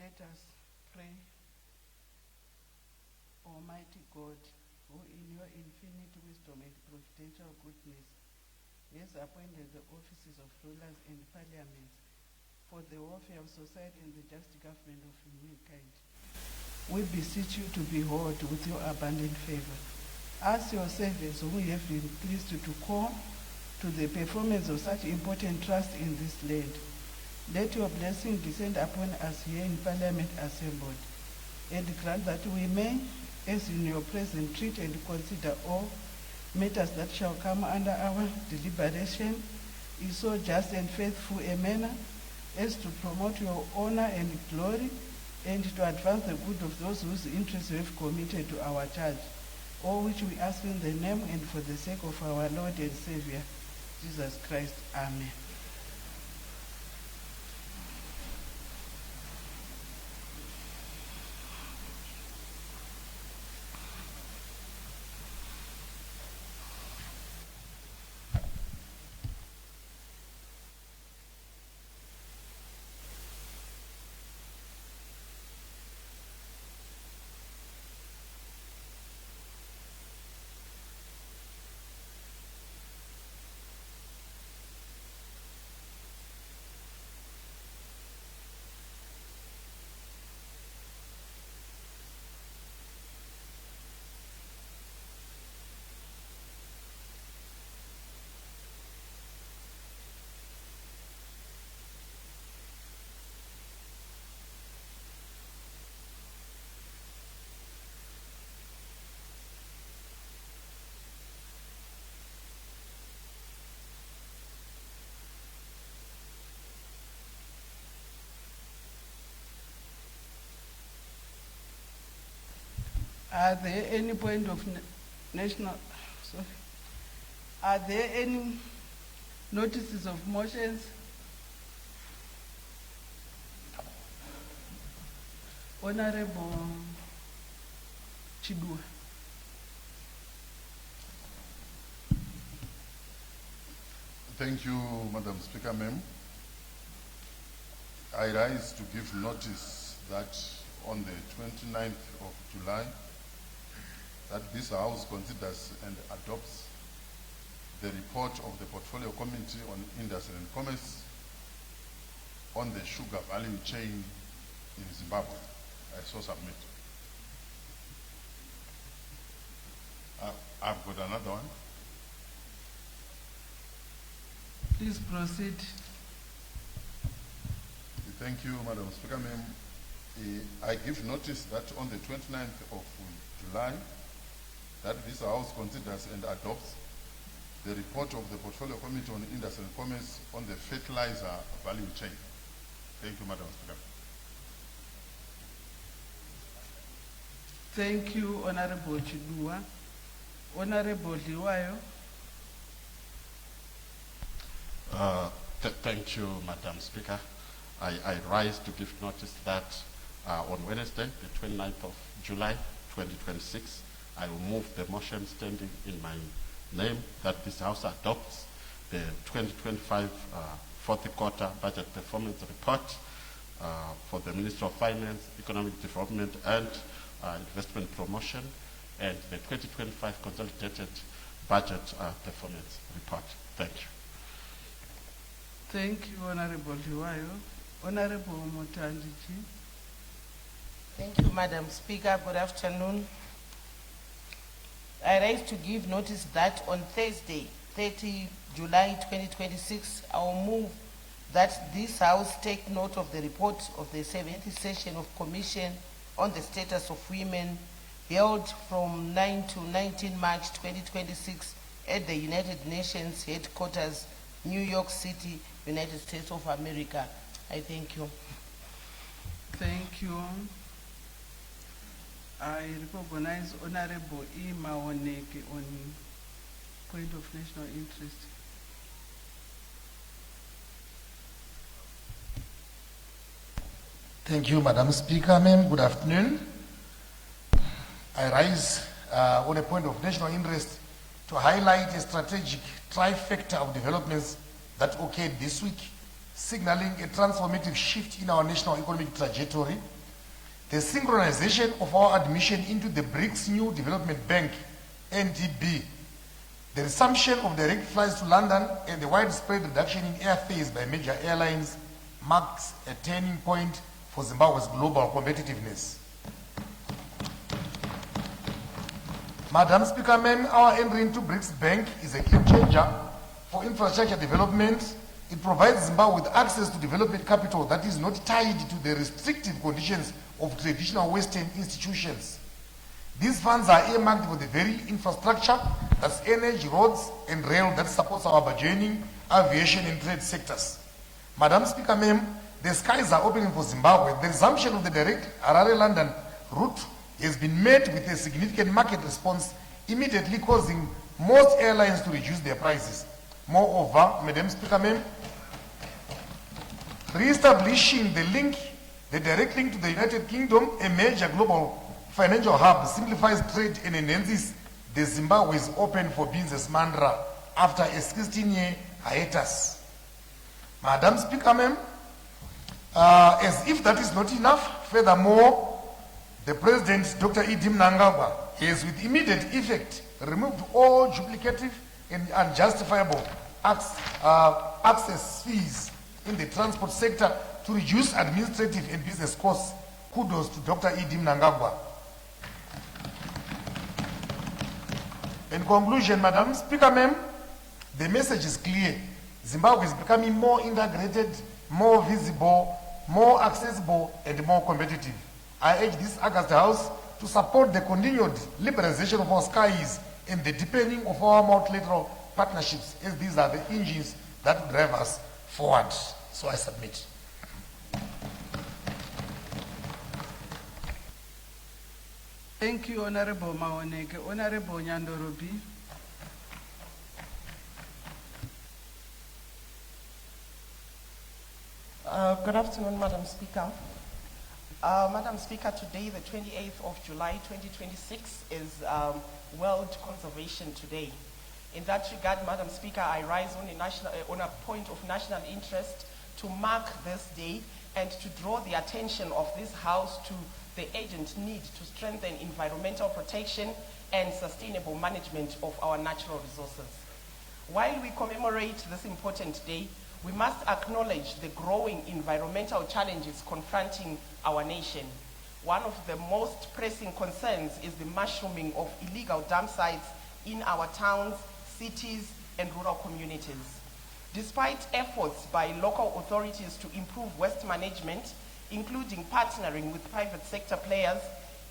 Let us pray. Almighty God, who in your infinite wisdom and providential goodness has appointed the offices of rulers and parliaments for the welfare of society and the just government of mankind, we beseech you to behold with your abundant favor as your servants whom you have been pleased to call to the performance of such important trust in this land. Let your blessing descend upon us here in Parliament assembled, and grant that we may, as in your presence, treat and consider all matters that shall come under our deliberation in so just and faithful a manner as to promote your honor and glory, and to advance the good of those whose interests you have committed to our charge, all which we ask in the name and for the sake of our Lord and Savior, Jesus Christ. Amen. Are there any point of Are there any notices of motions? Honorable Chidua. Thank you, Madam Speaker, ma'am. I rise to give notice that on the 29th of July, that this House considers and adopts the report of the Portfolio Committee on Industry and Commerce on the sugar value chain in Zimbabwe. I so submit. I've got another one. Please proceed. Thank you, Madam Speaker, ma'am. I give notice that on the 29th of July, that this House considers and adopts the report of the Portfolio Committee on Industry and Commerce on the fertilizer value chain. Thank you, Madam Speaker. Thank you, Honorable Chidua. Honorable Liwayo. Thank you, Madam Speaker. I rise to give notice that on Wednesday, the 29th of July, 2026, I will move the motion standing in my name that this House adopts the 2025 fourth quarter budget performance report for the Ministry of Finance, Economic Development and Investment Promotion, and the 2025 consolidated budget performance report. Thank you. Thank you, Honorable Liwayo. Honorable Mutandiji. Thank you, Madam Speaker. Good afternoon. I rise to give notice that on Thursday, 30 July 2026, I will move that this House take note of the report of the 70th session of Commission on the Status of Women held from 9 to 19 March 2026 at the United Nations headquarters, New York City, United States of America. I thank you. Thank you. I recognize Honorable Ima Oneke on point of national interest. Thank you, Madam Speaker, ma'am. Good afternoon. I rise on a point of national interest to highlight a strategic trifecta of developments that occurred this week, signaling a transformative shift in our national economic trajectory the synchronization of our admission into the BRICS New Development Bank, NDB, the resumption of direct flights to London, and the widespread reduction in airfares by major airlines marks a turning point for Zimbabwe's global competitiveness. Madam Speaker, ma'am, our entry into BRICS Bank is a game changer for infrastructure development. It provides Zimbabwe with access to development capital that is not tied to the restrictive conditions of traditional Western institutions. These funds are earmarked for the very infrastructure, that's energy, roads, and rail, that supports our burgeoning aviation and trade sectors. Madam Speaker, ma'am, the skies are opening for Zimbabwe. The resumption of the direct Harare-London route has been met with a significant market response, immediately causing most airlines to reduce their prices. Moreover, Madam Speaker, ma'am, re-establishing the direct link to the United Kingdom, a major global financial hub, simplifies trade and enhances the Zimbabwe's open for business mantra after a 16-year hiatus. Madam Speaker, ma'am, as if that is not enough, furthermore, the President, Dr. Idi Mnangagwa, has with immediate effect removed all duplicative and unjustifiable access fees in the transport sector to reduce administrative and business costs. Kudos to Dr. Idi Mnangagwa. In conclusion, Madam Speaker, ma'am, the message is clear. Zimbabwe is becoming more integrated, more visible, more accessible, and more competitive. I urge this August House to support the continued liberalization of our skies and the deepening of our multilateral partnerships, as these are the engines that drive us forward. So I submit. Thank you, Honorable Maoneke. Honorable Nyandorobi. Good afternoon, Madam Speaker. Madam Speaker, today, the 28th of July, 2026, is World Conservation Day. In that regard, Madam Speaker, I rise on a point of national interest to mark this day and to draw the attention of this House to the urgent need to strengthen environmental protection and sustainable management of our natural resources. While we commemorate this important day, we must acknowledge the growing environmental challenges confronting our nation. One of the most pressing concerns is the mushrooming of illegal dump sites in our towns, cities, and rural communities. Despite efforts by local authorities to improve waste management, including partnering with private sector players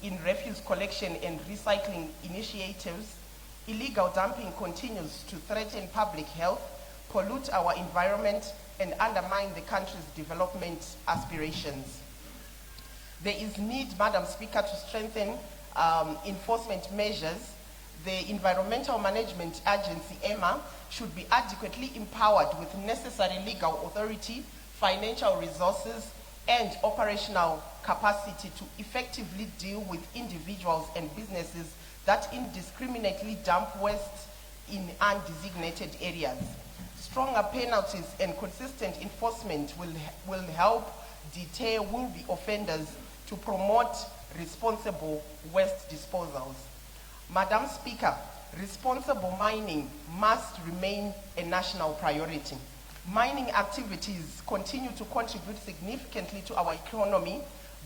in refuse collection and recycling initiatives, illegal dumping continues to threaten public health, pollute our environment, and undermine the country's development aspirations. There is need, Madam Speaker, to strengthen enforcement measures. The Environmental Management Agency, EMA, should be adequately empowered with necessary legal authority, financial resources, and operational capacity to effectively deal with individuals and businesses that indiscriminately dump waste in undesignated areas. Stronger penalties and consistent enforcement will help deter will-be offenders to promote responsible waste disposals. Madam Speaker, responsible mining must remain a national priority. Mining activities continue to contribute significantly to our economy,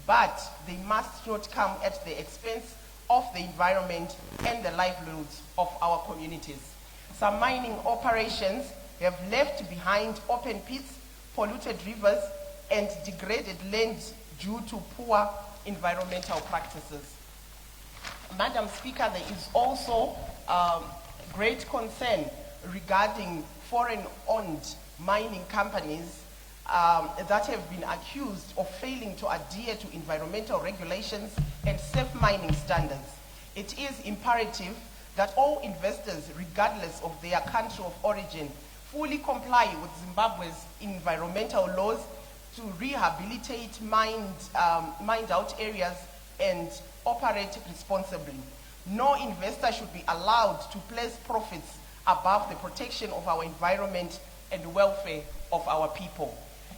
but they must not come at the expense of the environment and the livelihoods of our communities. Some mining operations have left behind open pits, polluted rivers, and degraded land due to poor environmental practices. Madam Speaker, there is also great concern regarding foreign-owned mining companies that have been accused of failing to adhere to environmental regulations and safe mining standards. It is imperative that all investors, regardless of their country of origin, fully comply with Zimbabwe's environmental laws to rehabilitate mined out areas and operate responsibly. No investor should be allowed to place profits above the protection of our environment and welfare of our people.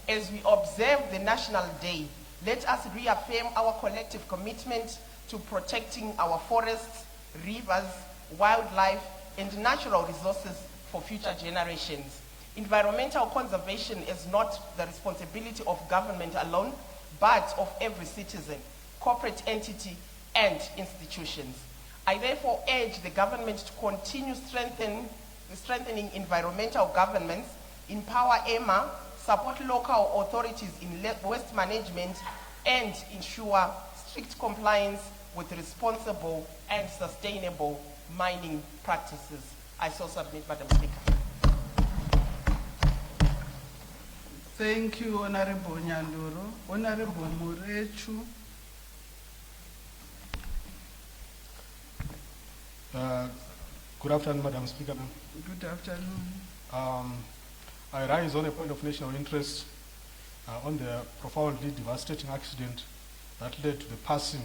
As we observe the National Day Let us reaffirm our collective commitment to protecting our forests, rivers, wildlife, and natural resources for future generations. Environmental conservation is not the responsibility of government alone, but of every citizen, corporate entity, and institutions. I therefore urge the government to continue strengthening environmental governance, empower EMA, support local authorities in waste management, and ensure strict compliance with responsible and sustainable mining practices. I so submit, Madam Speaker. Thank you, Honorable Nyandoro. Honorable Murechu. Good afternoon, Madam Speaker. Good afternoon. I rise on a point of national interest on the profoundly devastating accident that led to the passing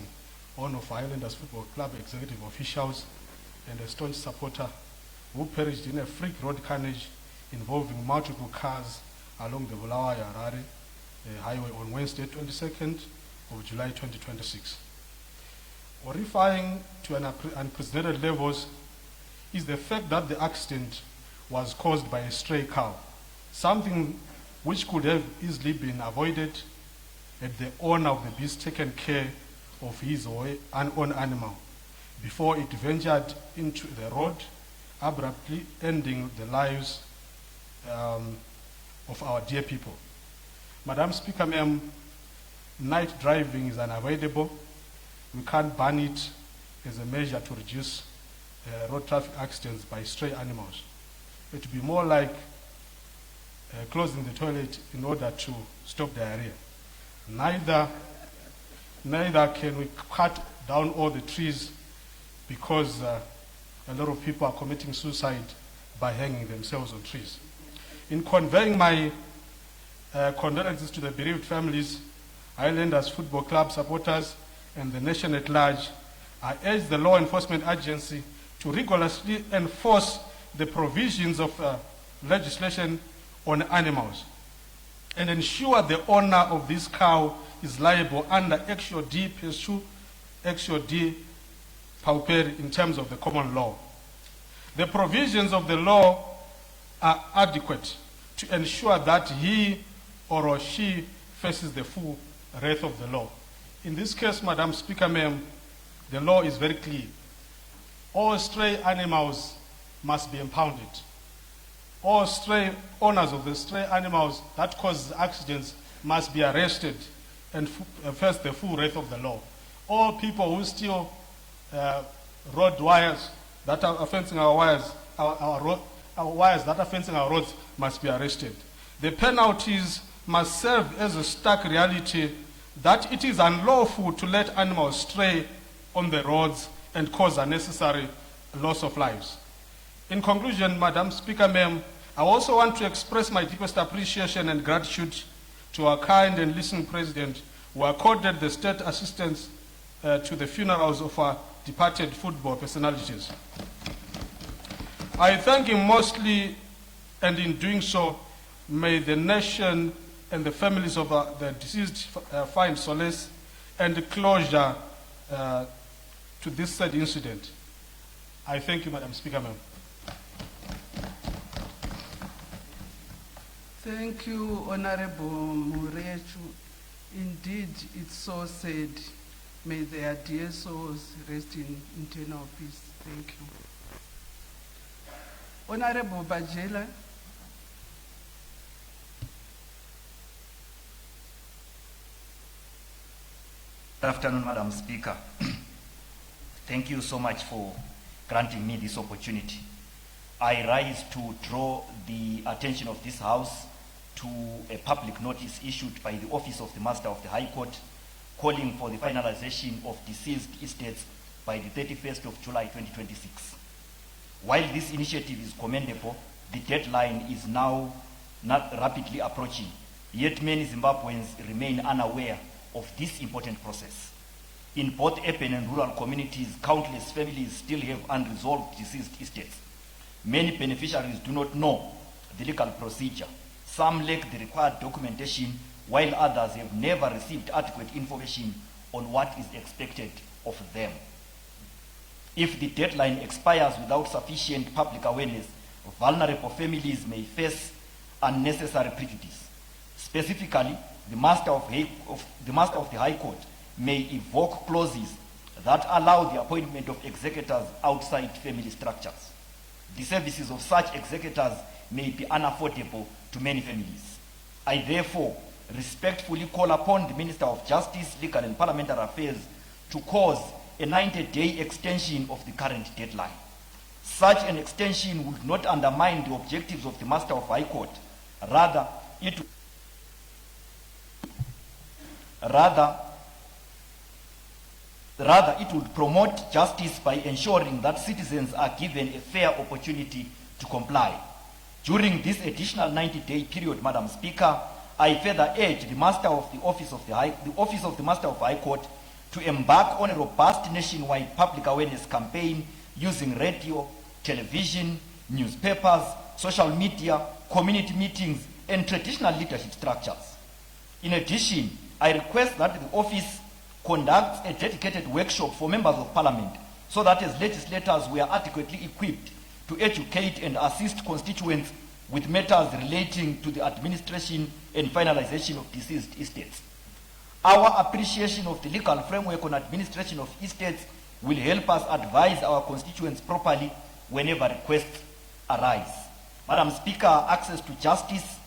on of Highlanders Football Club executive officials and a staunch supporter who perished in a freak road carnage involving multiple cars along the Bulawayo-Harare highway on Wednesday, 22nd of July 2026. Horrifying to unprecedented levels is the fact that the accident was caused by a stray cow, something which could have easily been avoided had the owner of the beast taken care of his or her own animal before it ventured into the road, abruptly ending the lives of our dear people. Madam Speaker, ma'am, night driving is unavoidable. We can't ban it as a measure to reduce road traffic accidents by stray animals. It would be more like closing the toilet in order to stop diarrhea. Neither can we cut down all the trees because a lot of people are committing suicide by hanging themselves on trees. In conveying my condolences to the bereaved families, Highlanders Football Club supporters, and the nation at large, I urge the law enforcement agency to rigorously enforce the provisions of legislation on animals and ensure the owner of this cow is liable under Exio D P2, Exio D Pauperi in terms of the common law. The provisions of the law are adequate to ensure that he or she faces the full wrath of the law. In this case, Madam Speaker, ma'am, the law is very clear. All stray animals must be impounded. All stray owners of the stray animals that cause accidents must be arrested and face the full wrath of the law. All people who steal road wires that are fencing our wires, our wires that are fencing our roads must be arrested. The penalties must serve as a stark reality that it is unlawful to let animals stray on the roads and cause unnecessary loss of lives. In conclusion, Madam Speaker, ma'am, I also want to express my deepest appreciation and gratitude to our kind and listening President who accorded the state assistance to the funerals of our departed football personalities. I thank him mostly, and in doing so, may the nation and the families of the deceased find solace and closure to this sad incident. I thank you, Madam Speaker, ma'am. Thank you, Honorable Murechu. Indeed, it's so sad. May their dear souls rest in eternal peace. Thank you. Honorable Bajela. Good afternoon, Madam Speaker. Thank you so much for granting me this opportunity. I rise to draw the attention of this House to a public notice issued by the Office of the Master of the High Court calling for the finalization of deceased estates by the 31st of July 2026. While this initiative is commendable, the deadline is now not rapidly approaching, yet many Zimbabweans remain unaware of this important process. In both urban and rural communities, countless families still have unresolved deceased estates. Many beneficiaries do not know the legal procedure. Some lack the required documentation while others have never received adequate information on what is expected of them. If the deadline expires without sufficient public awareness, vulnerable families may face unnecessary prejudice. Specifically, the Master of the High Court may evoke clauses that allow the appointment of executors outside family structures. The services of such executors may be unaffordable to many families. I therefore respectfully call upon the Minister of Justice, Legal and Parliamentary Affairs to cause a 90-day extension of the current deadline. Such an extension would not undermine the objectives of the Master of High Court. Rather, it would promote justice by ensuring that citizens are given a fair opportunity to comply. During this additional 90-day period, Madam Speaker, I further urge the Office of the Master of High Court to embark on a robust nationwide public awareness campaign using radio, television, newspapers, social media, community meetings, and traditional leadership structures. In addition, I request that the office conducts a dedicated workshop for members of parliament so that as legislators we are adequately equipped to educate and assist constituents with matters relating to the administration and finalization of deceased estates. Our appreciation of the legal framework on administration of estates will help us advise our constituents properly whenever requests arise. Madam Speaker, access to justice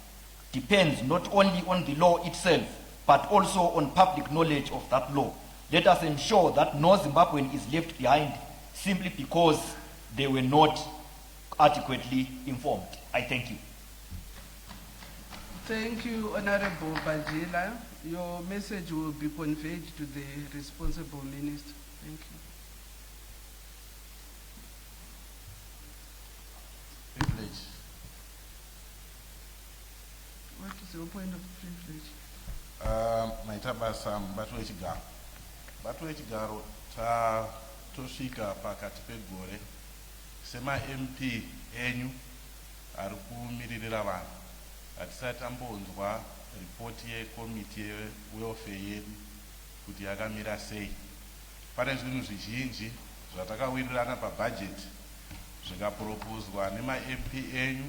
depends not only on the law itself, but also on public knowledge of that law. Let us ensure that no Zimbabwean is left behind simply because they were not adequately informed. I thank you. Thank you, Honorable Bajila. Your message will be conveyed to the responsible minister. Thank you. Privilege. What is your point of privilege? Maitabasa mbato wechigaro tosvika pakati pegore sema MP enyu ari kumiririra vanhu hatisati tambonzwa ripoti yekomiti yewelfare yedu kuti yakamira sei. Pane zvinhu zvizhinji zvatakawirirana pabhajeti zvikapropozwa nema-MP enyu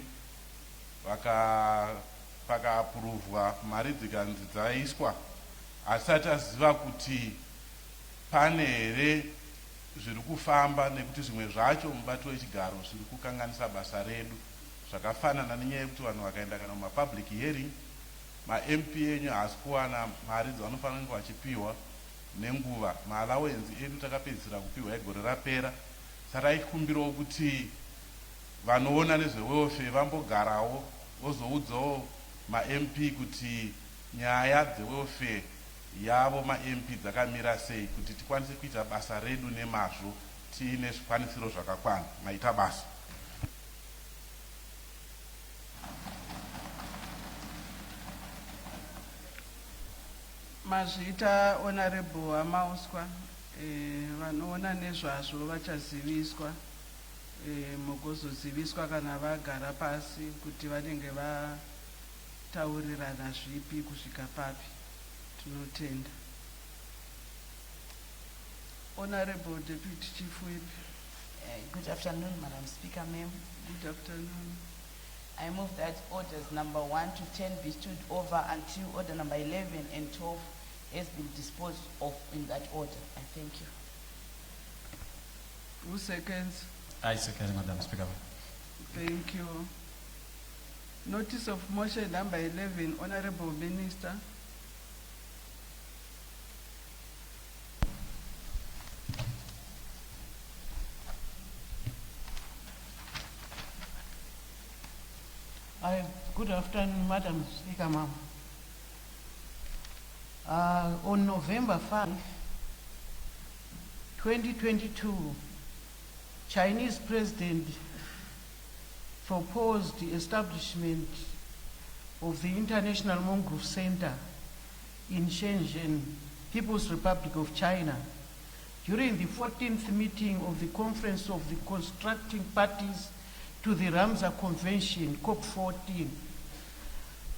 pakaapuruvwa mari dzikanzi dzaiswa asati aziva kuti pane here zviri kufamba nekuti zvimwe zvacho mubato wechigaro zviri kukanganisa basa redu zvakafanana nenyaya yekuti vanhu vakaenda kana mumapublic hearing ma-MP enyu haasi kuwana mari dzavanofanira kunge vachipiwa nenguva. Maalawenzi edu takapedzisira kupiwa egore rapera. Saka ikumbirawo kuti vanoona nezvewelfare vambogarawo vozoudzawo ma-MP kuti nyaya dzewelfare yavo ma-MP dzakamira sei kuti tikwanise kuita basa redu nemazvo tiine zvikwanisiro zvakakwana. Maita basa. Mazvita Honorable Amauswa, vanoona nezvazvo vachaziviswa, mugozoziviswa kana vagara pasi kuti vanenge vataurirana zvipi kusvika papi. Tinotenda. Honorable Deputy Chief Whip. Good afternoon, Madam Speaker, ma'am. Good afternoon. I move that orders number 1 to 10 be stood over until order number 11 and 12 has been disposed of in that order. I thank you. Who seconds? I second, Madam Speaker. Thank you. Notice of motion number 11, Honorable Minister. Good afternoon, Madam Speaker, ma'am. On November 5, 2022, Chinese President proposed the establishment of the International Mangrove Center in Shenzhen, People's Republic of China, during the 14th meeting of the Conference of the Constructing Parties to the Ramsar Convention, COP14.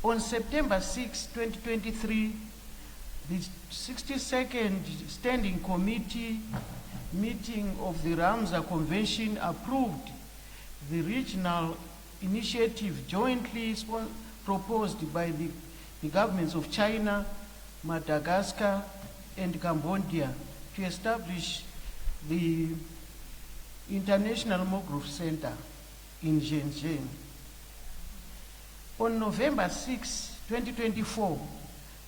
On September 6, 2023, the 62nd Standing Committee meeting of the Ramsar Convention approved the regional initiative jointly proposed by the governments of China, Madagascar, and Cambodia to establish the International Mangrove Center in Shenzhen. On November 6, 2024,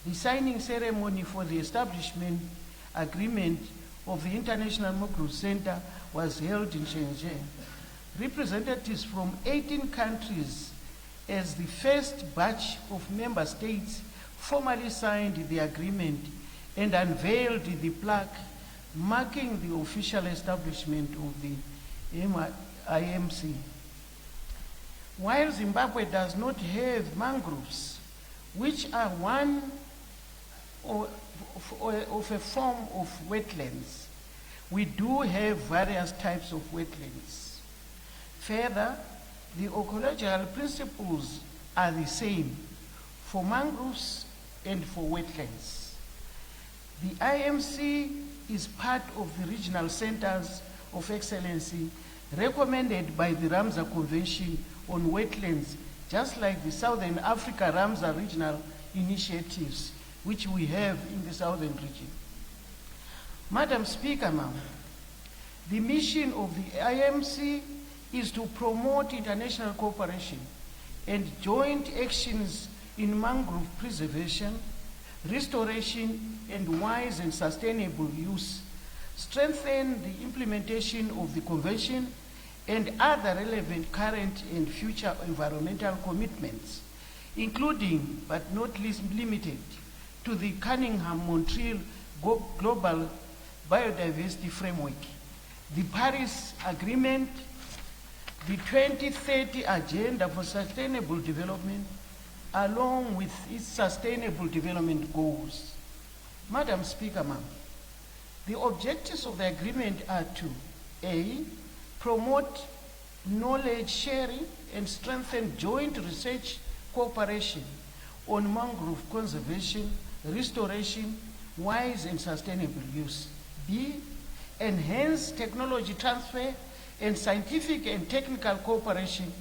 the signing ceremony for the establishment agreement of the International Mangrove Center was held in Shenzhen. Representatives from 18 countries as the first batch of member states formally signed the agreement and unveiled the plaque marking the official establishment of the IMC. While Zimbabwe does not have mangroves, which are one of a form of wetlands, we do have various types of wetlands. Further, the ecological principles are the same for mangroves and for wetlands. The IMC is part of the regional centers of excellency recommended by the Ramsar Convention on Wetlands, just like the Southern Africa Ramsar regional initiatives, which we have in the Southern region. Madam Speaker, the mission of the IMC is to promote international cooperation and joint actions in mangrove preservation, restoration, and wise and sustainable use, strengthen the implementation of the Convention and other relevant current and future environmental commitments, including but not least limited to the Cunningham-Montreal Global Biodiversity Framework, the Paris Agreement, the 2030 Agenda for Sustainable Development, along with its Sustainable Development Goals. Madam Speaker, the objectives of the agreement are to A, promote knowledge sharing and strengthen joint research cooperation on mangrove conservation, restoration, wise and sustainable use. B, enhance technology transfer and scientific and technical cooperation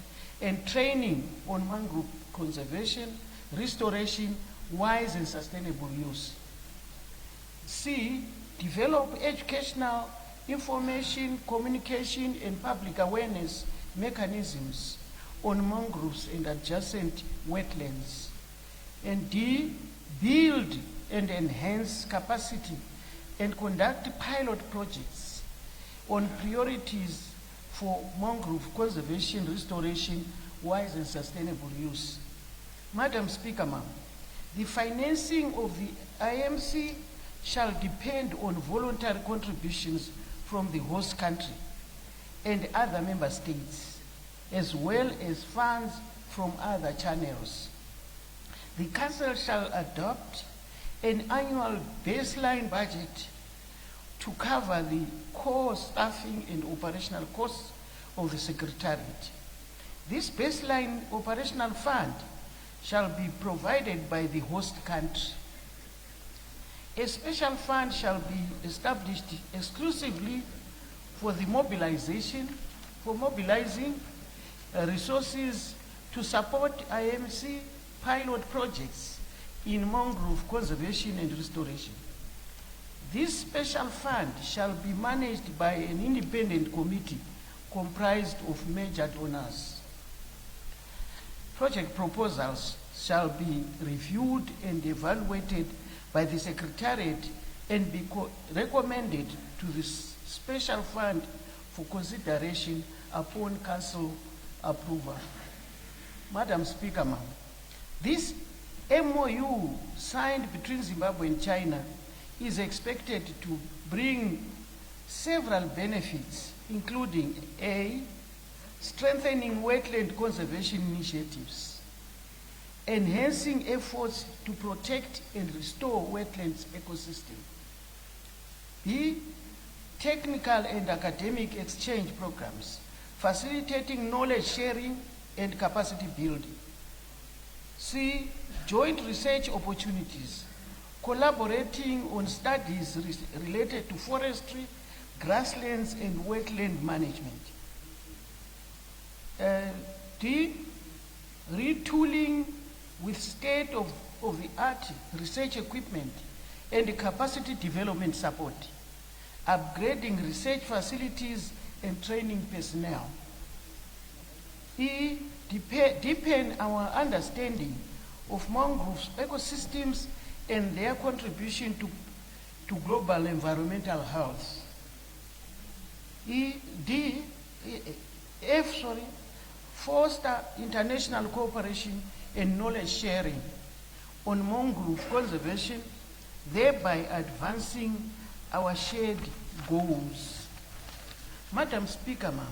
and training on mangrove conservation, restoration, wise and sustainable use. C, develop educational, information, communication, and public awareness mechanisms on mangroves and adjacent wetlands. And D, build and enhance capacity and conduct pilot projects on priorities for mangrove conservation, restoration, wise and sustainable use. Madam Speaker, the financing of the IMC shall depend on voluntary contributions from the host country and other member states, as well as funds from other channels. The Council shall adopt an annual baseline budget to cover the core staffing and operational costs of the Secretariat. This baseline operational fund shall be provided by the host country. A special fund shall be established exclusively for mobilizing resources to support IMC pilot projects in mangrove conservation and restoration. This special fund shall be managed by an independent committee comprised of major donors. Project proposals shall be reviewed and evaluated by the Secretariat and be recommended to the special fund for consideration upon Council approval. Madam Speaker, this MOU signed between Zimbabwe and China is expected to bring several benefits, including A, strengthening wetland conservation initiatives, enhancing efforts to protect and restore wetlands ecosystem. B, technical and academic exchange programs, facilitating knowledge sharing and capacity building. C, joint research opportunities, collaborating on studies related to forestry, grasslands, and wetland management. D, retooling with state-of-the-art research equipment and capacity development support, upgrading research facilities and training personnel. E, deepen our understanding of mangroves ecosystems and their contribution to global environmental health. Foster international cooperation and knowledge sharing on mangrove conservation, thereby advancing our shared goals. Madam Speaker, ma'am,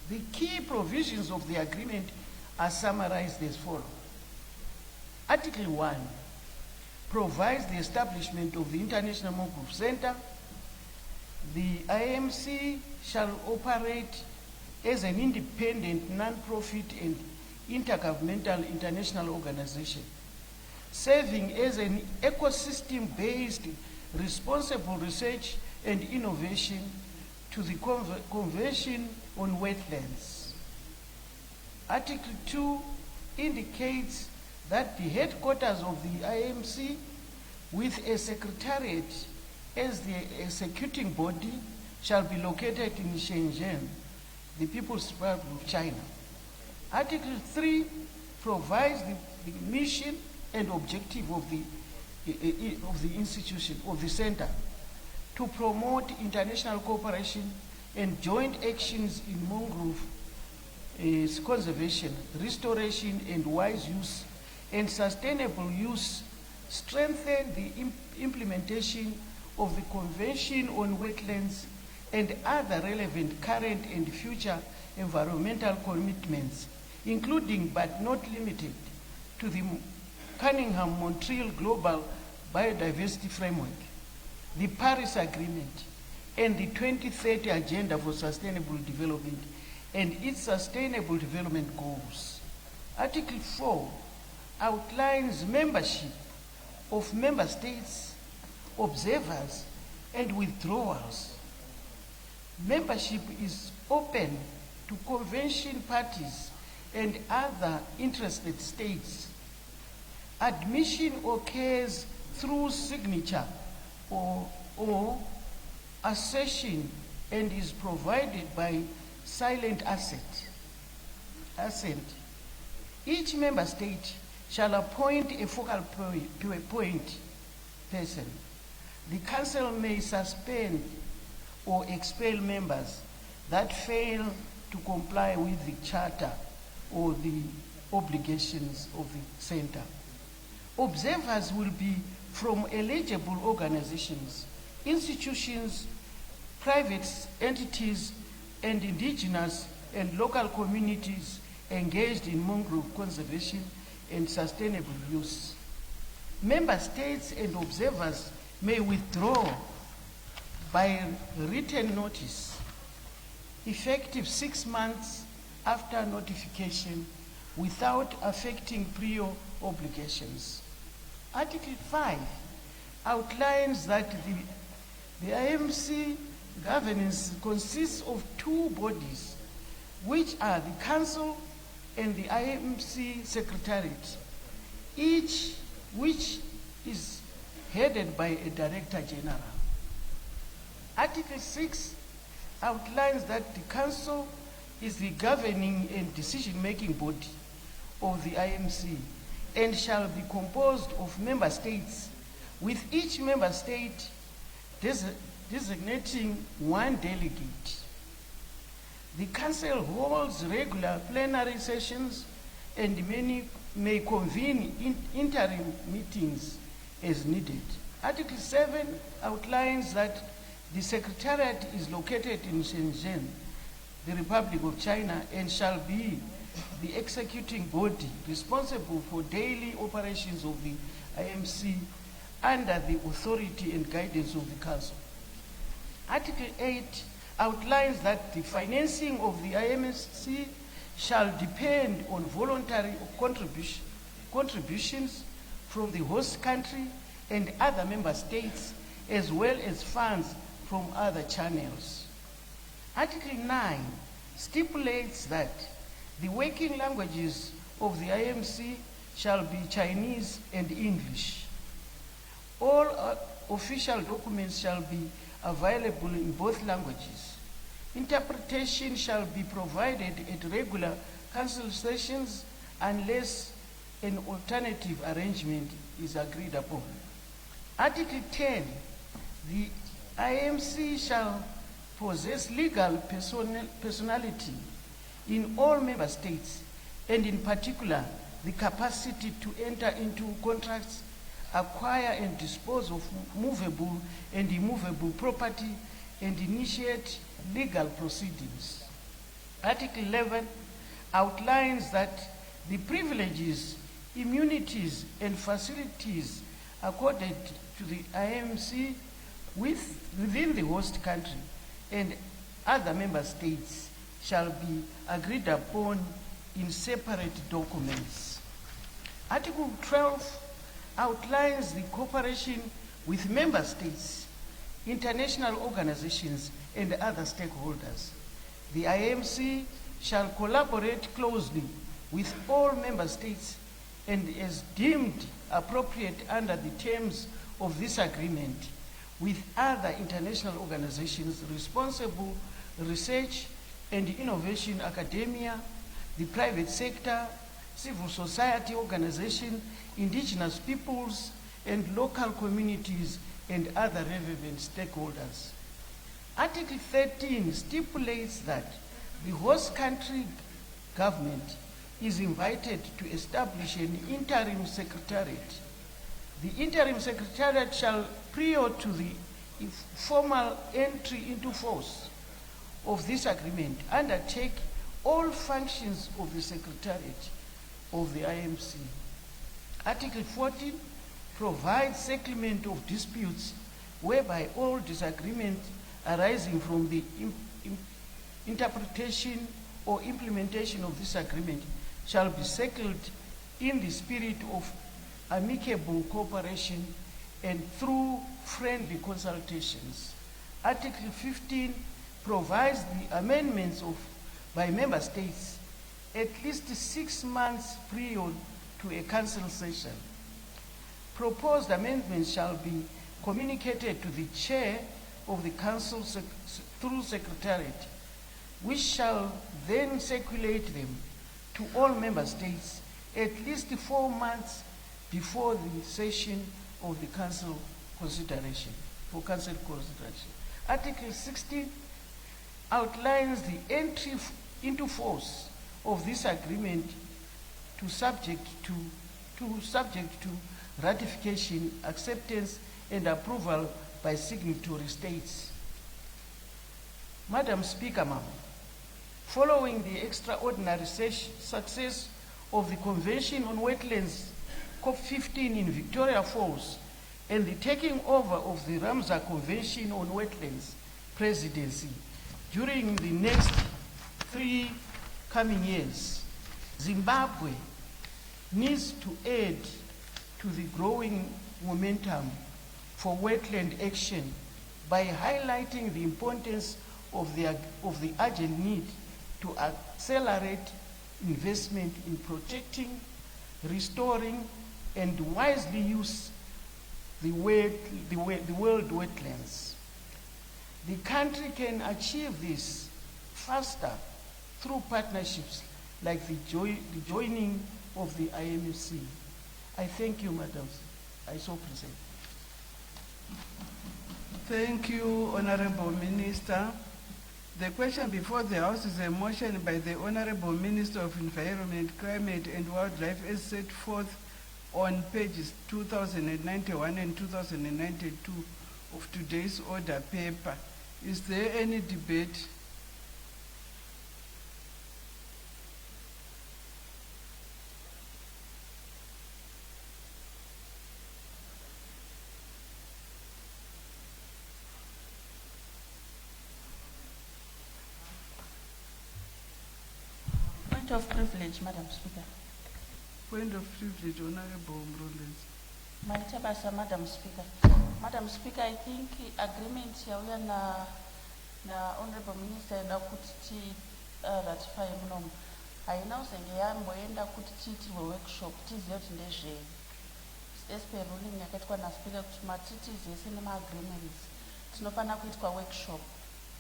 the key provisions of the agreement are summarized as follows. Article 1 provides the establishment of the International Mangrove Center. The IMC shall operate as an independent, non-profit and intergovernmental international organization, serving as an ecosystem-based responsible research and innovation to the Convention on Wetlands. Article 2 indicates that the headquarters of the IMC, with a secretariat as the executing body, shall be located in Shenzhen, the People's Republic of China. Article 3 provides the mission and objective of the institution, of the center, to promote international cooperation and joint actions in mangrove conservation, restoration, and wise use and sustainable use, strengthen the implementation of the Convention on Wetlands and other relevant current and future environmental commitments, including but not limited to the Cunningham-Montreal Global Biodiversity Framework, the Paris Agreement, and the 2030 Agenda for Sustainable Development and its Sustainable Development Goals. Article 4 outlines membership of member states, observers, and withdrawals. Membership is open to convention parties and other interested states. Admission occurs through signature or accession and is provided by silent assent. Each member state shall appoint a focal point person. The Council may suspend or expel members that fail to comply with the Charter or the obligations of the Center. Observers will be from eligible organizations, institutions, private entities, and indigenous and local communities engaged in mangrove conservation and sustainable use. Member states and observers may withdraw by written notice, effective 6 months after notification, without affecting prior obligations. Article 5 outlines that the IMC governance consists of two bodies, which are the Council and the IMC Secretariat, each which is headed by a Director General. Article 6 outlines that the Council is the governing and decision-making body of the IMC and shall be composed of member states, with each member state designating one delegate. The Council holds regular plenary sessions and may convene interim meetings as needed. Article 7 outlines that the Secretariat is located in Shenzhen, the Republic of China, and shall be the executing body responsible for daily operations of the IMC under the authority and guidance of the Council. Article 8 outlines that the financing of the IMC shall depend on voluntary contribution contributions from the host country and other member states, as well as funds from other channels. Article 9 stipulates that the working languages of the IMC shall be Chinese and English. All official documents shall be available in both languages. Interpretation shall be provided at regular council sessions unless an alternative arrangement is agreed upon. Article 10, the IMC shall possess legal personality in all member states, and in particular, the capacity to enter into contracts, acquire and dispose of movable and immovable property, and initiate legal proceedings. Article 11 outlines that the privileges, immunities, and facilities accorded to the IMC within the host country and other member states shall be agreed upon in separate documents. Article 12 outlines the cooperation with member states, international organizations, and other stakeholders. The IMC shall collaborate closely with all member states and, as deemed appropriate under the terms of this agreement, with other international organizations responsible research and innovation, academia, the private sector, civil society organizations, indigenous peoples, and local communities, and other relevant stakeholders. Article 13 stipulates that the host country government is invited to establish an interim secretariat. The interim secretariat shall, prior to the formal entry into force of this agreement, undertake all functions of the secretariat of the IMC. Article 14 provides settlement of disputes whereby all disagreements arising from the interpretation or implementation of this agreement shall be settled in the spirit of amicable cooperation and through friendly consultations. Article 15 provides the amendments by member states at least 6 months prior to a council session. Proposed amendments shall be communicated to the chair of the council through secretariat, which shall then circulate them to all member states at least 4 months before the session of the council consideration, for council consideration. Article 16 outlines the entry into force of this agreement to subject to ratification, acceptance, and approval by signatory states. Madam Speaker, following the extraordinary success of the Convention on Wetlands COP15 in Victoria Falls and the taking over of the Ramsar Convention on Wetlands presidency during the next 3 coming years, Zimbabwe needs to add to the growing momentum for wetland action by highlighting the importance of the urgent need to accelerate investment in protecting, restoring, and wisely use the world wetlands. The country can achieve this faster through partnerships like the joining of the IMC. I thank you, Madam. I so present. Thank you, Honorable Minister. The question before the House is a motion by the Honorable Minister of Environment, Climate and Wildlife as set forth on pages 2091 and 2092 of today's order paper. Is there any debate? Point of privilege, Madam Speaker. Point of privilege, Honorable Mrombezi. Maitabasa, Madam Speaker. Madam Speaker, I think agreement yauya na Honorable Minister yada kuti ratify munomu. Haina uzenge yamboenda kuti tiitirwe workshop tizive kuti ndezvei. As per ruling yakaitwa naSpeaker kuti matitizi ese nema-agreements tinofana kuitwa workshop.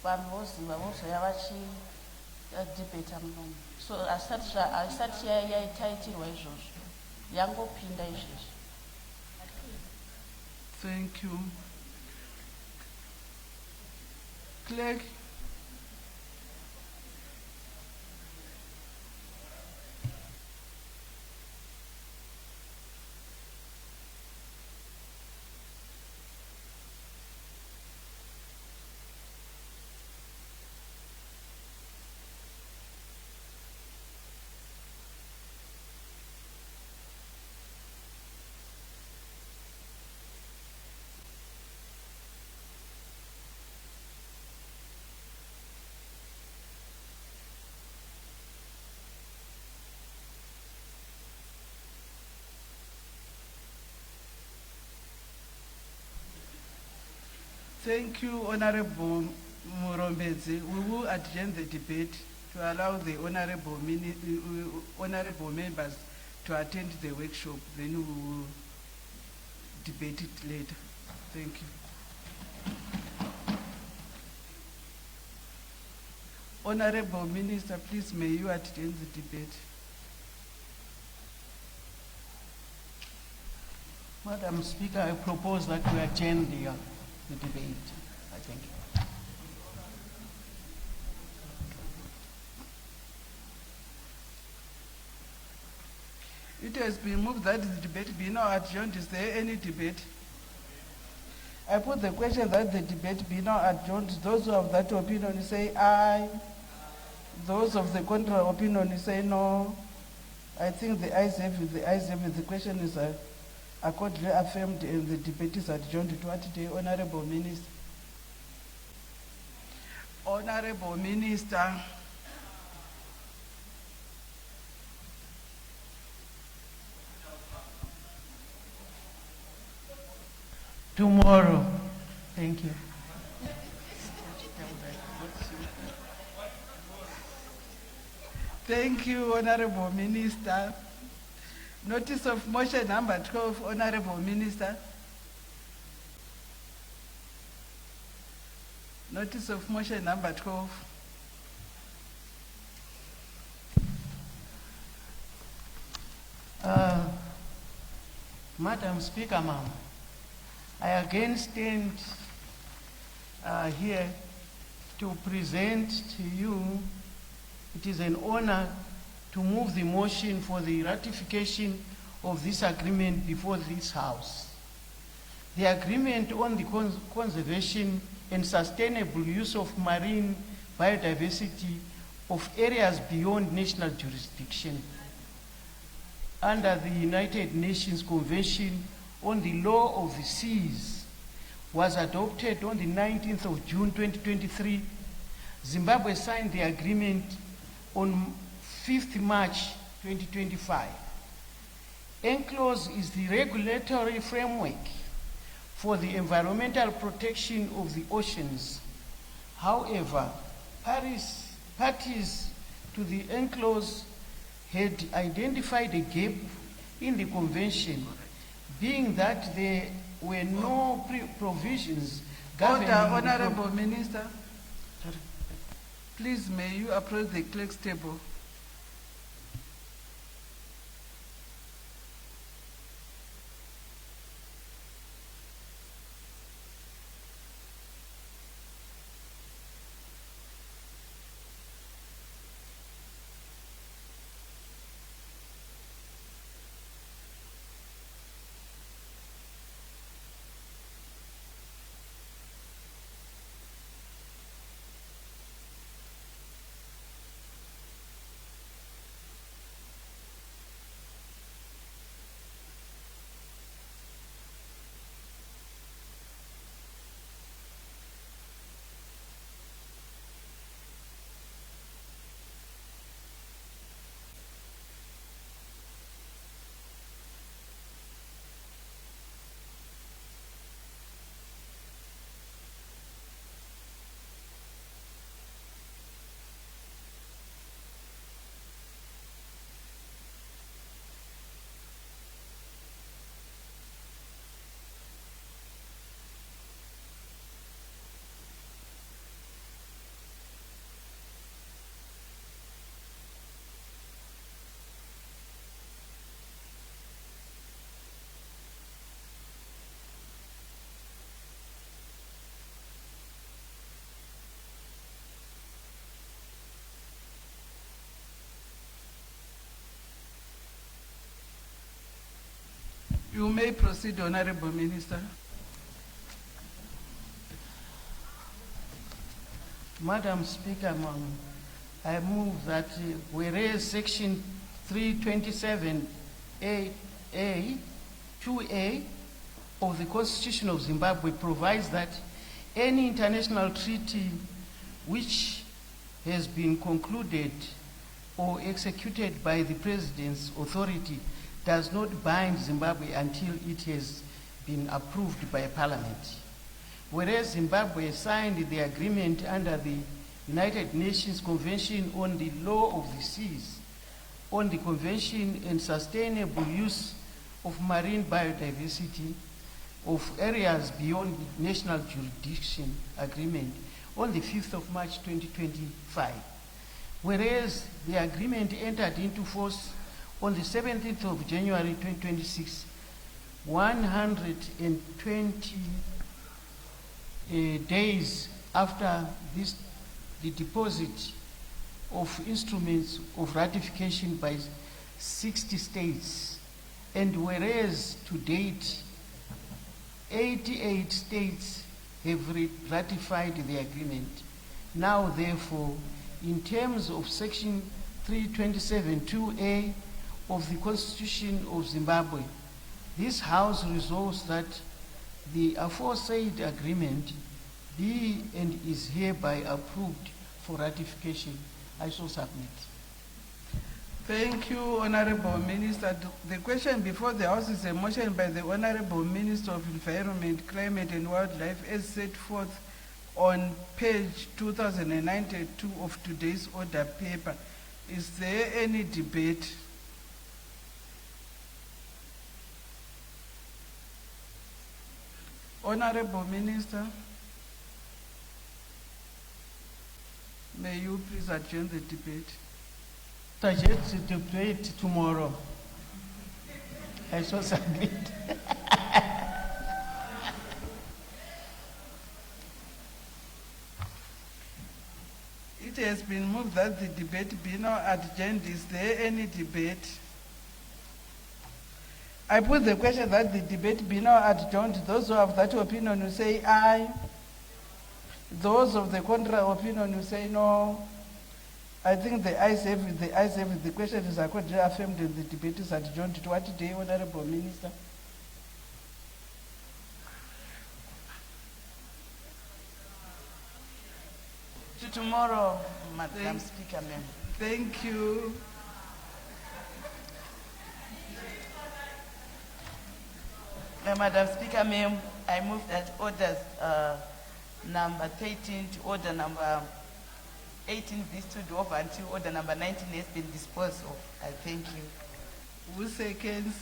Vanhu voziva vozoya vachidebata munomu. So asati yaitaitirwa izvozvo. Yangopinda izvezvi. Thank you. Clerk. Thank you, Honorable Murombezi. We will adjourn the debate to allow the honorable members to attend the workshop. Then we will debate it later. Thank you. Honorable Minister, please may you attend the debate. Madam Speaker, I propose that we attend the debate. I thank you. It has been moved that the debate be now adjourned. Is there any debate? I put the question that the debate be now adjourned. Those who have that opinion say aye. Those of the contrary opinion say no. I think the ayes have it. The ayes have it. The question is accordingly affirmed and the debate is adjourned to what day, Honorable Minister? Honorable Minister. Tomorrow. Thank you. Thank you, Honorable Minister. Notice of motion number 12, Honorable Minister. Notice of motion number 12. Madam Speaker, ma'am, I again stand here to present to you. It is an honor to move the motion for the ratification of this agreement before this House. The agreement on the conservation and sustainable use of marine biodiversity of areas beyond national jurisdiction under the United Nations Convention on the Law of the Seas was adopted on the 19th of June 2023. Zimbabwe signed the agreement on 5th March 2025. ENCLOS is the regulatory framework for the environmental protection of the oceans. However, parties to the ENCLOS had identified a gap in the convention, being that there were no provisions governing Honorable Minister. Please, may you approach the clerk's table. You may proceed, Honorable Minister. Madam Speaker, I move that whereas Section 327A 2A of the Constitution of Zimbabwe provides that any international treaty which has been concluded or executed by the President's authority does not bind Zimbabwe until it has been approved by Parliament. Whereas Zimbabwe signed the agreement under the United Nations Convention on the Law of the Seas, on the Convention and Sustainable Use of Marine Biodiversity of Areas Beyond the National Jurisdiction Agreement on the 5th of March 2025. Whereas the agreement entered into force on the 17th of January 2026, 120 days after the deposit of instruments of ratification by 60 states, and whereas to date 88 states have ratified the agreement. Now therefore, in terms of Section 327(2)A of the Constitution of Zimbabwe, this House resolves that the aforesaid agreement be and is hereby approved for ratification. I so submit. Thank you, Honorable Minister. The question before the House is a motion by the Honorable Minister of Environment, Climate and Wildlife as set forth on page 2092 of today's order paper. Is there any debate? Honorable Minister, may you please adjourn the debate? Suggest the debate tomorrow. I so submit. It has been moved that the debate be now adjourned. Is there any debate? I put the question that the debate be now adjourned. Those who have that opinion will say aye. Those of the contrary opinion will say no. I think the ayes have it. The ayes have it. The question is accordingly affirmed and the debate is adjourned. To what day, Honorable Minister? To tomorrow, Madam Speaker, ma'am. Thank you. Madam Speaker, ma'am, I move that orders number 13 to order number 18 be stood over until order number 19 has been disposed of. I thank you. Who seconds?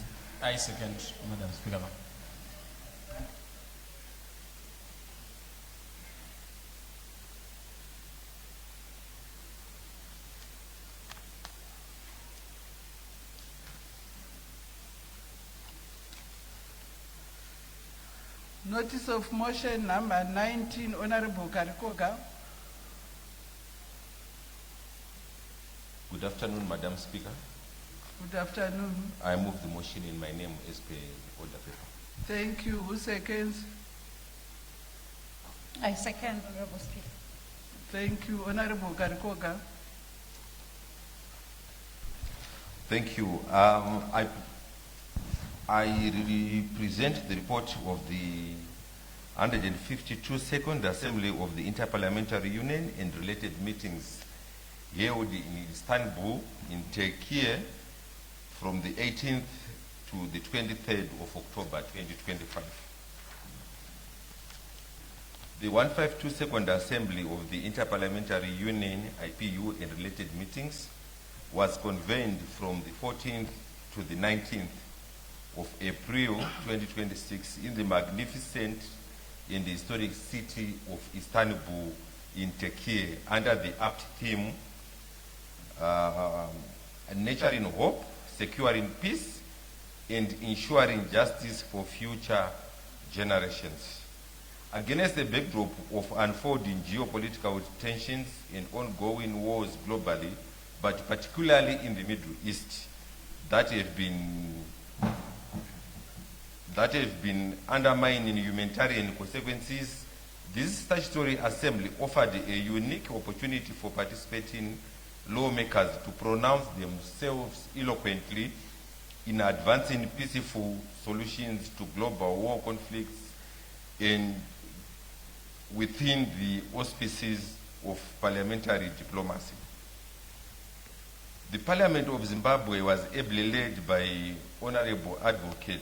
I second, Madam Speaker. Notice of motion number 19, Honorable Karikoga. Good afternoon, Madam Speaker. Good afternoon. I move the motion in my name as per the order paper. Thank you. Who seconds? I second, Honorable Speaker. Thank you. Honorable Karikoga. Thank you. I represent the report of the 152nd Assembly of the Interparliamentary Union and related meetings held in Istanbul, in Turkey, from the 18th to the 23rd of October 2025. The 152nd Assembly of the Interparliamentary Union, IPU, and related meetings was convened from the 14th to the 19th of April 2026 in the magnificent and historic city of Istanbul in Turkey under the apt theme nurturing hope, securing peace, and ensuring justice for future generations. Against the backdrop of unfolding geopolitical tensions and ongoing wars globally, but particularly in the Middle East, that have been that have been undermining humanitarian consequences, this statutory assembly offered a unique opportunity for participating lawmakers to pronounce themselves eloquently in advancing peaceful solutions to global war conflicts and within the auspices of parliamentary diplomacy. The Parliament of Zimbabwe was ably led by Honorable Advocate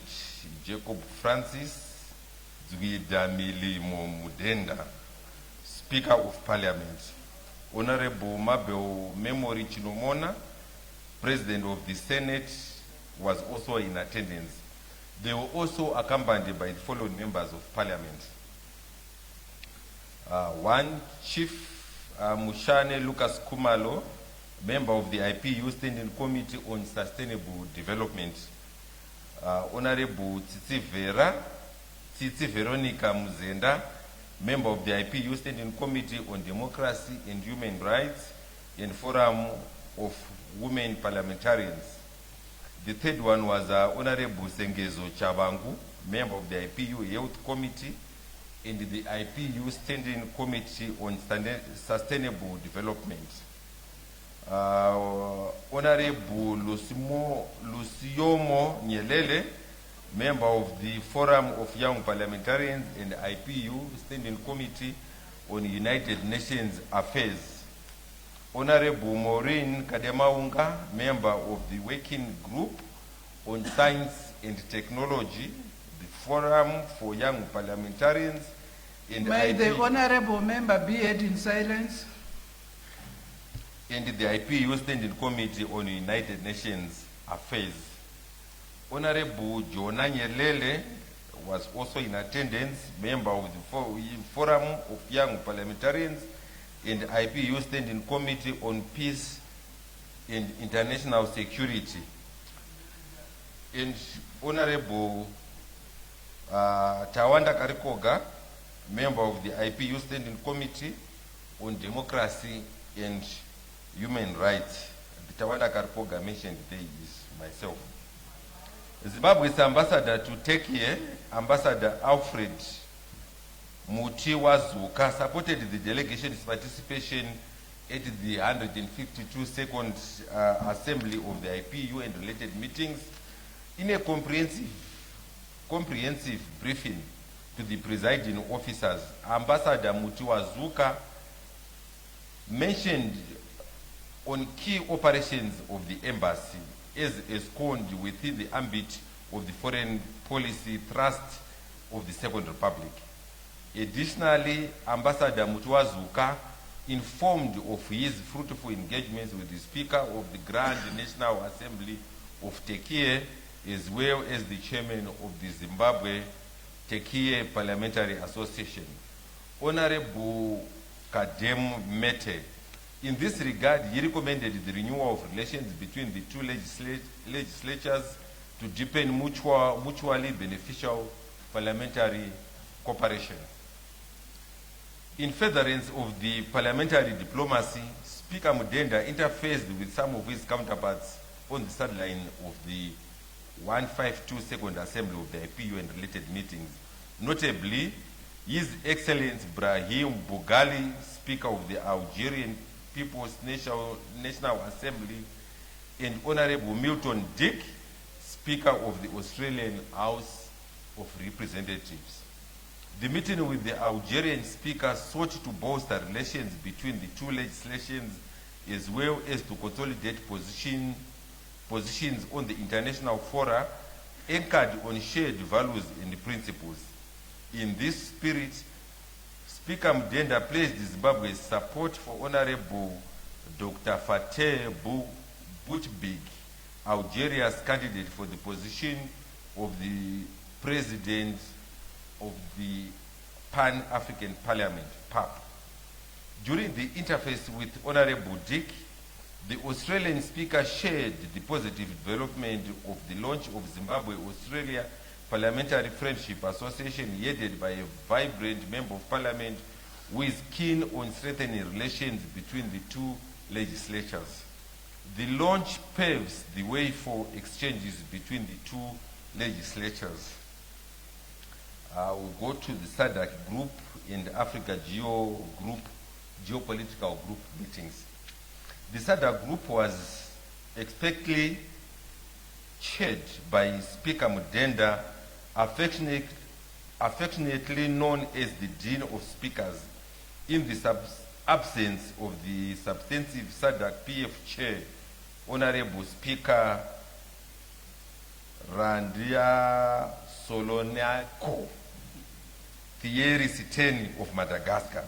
Jacob Francis Zwidamilimo Mudenda, Speaker of Parliament, Honorable Mabel Memory Chinomona, President of the Senate, was also in attendance. They were also accompanied by the following members of Parliament. One, Chief Mushane Lucas Kumalo, member of the IPU Standing Committee on Sustainable Development. Honorable Tsitsi Veronica Muzenda, member of the IPU Standing Committee on Democracy and Human Rights and Forum of Women Parliamentarians. The third one was Honorable Sengezo Chabangu, member of the IPU Youth Committee and the IPU Standing Committee on Sustainable Development. Honorable Luciomo Nyelele, member of the Forum of Young Parliamentarians and IPU Standing Committee on United Nations Affairs. Honorable Maureen Kademaunga, member of the Working Group on Science and Technology, the Forum for Young Parliamentarians and May the honorable member be heard in silence. And the IPU Standing Committee on United Nations Affairs. Honorable Jonah Nyelele was also in attendance, member of the Forum of Young Parliamentarians and IPU Standing Committee on Peace and International Security. And Honorable Tawanda Karikoga, member of the IPU Standing Committee on Democracy and Human Rights. The Tawanda Karikoga mentioned today is myself. Zimbabwe's ambassador to Turkey, Ambassador Alfred Mutiwazuka, supported the delegation's participation at the 152nd Assembly of the IPU and related meetings. In a comprehensive briefing to the presiding officers, Ambassador Mutiwazuka mentioned on key operations of the embassy as escorted within the ambit of the foreign policy thrust of the Second Republic. Additionally, Ambassador Mutiwazuka informed of his fruitful engagements with the Speaker of the Grand National Assembly of Turkey, as well as the Chairman of the Zimbabwe-Turkey Parliamentary Association, Honorable Kadem Mete. In this regard, he recommended the renewal of relations between the two legislatures to deepen mutually beneficial parliamentary cooperation. In furtherance of the parliamentary diplomacy, Speaker Mudenda interfaced with some of his counterparts on the sideline of the 152nd Assembly of the IPU and related meetings, notably His Excellency Brahim Bugali, Speaker of the Algerian People's National Assembly, and Honorable Milton Dick, Speaker of the Australian House of Representatives. The meeting with the Algerian Speaker sought to bolster relations between the two legislations as well as to consolidate positions on the international fora anchored on shared values and principles. In this spirit, Speaker Mudenda placed Zimbabwe's support for Honorable Dr. Fateh Boutbig, Algeria's candidate for the position of the President of the Pan-African Parliament, PAP. During the interface with Honorable Dick, the Australian Speaker shared the positive development of the launch of Zimbabwe-Australia Parliamentary Friendship Association, headed by a vibrant Member of Parliament who is keen on strengthening relations between the two legislatures. The launch paves the way for exchanges between the two legislatures. We'll go to the SADC group and the Africa geopolitical group meetings. The SADC group was expectedly chaired by Speaker Mudenda, affectionately known as the Dean of Speakers, in the absence of the substantive SADC PF chair, Honorable Speaker Randia Soloniako Thierry Siteni of Madagascar.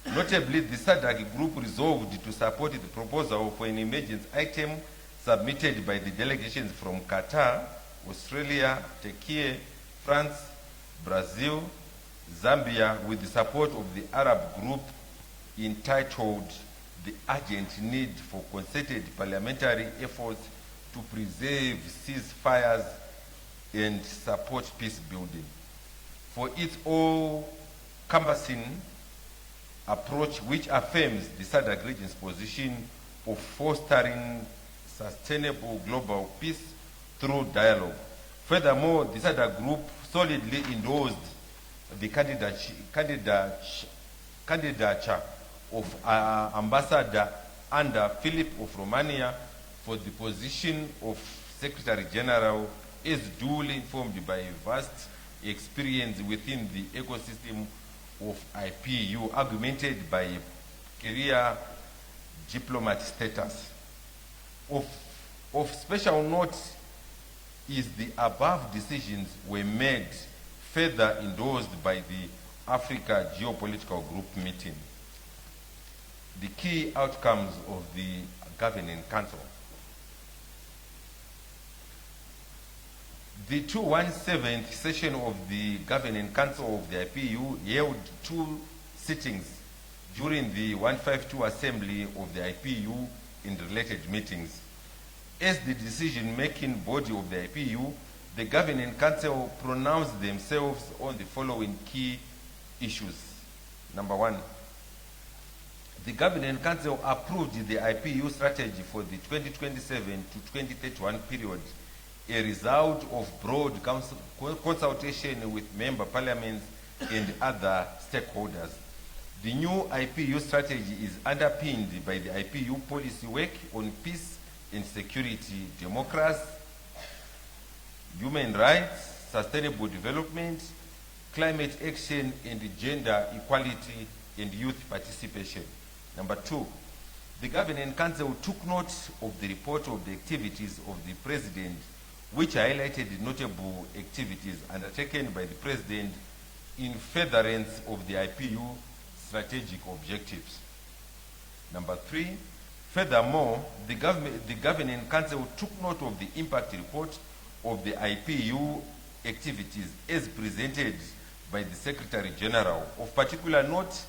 Notably, the SADC group resolved to support the proposal for an emergency item submitted by the delegations from Qatar, Australia, Turkey, France, Brazil, Zambia, with the support of the Arab group, entitled "The Urgent Need for Concerted Parliamentary Efforts to Preserve Ceasefires and Support Peace Building." For its all-encompassing approach, which affirms the SADC region's position of fostering sustainable global peace through dialogue. Furthermore, the SADC group solidly endorsed the candidature of Ambassador Andra Philip of Romania for the position of Secretary General, is duly informed by vast experience within the ecosystem of IPU, augmented by career diplomat status. Of special note is the above decisions were made further endorsed by the Africa Geopolitical Group meeting. The key outcomes of the Governing Council. The 217th session of the Governing Council of the IPU held 2 sittings during the 152 assembly of the IPU in related meetings. As the decision-making body of the IPU, the Governing Council pronounced themselves on the following key issues. Number 1, the Governing Council approved the IPU strategy for the 2027 to 2031 period, a result of broad consultation with member parliaments and other stakeholders. The new IPU strategy is underpinned by the IPU policy work on peace and security, democracy, human rights, sustainable development, climate action, and gender equality and youth participation. Number 2, the Governing Council took note of the report of the activities of the President, which highlighted notable activities undertaken by the President in furtherance of the IPU strategic objectives. Number 3, furthermore, the Governing Council took note of the impact report of the IPU activities as presented by the Secretary General. Of particular note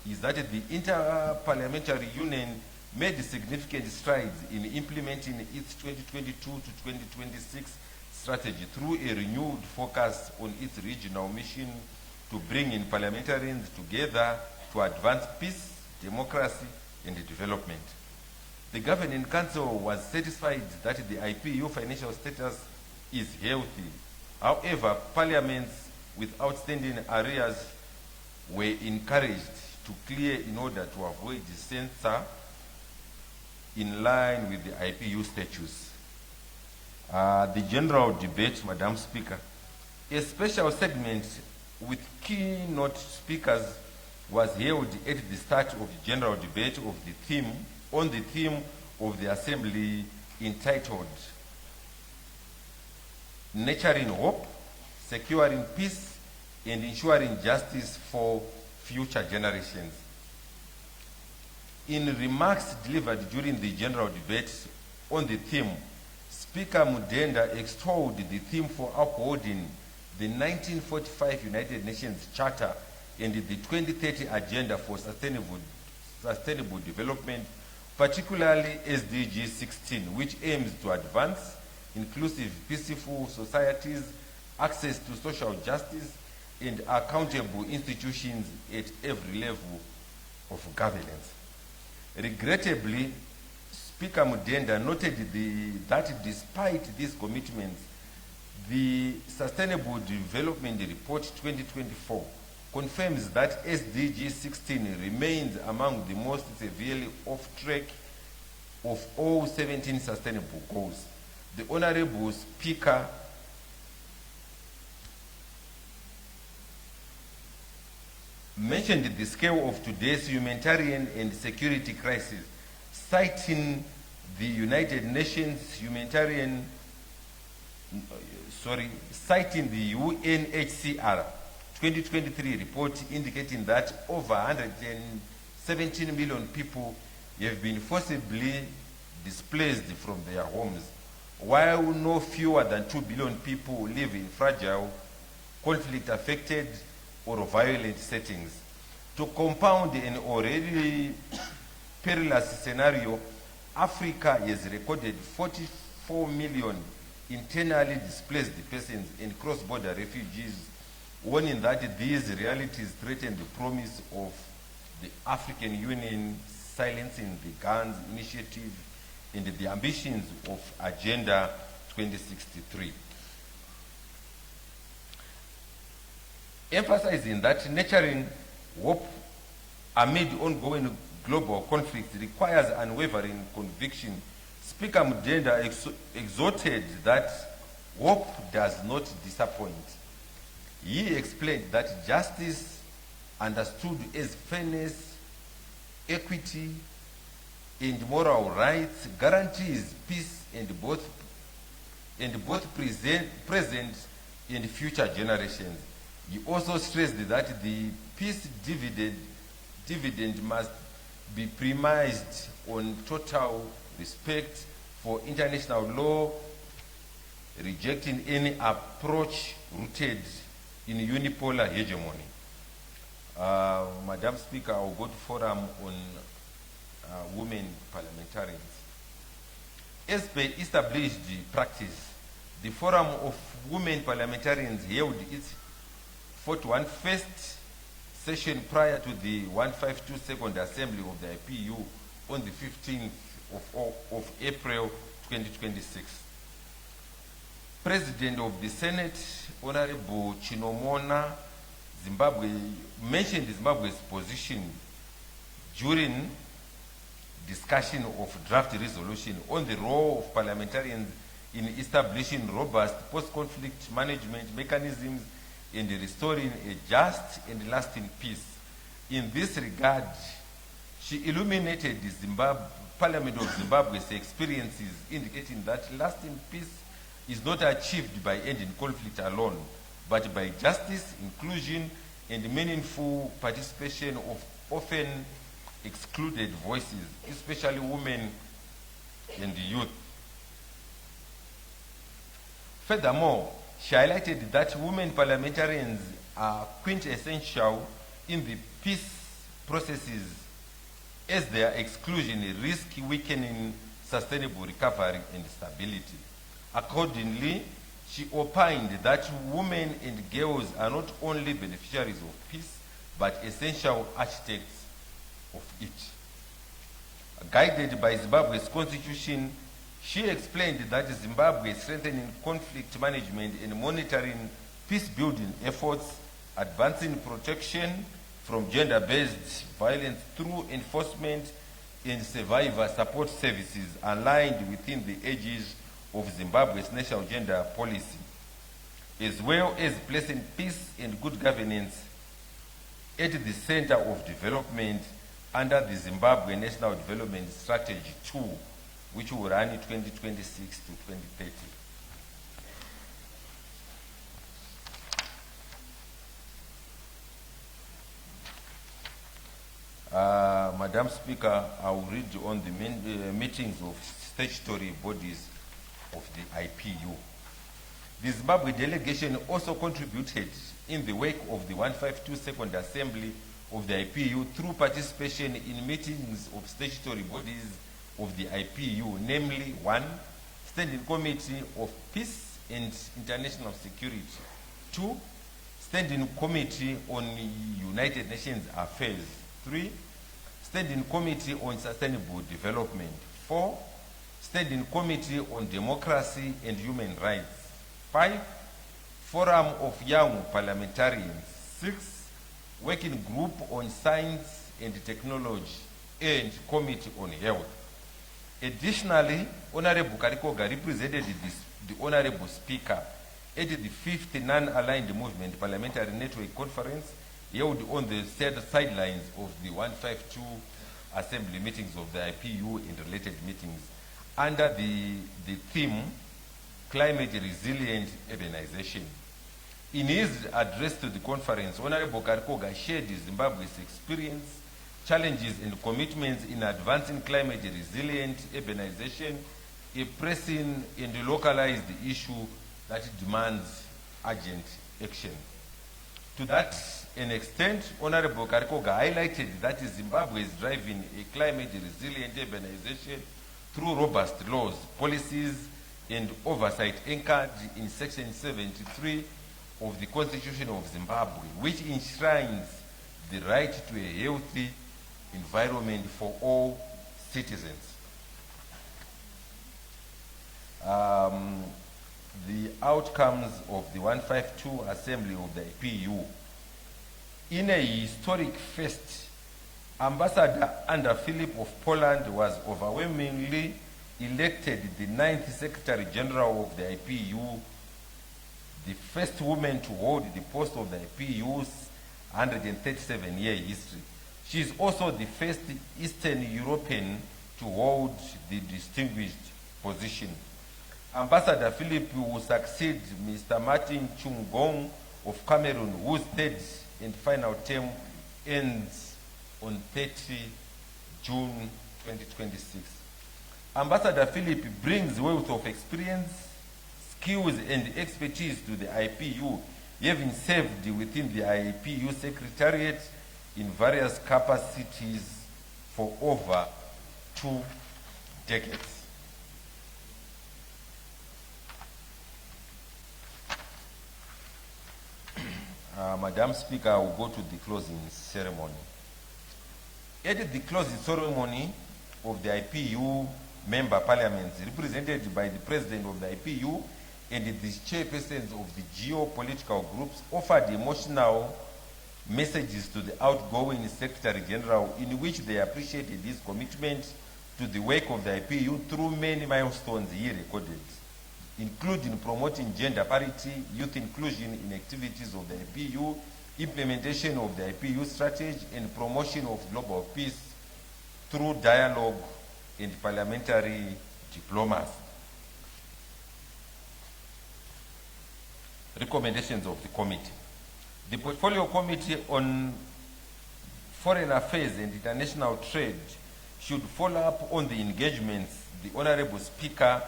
is that the Inter-Parliamentary Union made significant strides in implementing its 2022 to 2026 strategy through a renewed focus on its regional mission to bring in parliamentarians together to advance peace, democracy, and development. The Governing Council was satisfied that the IPU financial status is healthy. However, parliaments with outstanding arrears were encouraged to clear in order to avoid censure in line with the IPU statutes. The general debate, Madam Speaker, a special segment with keynote speakers was held at the start of the general debate of the theme, on the theme of the Assembly entitled "Nurturing Hope, Securing Peace, and Ensuring Justice for Future Generations." In remarks delivered during the general debate on the theme, Speaker Mudenda extolled the theme for upholding the 1945 United Nations Charter and the 2030 Agenda for Sustainable Development, particularly SDG 16, which aims to advance inclusive, peaceful societies, access to social justice, and accountable institutions at every level of governance. Regrettably, Speaker Mudenda noted that despite these commitments, The Sustainable Development Report 2024 confirms that SDG 16 remains among the most severely off track of all 17 sustainable goals. The Honorable Speaker mentioned the scale of today's humanitarian and security crisis, citing the United Nations citing the UNHCR 2023 report indicating that over 117 million people have been forcibly displaced from their homes, while no fewer than 2 billion people live in fragile, conflict-affected, or violent settings. To compound an already perilous scenario, Africa has recorded 44 million internally displaced persons and cross-border refugees, warning that these realities threaten the promise of the African Union silencing the guns initiative and the ambitions of Agenda 2063. Emphasizing that nurturing hope amid ongoing global conflict requires unwavering conviction, Speaker Mudenda exhorted that hope does not disappoint. He explained that justice, understood as fairness, equity, and moral rights, guarantees peace in both present and future generations. He also stressed that the peace dividend must be premised on total respect for international law, rejecting any approach rooted in unipolar hegemony. Madam Speaker, I will go to forum on women parliamentarians. As per established practice, the Forum of Women Parliamentarians held its 41st session prior to the 152 Second Assembly of the IPU on the 15th of April 2026. President of the Senate, Honorable Chinomona Zimbabwe, mentioned Zimbabwe's position during discussion of draft resolution on the role of parliamentarians in establishing robust post-conflict management mechanisms and restoring a just and lasting peace. In this regard, she illuminated the Parliament of Zimbabwe's experiences, indicating that lasting peace is not achieved by ending conflict alone, but by justice, inclusion, and meaningful participation of often excluded voices, especially women and youth. Furthermore, she highlighted that women parliamentarians are quintessential in the peace processes, as their exclusion risks weakening sustainable recovery and stability. Accordingly, she opined that women and girls are not only beneficiaries of peace, but essential architects of it. Guided by Zimbabwe's constitution, she explained that Zimbabwe is strengthening conflict management and monitoring peace-building efforts, advancing protection from gender-based violence through enforcement and survivor support services aligned within the edges of Zimbabwe's national gender policy, as well as placing peace and good governance at the center of development under the Zimbabwe National Development Strategy 2, which will run in 2026 to 2030. Madam Speaker, I will read on the meetings of statutory bodies of the IPU. The Zimbabwe delegation also contributed in the wake of the 152 Second Assembly of the IPU through participation in meetings of statutory bodies of the IPU, namely 1. Standing Committee of Peace and International Security, 2. Standing Committee on United Nations Affairs, 3. Standing Committee on Sustainable Development, 4. Standing Committee on Democracy and Human Rights, 5. Forum of Young Parliamentarians. 6. Working Group on Science and Technology and Committee on Health. Additionally, Honorable Karikoga represented the Honorable Speaker at the 5th Non-Aligned Movement Parliamentary Network Conference held on the sidelines of the 152 Assembly meetings of the IPU and related meetings under the theme Climate Resilient Urbanization. In his address to the conference, Honorable Karikoga shared Zimbabwe's experience, challenges and commitments in advancing climate resilient urbanization, a pressing and localized issue that demands urgent action. To that an extent, Honorable Karikoga highlighted that Zimbabwe is driving a climate resilient urbanization through robust laws, policies, and oversight anchored in Section 73 of the Constitution of Zimbabwe, which enshrines the right to a healthy environment for all citizens. The outcomes of the 152 Assembly of the IPU. In a historic first, Ambassador Under Philip of Poland was overwhelmingly elected the 9th Secretary General of the IPU, the first woman to hold the post of the IPU's 137-year history. She is also the first Eastern European to hold the distinguished position. Ambassador Philip will succeed Mr. Martin Chungong of Cameroon, whose third and final term ends on 30 June 2026. Ambassador Philip brings wealth of experience, skills and expertise to the IPU, having served within the IPU Secretariat in various capacities for over 2 decades. Madam Speaker, I will go to the closing ceremony. At the closing ceremony of the IPU member parliaments, represented by the President of the IPU and the chairpersons of the geopolitical groups, offered emotional messages to the outgoing Secretary General in which they appreciated his commitment to the work of the IPU through many milestones he recorded, including promoting gender parity, youth inclusion in activities of the IPU, implementation of the IPU strategy, and promotion of global peace through dialogue and parliamentary diplomacy. Recommendations of the committee. The Portfolio Committee on Foreign Affairs and International Trade should follow up on the engagements the Honorable Speaker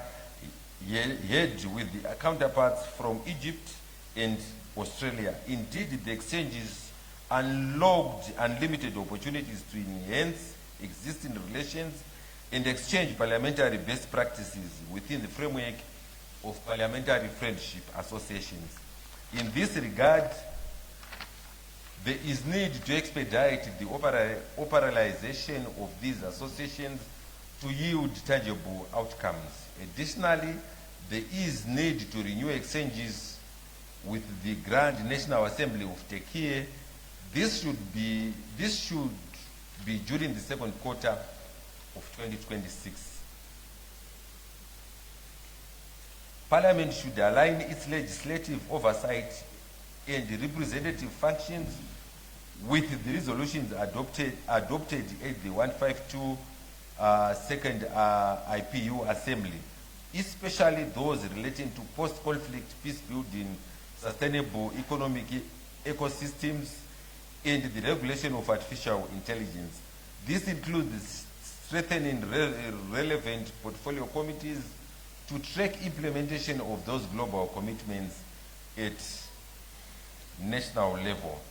had with the counterparts from Egypt and Australia. Indeed, the exchanges unlocked unlimited opportunities to enhance existing relations and exchange parliamentary best practices within the framework of parliamentary friendship associations. In this regard, there is need to expedite the operationalization of these associations to yield tangible outcomes. Additionally, there is need to renew exchanges with the Grand National Assembly of Turkey. This should be during the second quarter of 2026. Parliament should align its legislative oversight and representative functions with the resolutions adopted at the 152 second IPU Assembly, especially those relating to post-conflict peace building, sustainable economic ecosystems, and the regulation of artificial intelligence. This includes strengthening relevant portfolio committees to track implementation of those global commitments at national level.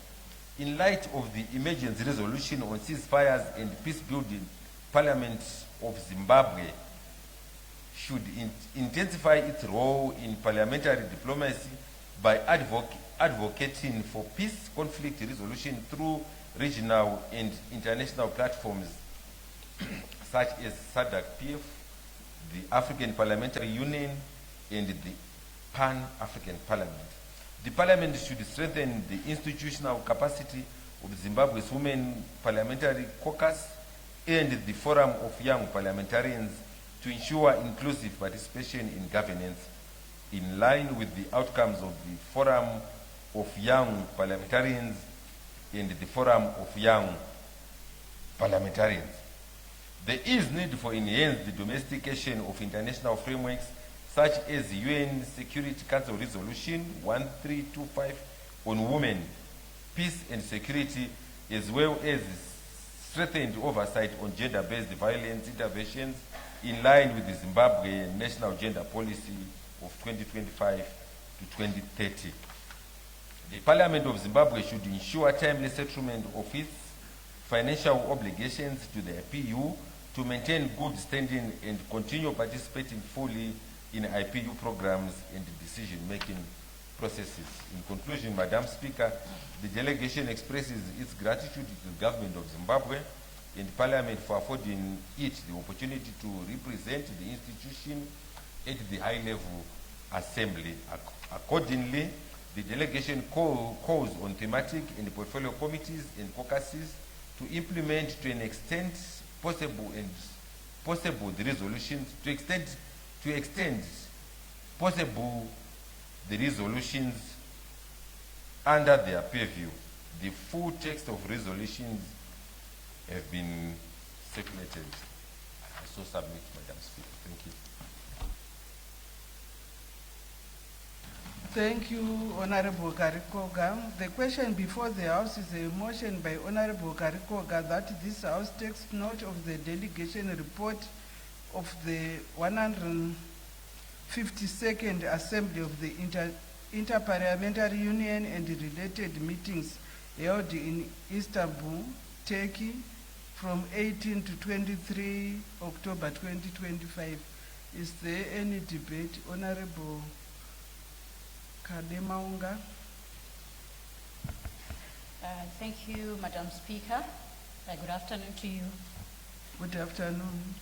In light of the emergency resolution on ceasefires and peace building, Parliament of Zimbabwe should intensify its role in parliamentary diplomacy by advocating for peace conflict resolution through regional and international platforms such as SADC-PF, the African Parliamentary Union, and the Pan-African Parliament. The Parliament should strengthen the institutional capacity of Zimbabwe's Women Parliamentary Caucus and the Forum of Young Parliamentarians to ensure inclusive participation in governance in line with the outcomes of the Forum of Young Parliamentarians and the Forum of Young Parliamentarians. There is need for enhanced domestication of international frameworks such as the UN Security Council Resolution 1325 on women, peace and security, as well as strengthened oversight on gender-based violence interventions in line with the Zimbabwe National Gender Policy of 2025 to 2030. The Parliament of Zimbabwe should ensure timely settlement of its financial obligations to the IPU to maintain good standing and continue participating fully in IPU programs and decision-making processes. In conclusion, Madam Speaker, the delegation expresses its gratitude to the government of Zimbabwe and Parliament for affording it the opportunity to represent the institution at the high-level assembly. Accordingly, the delegation calls on thematic and portfolio committees and caucuses to implement to an extent possible the resolutions the resolutions under their purview. The full text of resolutions have been circulated. I so submit, Madam Speaker. Thank you. Thank you, Honorable Garikoga. The question before the House is a motion by Honorable Garikoga that this House takes note of the delegation report of the 152nd Assembly of the Inter-Parliamentary Union and related meetings held in Istanbul, Turkey, from 18 to 23 October 2025. Is there any debate? Honorable Kademaunga. Thank you, Madam Speaker. Good afternoon to you. Good afternoon.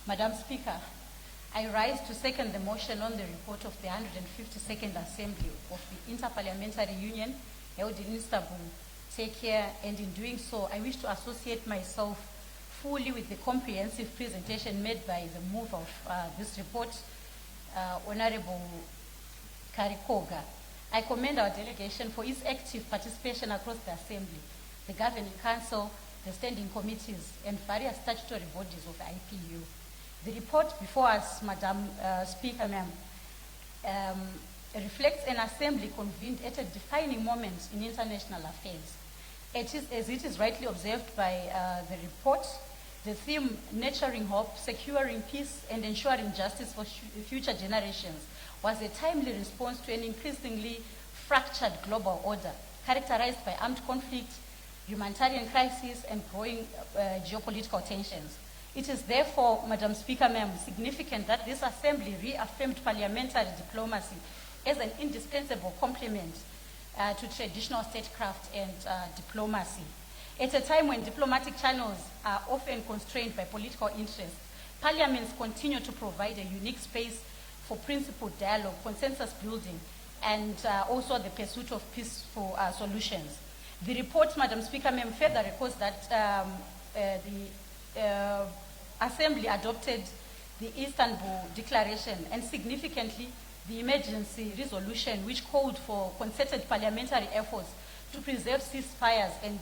Madam Speaker, I rise to second the motion on the report of the 152nd Assembly of the Inter-Parliamentary Union held in Istanbul, Turkey, and in doing so, I wish to associate myself fully with the comprehensive presentation made by the mover of this report, Honorable Garikoga. I commend our delegation for its active participation across the Assembly, the Governing Council, the standing committees, and various statutory bodies of the IPU. The report before us, Madam Speaker, ma'am, reflects an assembly convened at a defining moment in international affairs. As it is rightly observed by the report, the theme, nurturing hope, securing peace, and ensuring justice for future generations, was a timely response to an increasingly fractured global order, characterized by armed conflict, humanitarian crisis, and growing geopolitical tensions. It is therefore, Madam Speaker, ma'am, significant that this Assembly reaffirmed parliamentary diplomacy as an indispensable complement to traditional statecraft and diplomacy. At a time when diplomatic channels are often constrained by political interests, parliaments continue to provide a unique space for principled dialogue, consensus building, and also the pursuit of peaceful solutions. The report, Madam Speaker, ma'am, further records that the Assembly adopted the Istanbul Declaration and significantly the emergency resolution which called for concerted parliamentary efforts to preserve ceasefires and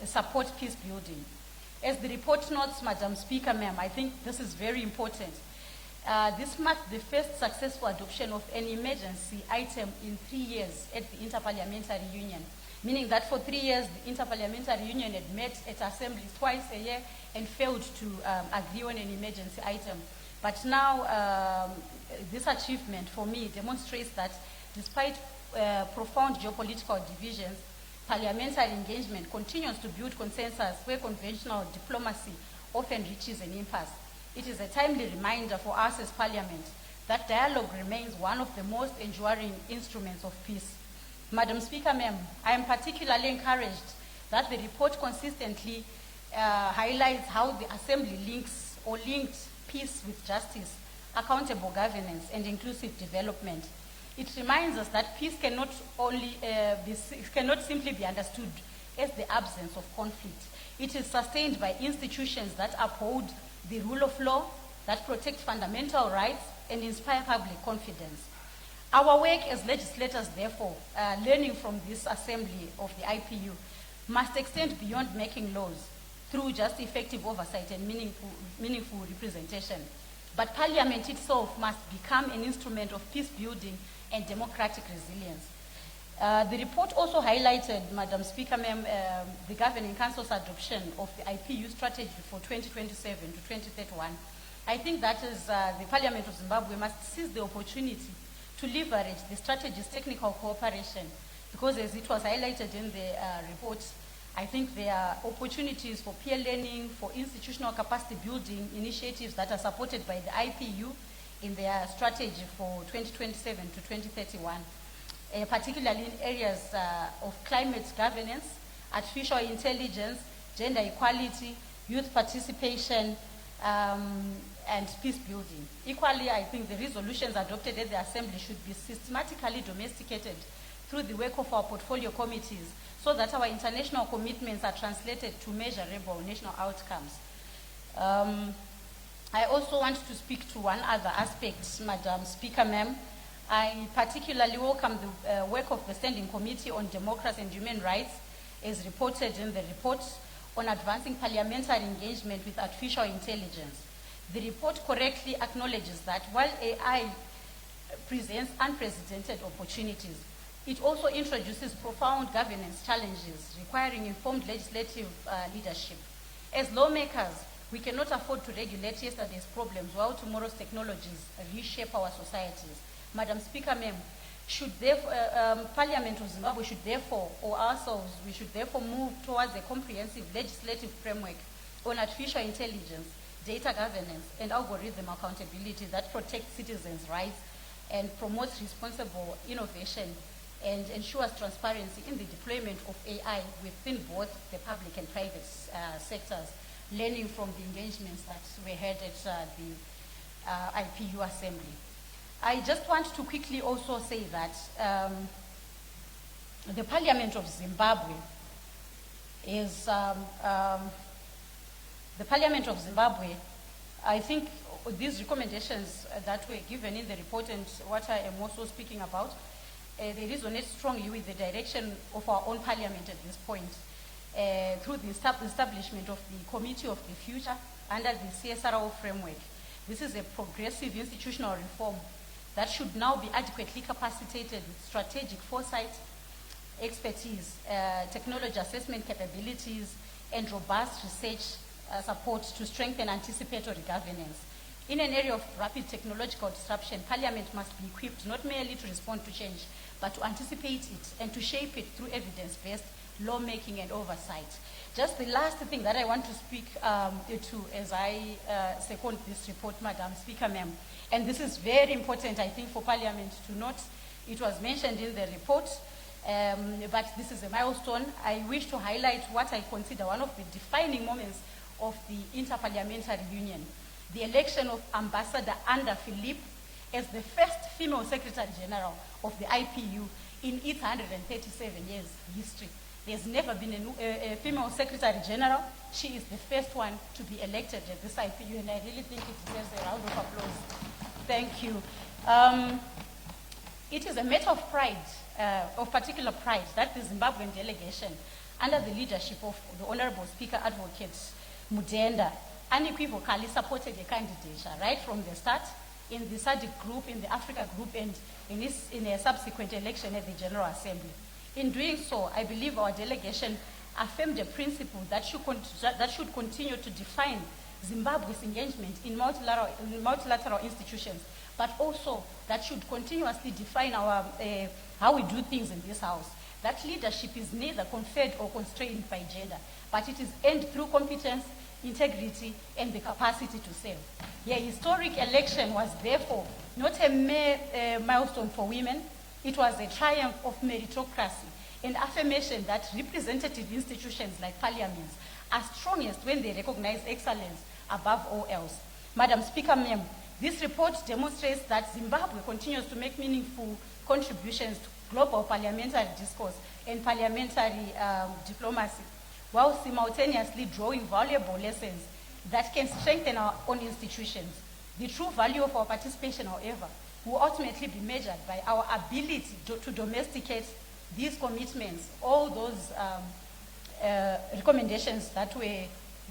support peace building. As the report notes, Madam Speaker, ma'am, I think this is very important. This marks the first successful adoption of an emergency item in 3 years at the Inter-Parliamentary Union, meaning that for 3 years the Inter-Parliamentary Union had met at assemblies twice a year and failed to agree on an emergency item. But now this achievement for me demonstrates that despite profound geopolitical divisions, parliamentary engagement continues to build consensus where conventional diplomacy often reaches an impasse. It is a timely reminder for us as Parliament that dialogue remains one of the most enduring instruments of peace. Madam Speaker, ma'am, I am particularly encouraged that the report consistently highlights how the Assembly linked peace with justice, accountable governance, and inclusive development. It reminds us that peace cannot simply be understood as the absence of conflict. It is sustained by institutions that uphold the rule of law, that protect fundamental rights, and inspire public confidence. Our work as legislators, therefore, learning from this assembly of the IPU, must extend beyond making laws through just effective oversight and meaningful representation. But Parliament itself must become an instrument of peace building and democratic resilience. The report also highlighted, Madam Speaker, the Governing Council's adoption of the IPU strategy for 2027 to 2031. I think that is the Parliament of Zimbabwe must seize the opportunity to leverage the strategy's technical cooperation, because as it was highlighted in the report, I think there are opportunities for peer learning, for institutional capacity building initiatives that are supported by the IPU in their strategy for 2027 to 2031, particularly in areas of climate governance, artificial intelligence, gender equality, youth participation, and peace building. Equally, I think the resolutions adopted at the Assembly should be systematically domesticated through the work of our portfolio committees, so that our international commitments are translated to measurable national outcomes. I also want to speak to one other aspect, Madam Speaker, ma'am. I particularly welcome the work of the Standing Committee on Democracy and Human Rights, as reported in the report on advancing parliamentary engagement with artificial intelligence. The report correctly acknowledges that while AI presents unprecedented opportunities, it also introduces profound governance challenges requiring informed legislative leadership. As lawmakers, we cannot afford to regulate yesterday's problems while tomorrow's technologies reshape our societies. Madam Speaker, ma'am, Parliament of Zimbabwe should therefore, or ourselves, we should therefore move towards a comprehensive legislative framework on artificial intelligence, data governance, and algorithm accountability that protects citizens' rights and promotes responsible innovation and ensures transparency in the deployment of AI within both the public and private sectors, learning from the engagements that we had at the IPU Assembly. I just want to quickly also say that the Parliament of Zimbabwe is, the Parliament of Zimbabwe, I think these recommendations that were given in the report and what I am also speaking about, they resonate strongly with the direction of our own parliament at this point, through the establishment of the Committee of the Future under the CSRO framework. This is a progressive institutional reform that should now be adequately capacitated with strategic foresight, expertise, technology assessment capabilities, and robust research support to strengthen anticipatory governance. In an area of rapid technological disruption, Parliament must be equipped not merely to respond to change, but to anticipate it and to shape it through evidence-based lawmaking and oversight. Just the last thing that I want to speak to as I second this report, Madam Speaker, ma'am, and this is very important, I think, for Parliament to note. It was mentioned in the report, but this is a milestone. I wish to highlight what I consider one of the defining moments of the Interparliamentary Union, the election of Ambassador Anda Philippe as the first female Secretary General of the IPU in its 137 years history. There's never been a female Secretary General. She is the first one to be elected at this IPU, and I really think it deserves a round of applause. Thank you. It is a matter of pride, of particular pride, that the Zimbabwean delegation, under the leadership of the Honorable Speaker Advocate Mudenda, unequivocally supported a candidature right from the start in the SADC group, in the Africa group, and in a subsequent election at the General Assembly. In doing so, I believe our delegation affirmed a principle that should continue to define Zimbabwe's engagement in multilateral institutions, but also that should continuously define our, how we do things in this house. That leadership is neither conferred or constrained by gender, but it is earned through competence, integrity, and the capacity to serve. The historic election was therefore not a mere milestone for women. It was a triumph of meritocracy, an affirmation that representative institutions like parliaments are strongest when they recognize excellence above all else. Madam Speaker, ma'am, This report demonstrates that Zimbabwe continues to make meaningful contributions to global parliamentary discourse and parliamentary diplomacy, while simultaneously drawing valuable lessons that can strengthen our own institutions. The true value of our participation, however, will ultimately be measured by our ability to domesticate these commitments, all those recommendations that were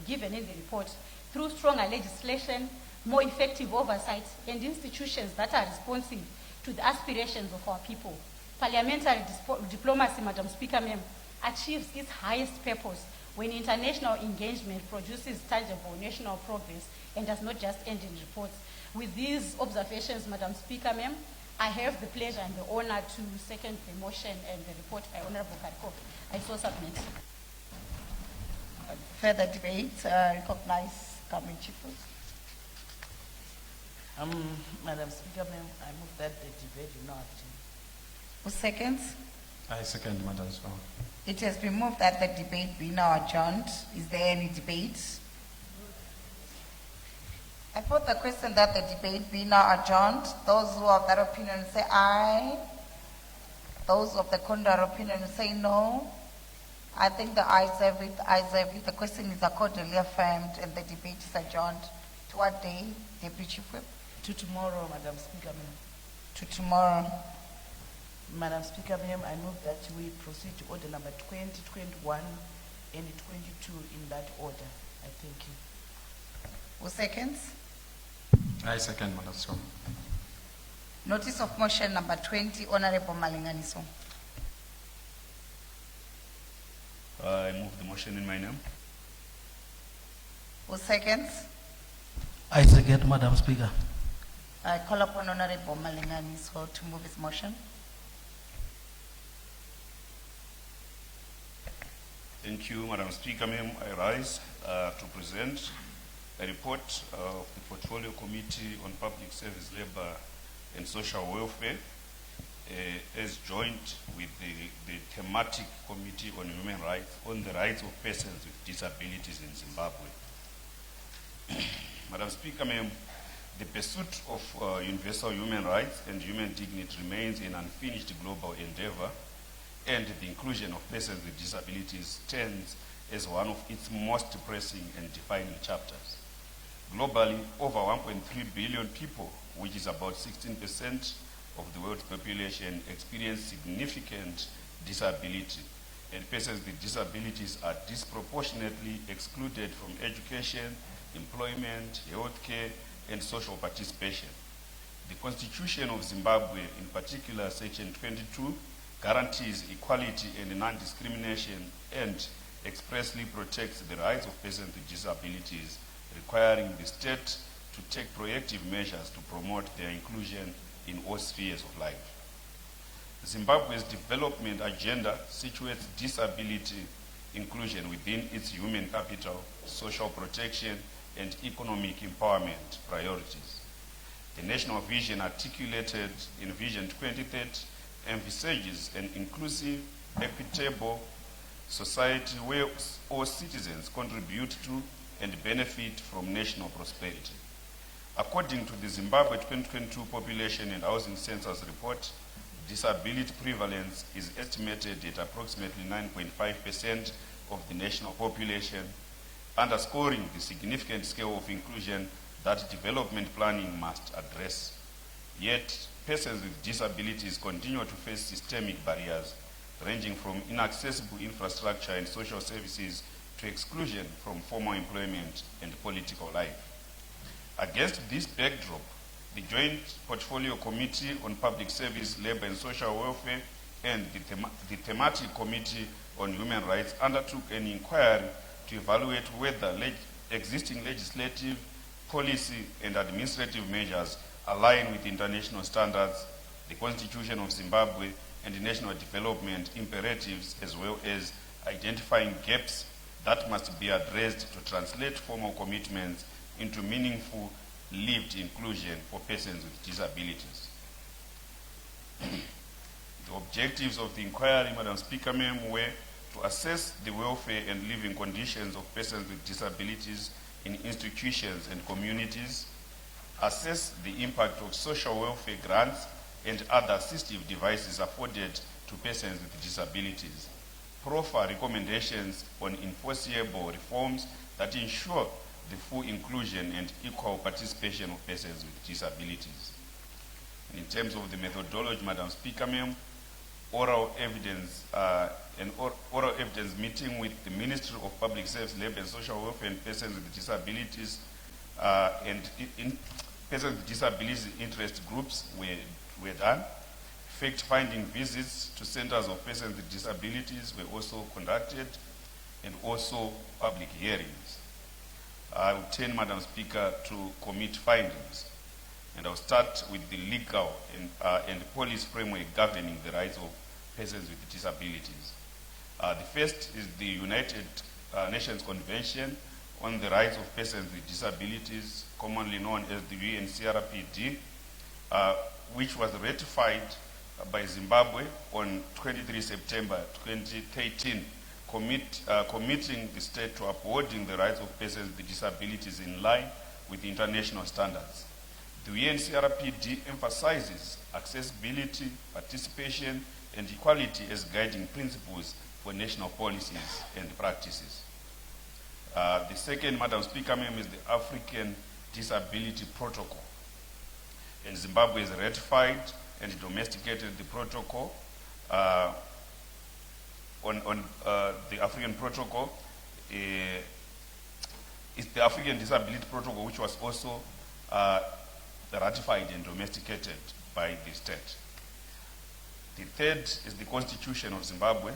given in the report, through stronger legislation, more effective oversight, and institutions that are responsive to the aspirations of our people. Parliamentary diplomacy, Madam Speaker, ma'am, achieves its highest purpose when international engagement produces tangible national progress and does not just end in reports. With these observations, Madam Speaker, ma'am, I have the pleasure and the honor to second the motion and the report by Honorable Kariko. I so submit. Further debate, recognize Government Chief. Madam Speaker, ma'am, I move that the debate be not. Who seconds? I second, Madam Speaker. It has been moved that the debate be now adjourned. Is there any debate? I put the question that the debate be now adjourned. Those who have that opinion say aye. Those of the contrary opinion say no. I think the ayes have it. Ayes have it. The question is accordingly affirmed and the debate is adjourned. To what day, Deputy Chief Whip? To tomorrow, Madam Speaker, ma'am. To tomorrow. Madam Speaker, ma'am, I move that we proceed to order number 20, 21, and 22 in that order. I thank you. Who seconds? I second, Madam Speaker. Notice of motion number 20, Honorable Malinganiso. I move the motion in my name. Who seconds? I second, Madam Speaker. I call upon Honorable Malinganiso to move his motion. Thank you, Madam Speaker. Ma'am, I rise to present a report of the Portfolio Committee on Public Service, Labour and Social Welfare as joined with the Thematic Committee on Human Rights on the rights of persons with disabilities in Zimbabwe. Madam Speaker, ma'am, the pursuit of universal human rights and human dignity remains an unfinished global endeavor, and the inclusion of persons with disabilities stands as one of its most pressing and defining chapters. Globally, over 1.3 billion people, which is about 16% of the world's population, experience significant disability, and persons with disabilities are disproportionately excluded from education, employment, healthcare, and social participation. The Constitution of Zimbabwe, in particular Section 22, guarantees equality and non-discrimination and expressly protects the rights of persons with disabilities, requiring the state to take proactive measures to promote their inclusion in all spheres of life. Zimbabwe's development agenda situates disability inclusion within its human capital, social protection, and economic empowerment priorities. The national vision articulated in Vision 2030 envisages an inclusive, equitable society where all citizens contribute to and benefit from national prosperity. According to the Zimbabwe 2022 Population and Housing Census report, disability prevalence is estimated at approximately 9.5% of the national population, underscoring the significant scale of inclusion that development planning must address. Yet, persons with disabilities continue to face systemic barriers, ranging from inaccessible infrastructure and social services to exclusion from formal employment and political life. Against this backdrop, the Joint Portfolio Committee on Public Service, Labour and Social Welfare and the Thematic Committee on Human Rights undertook an inquiry to evaluate whether existing legislative, policy and administrative measures align with international standards, the Constitution of Zimbabwe, and the national development imperatives, as well as identifying gaps that must be addressed to translate formal commitments into meaningful lived inclusion for persons with disabilities. The objectives of the inquiry, Madam Speaker, ma'am, were to assess the welfare and living conditions of persons with disabilities in institutions and communities, assess the impact of social welfare grants and other assistive devices afforded to persons with disabilities, proffer recommendations on enforceable reforms that ensure the full inclusion and equal participation of persons with disabilities. And in terms of the methodology, Madam Speaker, ma'am, oral evidence meeting with the Ministry of Public Service, Labour and Social Welfare and persons with disabilities persons with disabilities interest groups were done. Fact-finding visits to centers of persons with disabilities were also conducted, and also public hearings. I will turn, Madam Speaker, to commit findings, and I'll start with the legal and policy framework governing the rights of persons with disabilities. The first is the United Nations Convention on the Rights of Persons with Disabilities, commonly known as the UNCRPD, which was ratified by Zimbabwe on 23 September 2013, committing the state to upholding the rights of persons with disabilities in line with international standards. The UNCRPD emphasizes accessibility, participation, and equality as guiding principles for national policies and practices. The second, Madam Speaker, ma'am, is the African Disability Protocol. And Zimbabwe has ratified and domesticated the protocol. On the African Protocol, it's the African Disability Protocol, which was also ratified and domesticated by the state. The third is the Constitution of Zimbabwe.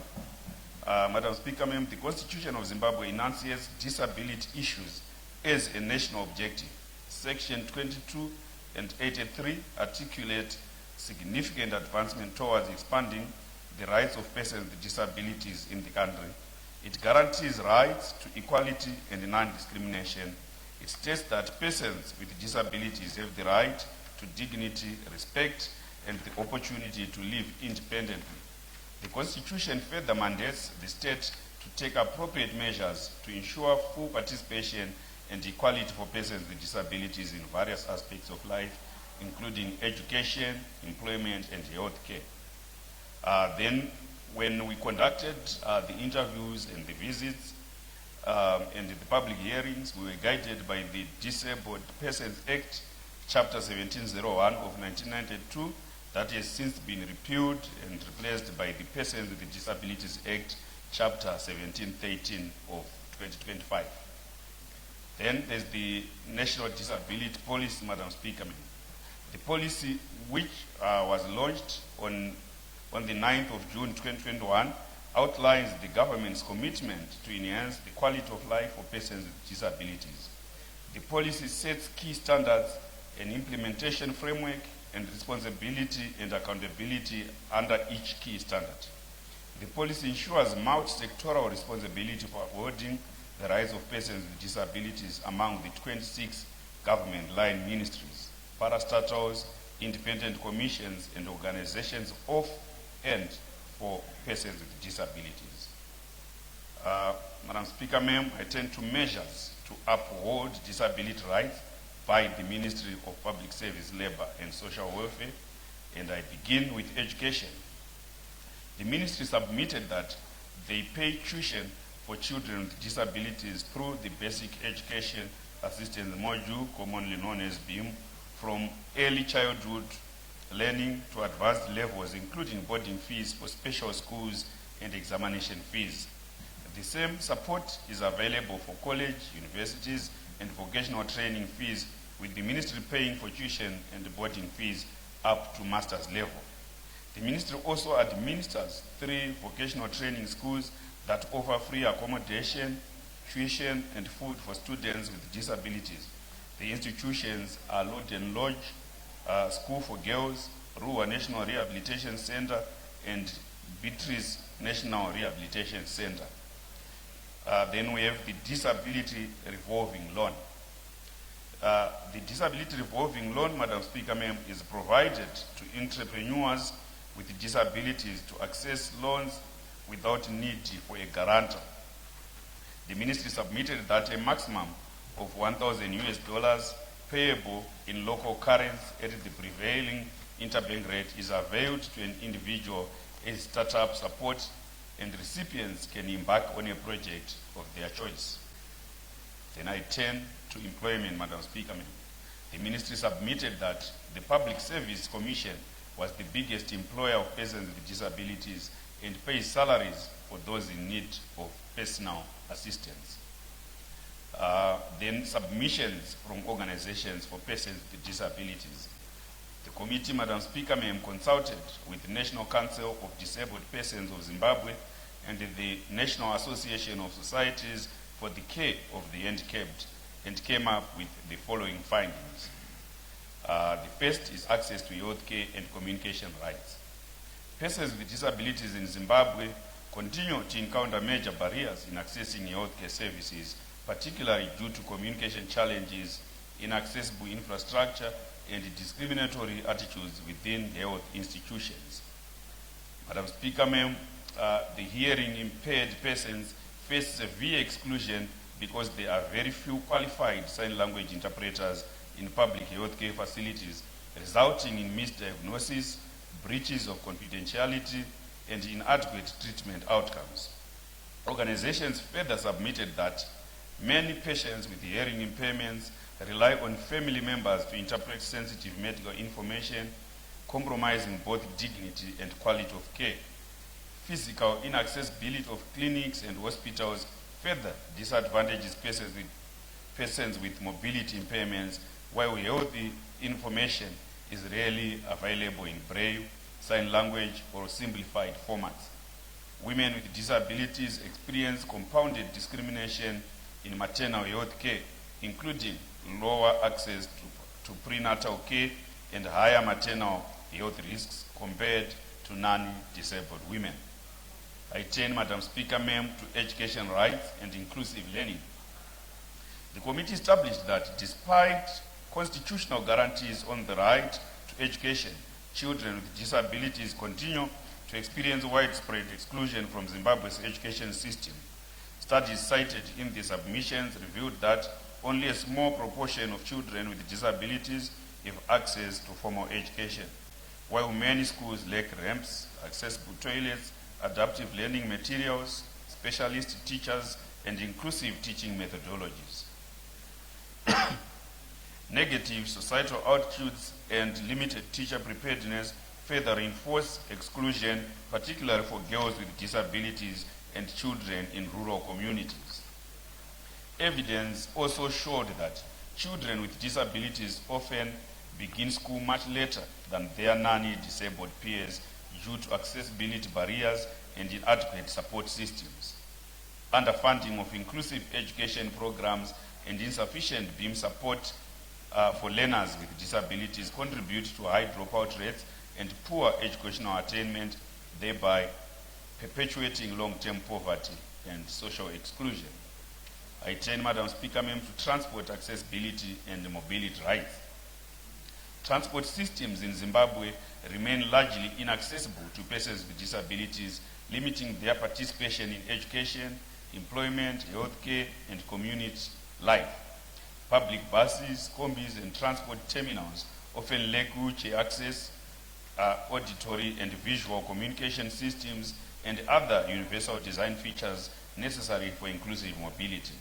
Madam Speaker, ma'am, the Constitution of Zimbabwe enunciates disability issues as a national objective. Section 22 and 83 articulate significant advancement towards expanding the rights of persons with disabilities in the country. It guarantees rights to equality and non-discrimination. It states that persons with disabilities have the right to dignity, respect, and the opportunity to live independently. The Constitution further mandates the state to take appropriate measures to ensure full participation and equality for persons with disabilities in various aspects of life, including education, employment, and health care. Then, when we conducted the interviews and the visits and the public hearings, we were guided by the Disabled Persons Act, Chapter 1701 of 1992, that has since been repealed and replaced by the Persons with Disabilities Act, Chapter 1713 of 2025. Then there's the National Disability Policy, Madam Speaker. The policy, which was launched on the 9th of June 2021, outlines the government's commitment to enhance the quality of life for persons with disabilities. The policy sets key standards, an implementation framework, and responsibility and accountability under each key standard. The policy ensures multi-sectoral responsibility for upholding the rights of persons with disabilities among the 26 government line ministries, parastatals, independent commissions, and organizations of and for persons with disabilities. Madam Speaker, ma'am, I turn to measures to uphold disability rights by the Ministry of Public Service, Labour and Social Welfare, and I begin with education. The ministry submitted that they pay tuition for children with disabilities through the Basic Education Assistance Module, commonly known as BEAM, from early childhood learning to advanced levels, including boarding fees for special schools and examination fees. The same support is available for college, universities, and vocational training fees, with the ministry paying for tuition and boarding fees up to master's level. The ministry also administers 3 vocational training schools that offer free accommodation, tuition, and food for students with disabilities. The institutions are Loden Lodge, School for Girls, Ruwa National Rehabilitation Center, and Beatrice National Rehabilitation Center. Then we have the Disability Revolving Loan. The Disability Revolving Loan, Madam Speaker, ma'am, is provided to entrepreneurs with disabilities to access loans without need for a guarantor. The ministry submitted that a maximum of $1,000 payable in local currency at the prevailing interbank rate is availed to an individual as startup support, and recipients can embark on a project of their choice. Then I turn to employment, Madam Speaker. The ministry submitted that the Public Service Commission was the biggest employer of persons with disabilities and pays salaries for those in need of personal assistance. Then submissions from organizations for persons with disabilities. The committee, Madam Speaker, consulted with the National Council of Disabled Persons of Zimbabwe and the National Association of Societies for the Care of the Handicapped and came up with the following findings. The first is access to health care and communication rights. Persons with disabilities in Zimbabwe continue to encounter major barriers in accessing healthcare services, particularly due to communication challenges, inaccessible infrastructure, and discriminatory attitudes within health institutions. Madam Speaker, the hearing impaired persons face severe exclusion because there are very few qualified sign language interpreters in public healthcare facilities, resulting in misdiagnosis, breaches of confidentiality, and inadequate treatment outcomes. Organizations further submitted that many patients with hearing impairments rely on family members to interpret sensitive medical information, compromising both dignity and quality of care. Physical inaccessibility of clinics and hospitals further disadvantages persons with mobility impairments, while healthy information is rarely available in Braille, sign language, or simplified formats. Women with disabilities experience compounded discrimination in maternal health care, including lower access to prenatal care and higher maternal health risks compared to non-disabled women. I turn, Madam Speaker, to education rights and inclusive learning. The committee established that despite constitutional guarantees on the right to education, children with disabilities continue to experience widespread exclusion from Zimbabwe's education system. Studies cited in the submissions revealed that only a small proportion of children with disabilities have access to formal education, while many schools lack ramps, accessible toilets, adaptive learning materials, specialist teachers, and inclusive teaching methodologies. Negative societal attitudes and limited teacher preparedness further reinforce exclusion, particularly for girls with disabilities and children in rural communities. Evidence also showed that children with disabilities often begin school much later than their non-disabled peers due to accessibility barriers and inadequate support systems. Underfunding of inclusive education programs and insufficient beam support for learners with disabilities contribute to high dropout rates and poor educational attainment, thereby perpetuating long-term poverty and social exclusion. I turn, Madam Speaker, to transport accessibility and mobility rights. Transport systems in Zimbabwe remain largely inaccessible to persons with disabilities, limiting their participation in education, employment, healthcare, and community life. Public buses, combis, and transport terminals often lack wheelchair access, auditory and visual communication systems, and other universal design features necessary for inclusive mobility.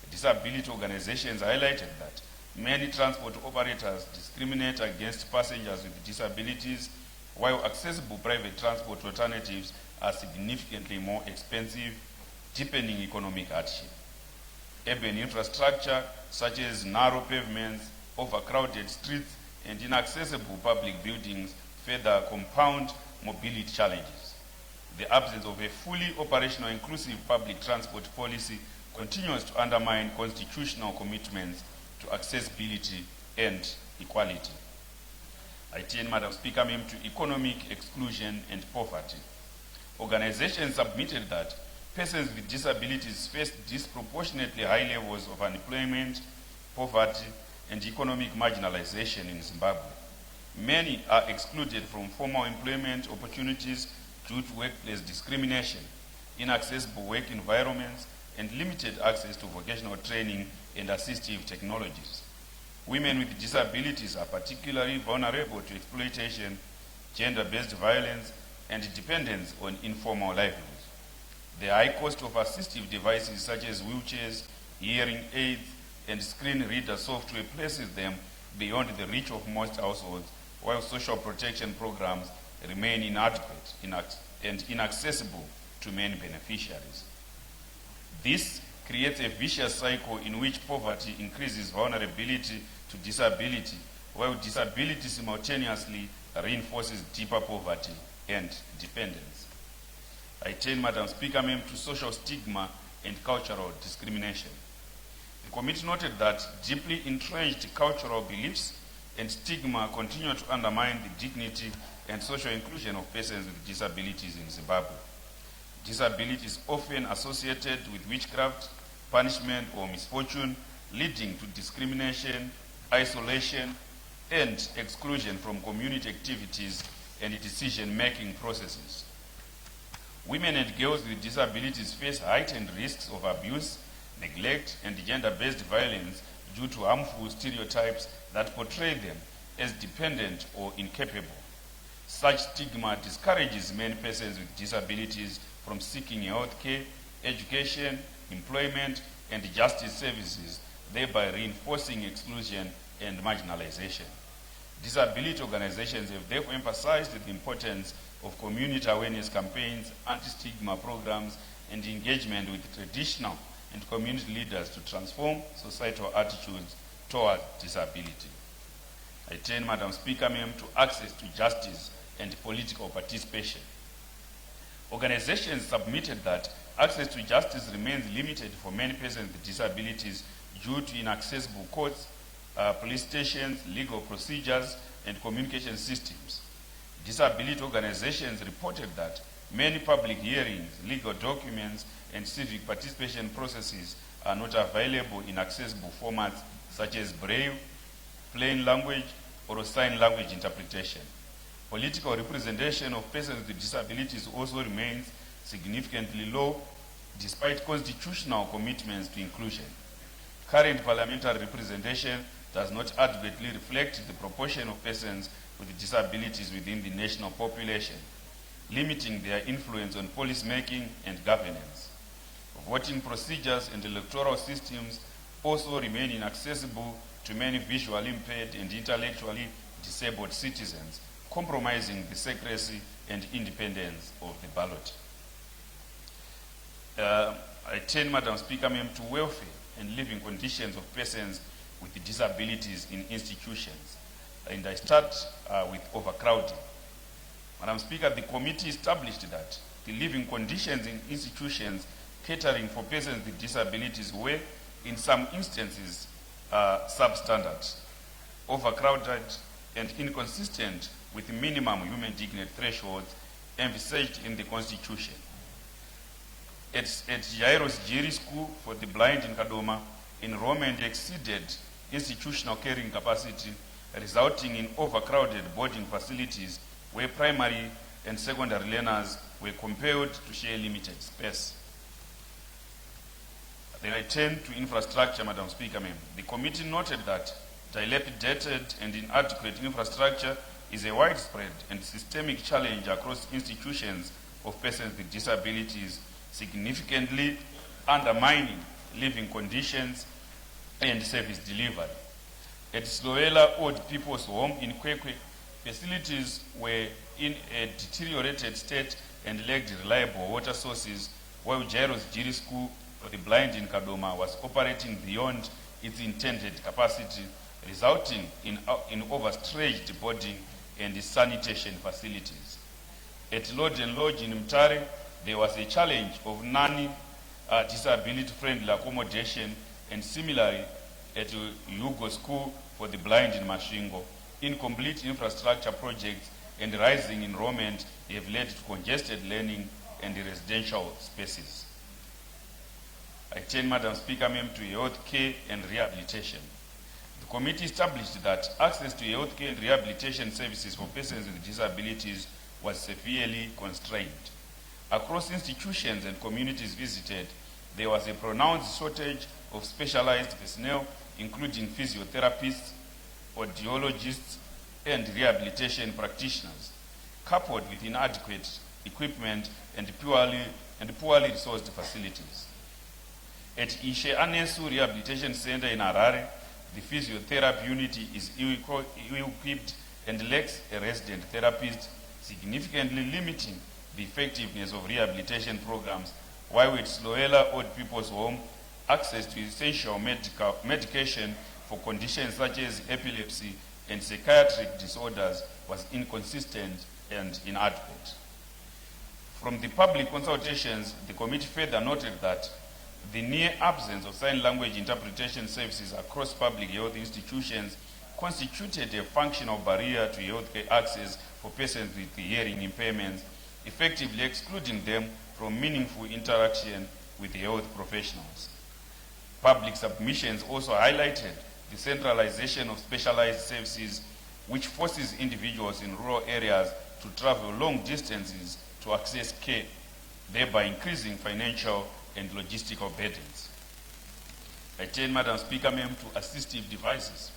Disability organizations highlighted that many transport operators discriminate against passengers with disabilities, while accessible private transport alternatives are significantly more expensive, deepening economic hardship. Urban infrastructure, such as narrow pavements, overcrowded streets, and inaccessible public buildings, further compound mobility challenges. The absence of a fully operational inclusive public transport policy continues to undermine constitutional commitments to accessibility and equality. I turn, Madam Speaker, to economic exclusion and poverty. Organizations submitted that persons with disabilities face disproportionately high levels of unemployment, poverty, and economic marginalization in Zimbabwe. Many are excluded from formal employment opportunities due to workplace discrimination, inaccessible work environments, and limited access to vocational training and assistive technologies. Women with disabilities are particularly vulnerable to exploitation, gender-based violence, and dependence on informal livelihoods. The high cost of assistive devices such as wheelchairs, hearing aids, and screen reader software places them beyond the reach of most households, while social protection programs remain inadequate and inaccessible to many beneficiaries. This creates a vicious cycle in which poverty increases vulnerability to disability, while disability simultaneously reinforces deeper poverty and dependence. I turn, Madam Speaker, Ma'am, to social stigma and cultural discrimination. The committee noted that deeply entrenched cultural beliefs and stigma continue to undermine the dignity and social inclusion of persons with disabilities in Zimbabwe. Disability is often associated with witchcraft, punishment, or misfortune, leading to discrimination, isolation, and exclusion from community activities and decision-making processes. Women and girls with disabilities face heightened risks of abuse, neglect, and gender-based violence due to harmful stereotypes that portray them as dependent or incapable. Such stigma discourages many persons with disabilities from seeking health care, education, employment, and justice services, thereby reinforcing exclusion and marginalization. Disability organizations have therefore emphasized the importance of community awareness campaigns, anti-stigma programs, and engagement with traditional and community leaders to transform societal attitudes toward disability. I turn, Madam Speaker, Ma'am, to access to justice and political participation. Organizations submitted that access to justice remains limited for many persons with disabilities due to inaccessible courts, police stations, legal procedures, and communication systems. Disability organizations reported that many public hearings, legal documents, and civic participation processes are not available in accessible formats such as Braille, plain language, or sign language interpretation. Political representation of persons with disabilities also remains significantly low despite constitutional commitments to inclusion. Current parliamentary representation does not adequately reflect the proportion of persons with disabilities within the national population, limiting their influence on policy making and governance. Voting procedures and electoral systems also remain inaccessible to many visually impaired and intellectually disabled citizens, compromising the secrecy and independence of the ballot. I turn, Madam Speaker, Ma'am, to welfare and living conditions of persons with disabilities in institutions. And I start with overcrowding. Madam Speaker, the committee established that the living conditions in institutions catering for persons with disabilities were, in some instances, substandard, overcrowded, and inconsistent with minimum human dignity thresholds envisaged in the Constitution. At Jairus Jiri School for the Blind in Kadoma, enrollment exceeded institutional carrying capacity, resulting in overcrowded boarding facilities where primary and secondary learners were compelled to share limited space. Then I turn to infrastructure, Madam Speaker, Ma'am. The committee noted that dilapidated and inadequate infrastructure is a widespread and systemic challenge across institutions of persons with disabilities, significantly undermining living conditions and service delivery. At Sloela Old People's Home in Kwekwe, facilities were in a deteriorated state and lacked reliable water sources, while Jairus Jiri School for the Blind in Kadoma was operating beyond its intended capacity, resulting in overstretched boarding and sanitation facilities. At Lodge and Lodge in Mtare, there was a challenge of non-disability-friendly accommodation, and similarly at Yugo School for the Blind in Mashingo, incomplete infrastructure projects and rising enrollment have led to congested learning and residential spaces. I turn, Madam Speaker, Ma'am, to health care and rehabilitation. The committee established that access to health care and rehabilitation services for persons with disabilities was severely constrained. Across institutions and communities visited, there was a pronounced shortage of specialized personnel, including physiotherapists, audiologists, and rehabilitation practitioners, coupled with inadequate equipment and poorly resourced facilities. At Ishe Anesu Rehabilitation Center in Harare, the physiotherapy unit is ill-equipped and lacks a resident therapist, significantly limiting the effectiveness of rehabilitation programs, while at Sloela Old People's Home, access to essential medication for conditions such as epilepsy and psychiatric disorders was inconsistent and inadequate. From the public consultations, the committee further noted that the near absence of sign language interpretation services across public health institutions constituted a functional barrier to healthcare access for persons with hearing impairments, effectively excluding them from meaningful interaction with health professionals. Public submissions also highlighted the centralization of specialized services, which forces individuals in rural areas to travel long distances to access care, thereby increasing financial and logistical burdens. I turn, Madam Speaker, Ma'am, to assistive devices.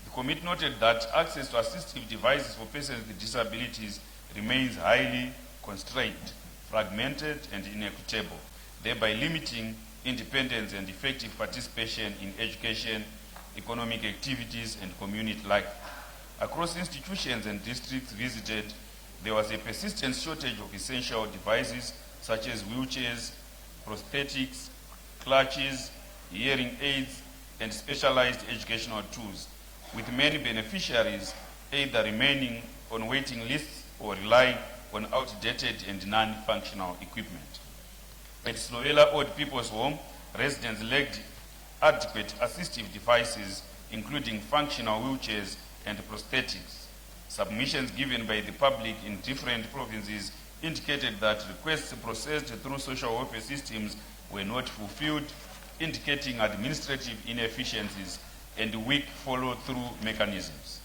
The committee noted that access to assistive devices for persons with disabilities remains highly constrained, fragmented, and inequitable, thereby limiting independence and effective participation in education, economic activities, and community life. Across institutions and districts visited, there was a persistent shortage of essential devices such as wheelchairs, prosthetics, clutches, hearing aids, and specialized educational tools, with many beneficiaries either remaining on waiting lists or relying on outdated and non-functional equipment. At Sloela Old People's Home, residents lacked adequate assistive devices, including functional wheelchairs and prosthetics. Submissions given by the public in different provinces indicated that requests processed through social welfare systems were not fulfilled, indicating administrative inefficiencies and weak follow-through mechanisms.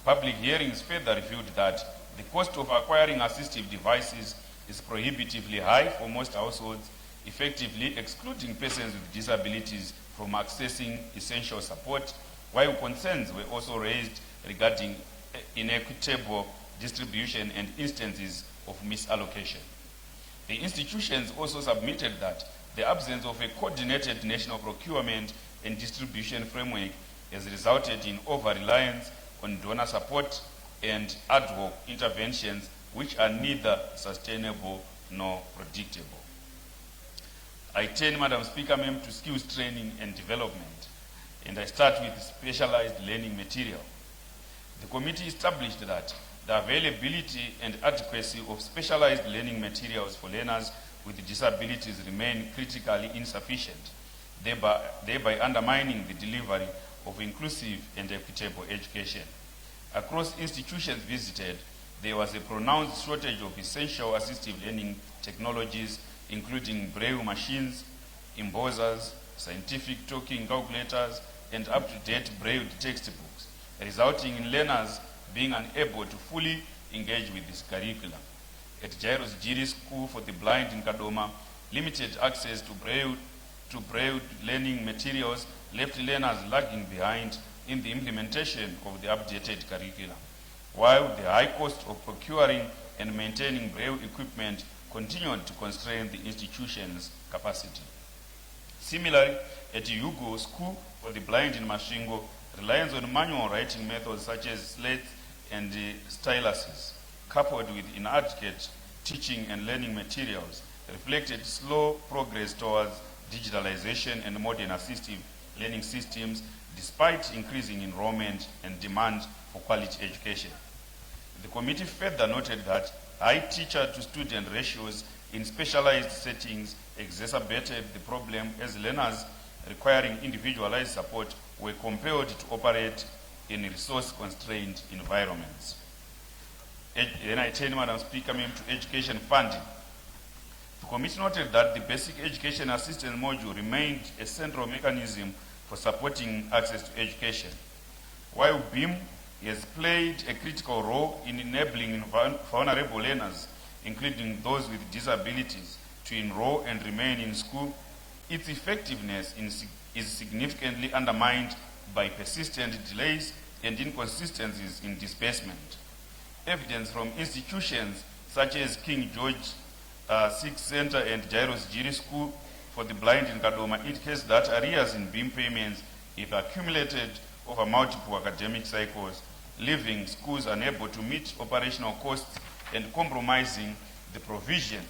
Public hearings further revealed that the cost of acquiring assistive devices is prohibitively high for most households, effectively excluding persons with disabilities from accessing essential support, while concerns were also raised regarding inequitable distribution and instances of misallocation. The institutions also submitted that the absence of a coordinated national procurement and distribution framework has resulted in over-reliance on donor support and ad hoc interventions which are neither sustainable nor predictable. I turn, Madam Speaker, Ma'am, to skills training and development, and I start with specialized learning material. The committee established that the availability and adequacy of specialized learning materials for learners with disabilities remain critically insufficient, thereby undermining the delivery of inclusive and equitable education. Across institutions visited, there was a pronounced shortage of essential assistive learning technologies, including braille machines, embossers, scientific talking calculators, and up-to-date braille textbooks, resulting in learners being unable to fully engage with this curriculum. At Jairos Jiri School for the Blind in Kadoma, limited access to braille learning materials left learners lagging behind in the implementation of the updated curriculum, while the high cost of procuring and maintaining braille equipment continued to constrain the institution's capacity. Similarly, at Yugo School for the Blind in Mashingo, reliance on manual writing methods such as slates and styluses, coupled with inadequate teaching and learning materials, reflected slow progress towards digitalization and modern assistive learning systems, despite increasing enrollment and demand for quality education. The committee further noted that high teacher-to-student ratios in specialized settings exacerbated the problem as learners requiring individualized support were compelled to operate in resource-constrained environments. Then I turn, Madam Speaker, to education funding. The committee noted that the basic education assistance module remained a central mechanism for supporting access to education, while BEAM has played a critical role in enabling vulnerable learners, including those with disabilities, to enroll and remain in school. its effectiveness is significantly undermined by persistent delays and inconsistencies in disbursement. Evidence from institutions such as King George VI Center and Jairus Jiri School for the Blind in Kadoma indicates that arrears in beam payments have accumulated over multiple academic cycles, leaving schools unable to meet operational costs and compromising the provision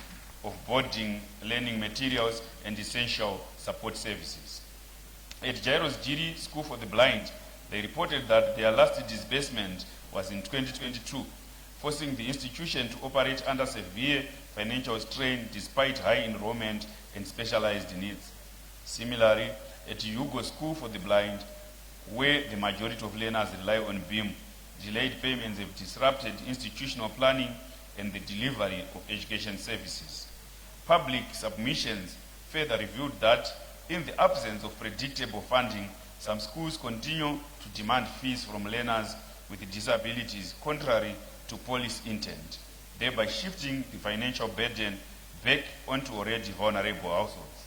of boarding, learning materials, and essential support services. At Jairus Jiri School for the Blind, they reported that their last disbursement was in 2022, forcing the institution to operate under severe financial strain despite high enrollment and specialized needs. Similarly, at Yugo School for the Blind, where the majority of learners rely on BEAM, delayed payments have disrupted institutional planning and the delivery of education services. Public submissions further revealed that in the absence of predictable funding, some schools continue to demand fees from learners with disabilities contrary to policy intent, thereby shifting the financial burden back onto already vulnerable households.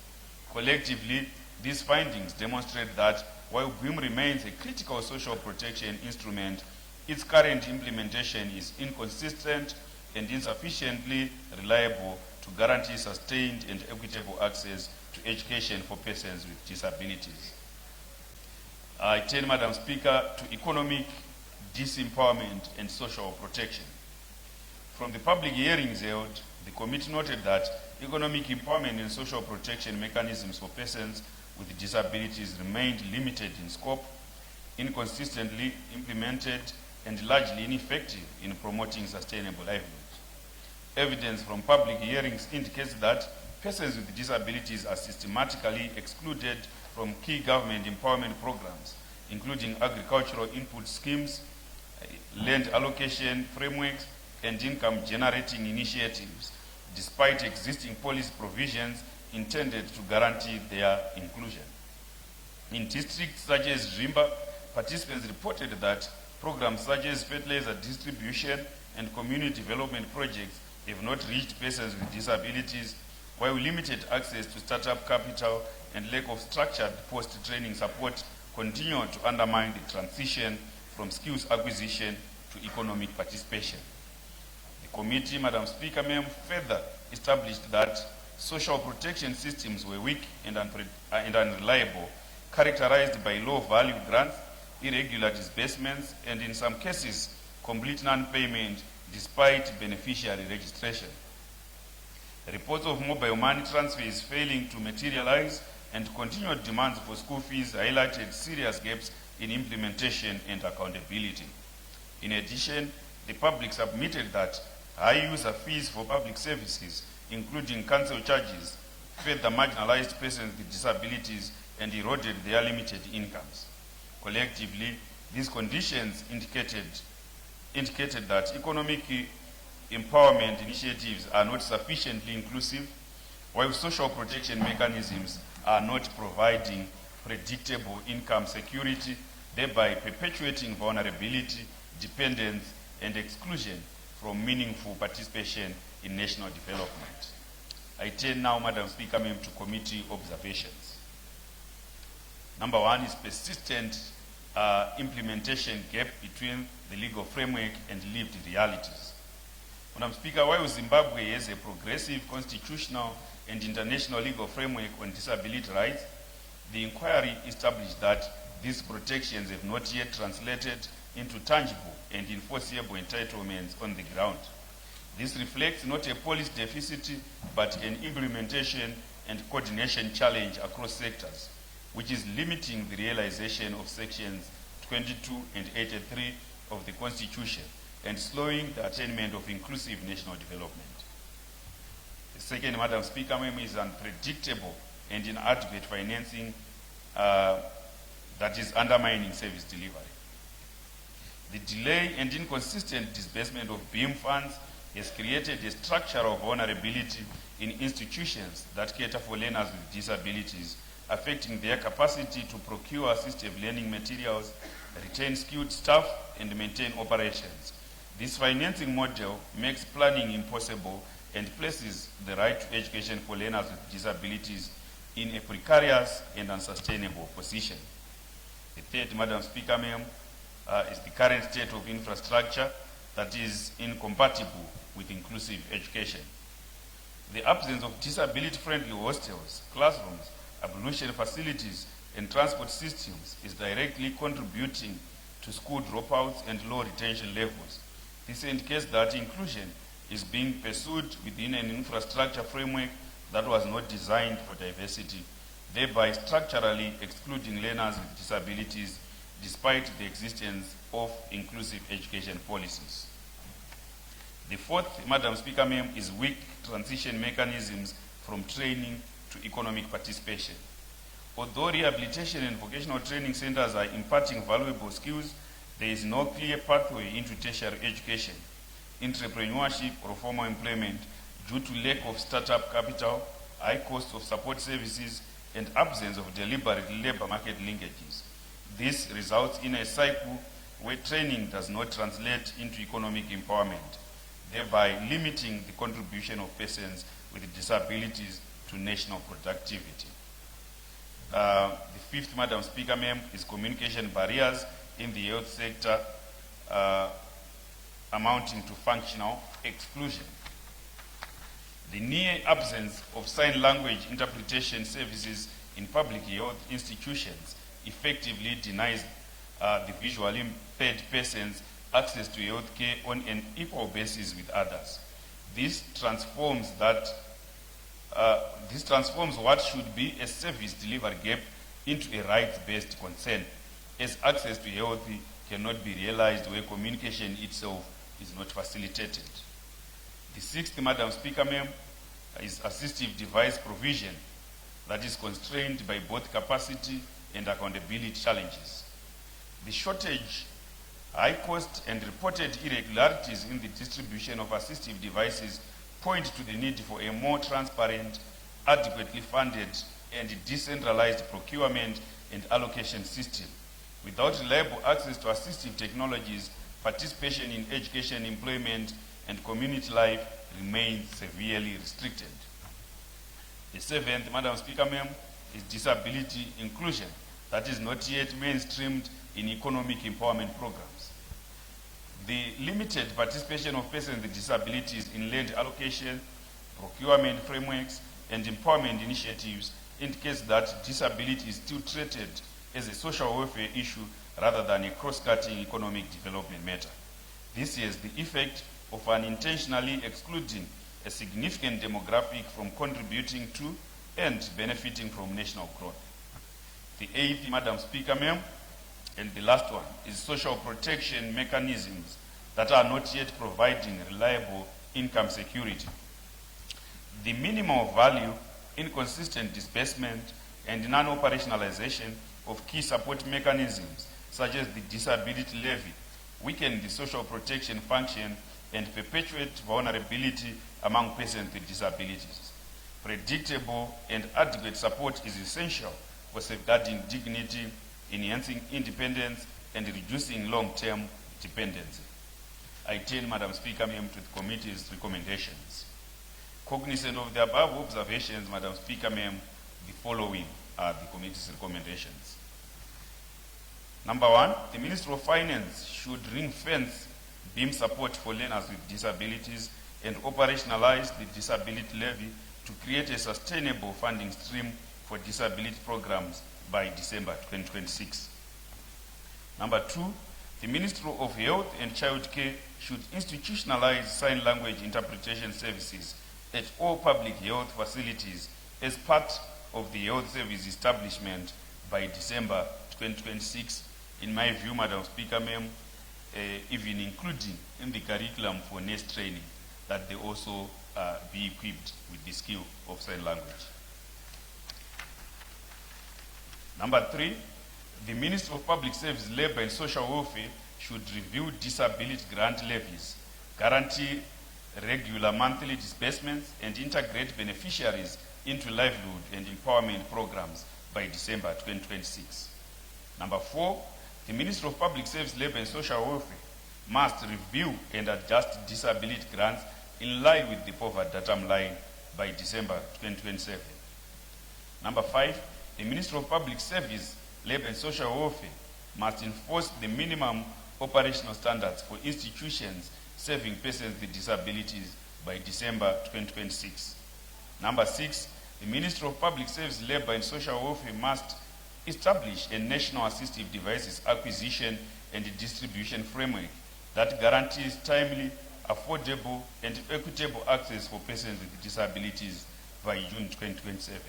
Collectively, these findings demonstrate that while BEAM remains a critical social protection instrument, its current implementation is inconsistent and insufficiently reliable to guarantee sustained and equitable access to education for persons with disabilities. I turn, Madam Speaker, to economic disempowerment and social protection. From the public hearings held, the committee noted that economic empowerment and social protection mechanisms for persons with disabilities remained limited in scope, inconsistently implemented, and largely ineffective in promoting sustainable livelihoods. Evidence from public hearings indicates that persons with disabilities are systematically excluded from key government empowerment programs, including agricultural input schemes, land allocation frameworks, and income-generating initiatives, despite existing policy provisions intended to guarantee their inclusion. In districts such as Zimba, participants reported that programs such as fertilizer distribution and community development projects have not reached persons with disabilities, while limited access to startup capital and lack of structured post-training support continue to undermine the transition from skills acquisition to economic participation. The committee, Madam Speaker, further established that social protection systems were weak and unreliable, characterized by low-value grants, irregular disbursements, and in some cases, complete non-payment despite beneficiary registration. Reports of mobile money transfers failing to materialize and continued demands for school fees highlighted serious gaps in implementation and accountability. In addition, the public submitted that high user fees for public services, including council charges, further marginalized persons with disabilities and eroded their limited incomes. Collectively, these conditions indicated that economic empowerment initiatives are not sufficiently inclusive, while social protection mechanisms are not providing predictable income security, thereby perpetuating vulnerability, dependence, and exclusion from meaningful participation in national development. I turn now, Madam Speaker, to committee observations. Number one is persistent implementation gap between the legal framework and lived realities. Madam Speaker, while Zimbabwe has a progressive constitutional and international legal framework on disability rights, the inquiry established that these protections have not yet translated into tangible and enforceable entitlements on the ground. This reflects not a policy deficit, but an implementation and coordination challenge across sectors, which is limiting the realization of sections 22 and 83 of the Constitution and slowing the attainment of inclusive national development. The second, Madam Speaker, is unpredictable and inadequate financing that is undermining service delivery. The delay and inconsistent disbursement of BEAM funds has created a structural vulnerability in institutions that cater for learners with disabilities, affecting their capacity to procure assistive learning materials, retain skilled staff, and maintain operations. This financing model makes planning impossible and places the right to education for learners with disabilities in a precarious and unsustainable position. The third, Madam Speaker, ma'am, is the current state of infrastructure that is incompatible with inclusive education. The absence of disability-friendly hostels, classrooms, ablution facilities, and transport systems is directly contributing to school dropouts and low retention levels. This indicates that inclusion is being pursued within an infrastructure framework that was not designed for diversity, thereby structurally excluding learners with disabilities despite the existence of inclusive education policies. The fourth, Madam Speaker, ma'am, is weak transition mechanisms from training to economic participation. Although rehabilitation and vocational training centers are imparting valuable skills, there is no clear pathway into tertiary education, entrepreneurship, or formal employment due to lack of startup capital, high cost of support services, and absence of deliberate labor market linkages. This results in a cycle where training does not translate into economic empowerment, thereby limiting the contribution of persons with disabilities to national productivity. The fifth, Madam Speaker, ma'am, is communication barriers in the health sector amounting to functional exclusion. The near absence of sign language interpretation services in public health institutions effectively denies the visually impaired persons access to health care on an equal basis with others. This transforms what should be a service delivery gap into a rights-based concern, as access to health cannot be realized where communication itself is not facilitated. The sixth, Madam Speaker, ma'am, is assistive device provision that is constrained by both capacity and accountability challenges. The shortage, high cost, and reported irregularities in the distribution of assistive devices point to the need for a more transparent, adequately funded, and decentralized procurement and allocation system. Without reliable access to assistive technologies, participation in education, employment, and community life remains severely restricted. The seventh, Madam Speaker, ma'am, is disability inclusion that is not yet mainstreamed in economic empowerment programs. The limited participation of persons with disabilities in land allocation, procurement frameworks, and empowerment initiatives indicates that disability is still treated as a social welfare issue rather than a cross-cutting economic development matter. This is the effect of unintentionally excluding a significant demographic from contributing to and benefiting from national growth. The eighth, Madam Speaker, ma'am, and the last one, is social protection mechanisms that are not yet providing reliable income security. The minimal value, inconsistent disbursement, and non-operationalization of key support mechanisms, such as the disability levy, weaken the social protection function and perpetuate vulnerability among persons with disabilities. Predictable and adequate support is essential for safeguarding dignity, enhancing independence, and reducing long-term dependency. I turn, Madam Speaker, ma'am, to the committee's recommendations. Cognizant of the above observations, Madam Speaker, ma'am, the following are the committee's recommendations. Number one, the Ministry of Finance should ring-fence beam support for learners with disabilities and operationalize the disability levy to create a sustainable funding stream for disability programs by December 2026. Number two, the Ministry of Health and Child Care should institutionalize sign language interpretation services at all public health facilities as part of the health service establishment by December 2026. In my view, Madam Speaker, ma'am, even including in the curriculum for nurse training, that they also be equipped with the skill of sign language. Number three, the Ministry of Public Service, Labour and Social Welfare should review disability grant levies, guarantee regular monthly disbursements, and integrate beneficiaries into livelihood and empowerment programs by December 2026. Number four, the Ministry of Public Service, Labour and Social Welfare must review and adjust disability grants in line with the poverty datum line by December 2027. Number 5, the Ministry of Public Service, Labour and Social Welfare must enforce the minimum operational standards for institutions serving persons with disabilities by December 2026. Number 6, the Ministry of Public Service, Labour and Social Welfare must establish a national assistive devices acquisition and distribution framework that guarantees timely, affordable, and equitable access for persons with disabilities by June 2027.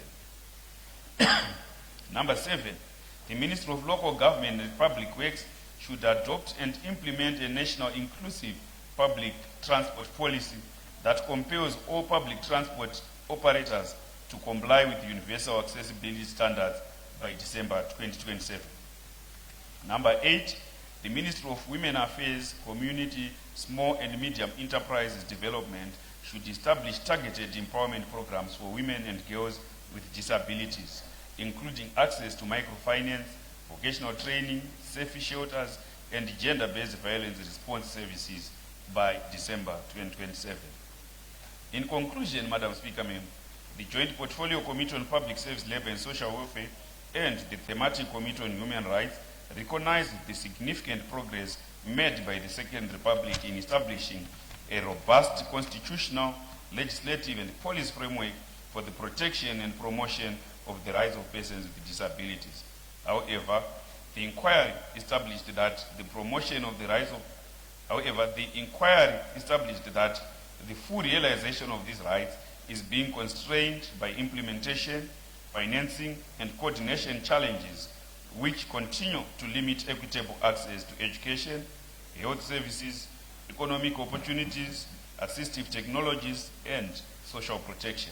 Number 7, the Ministry of Local Government and Public Works should adopt and implement a national inclusive public transport policy that compels all public transport operators to comply with universal accessibility standards by December 2027. Number 8, the Ministry of Women Affairs, Community, Small and Medium Enterprises Development should establish targeted empowerment programs for women and girls with disabilities, including access to microfinance, vocational training, safety shelters, and gender-based violence response services by December 2027. In conclusion, Madam Speaker, the Joint Portfolio Committee on Public Service, Labour and Social Welfare and the Thematic Committee on Human Rights recognize the significant progress made by the Second Republic in establishing a robust constitutional, legislative and policy framework for the protection and promotion of the rights of persons with disabilities. However, the inquiry established that the full realization of these rights is being constrained by implementation, financing, and coordination challenges which continue to limit equitable access to education, health services, economic opportunities, assistive technologies, and social protection.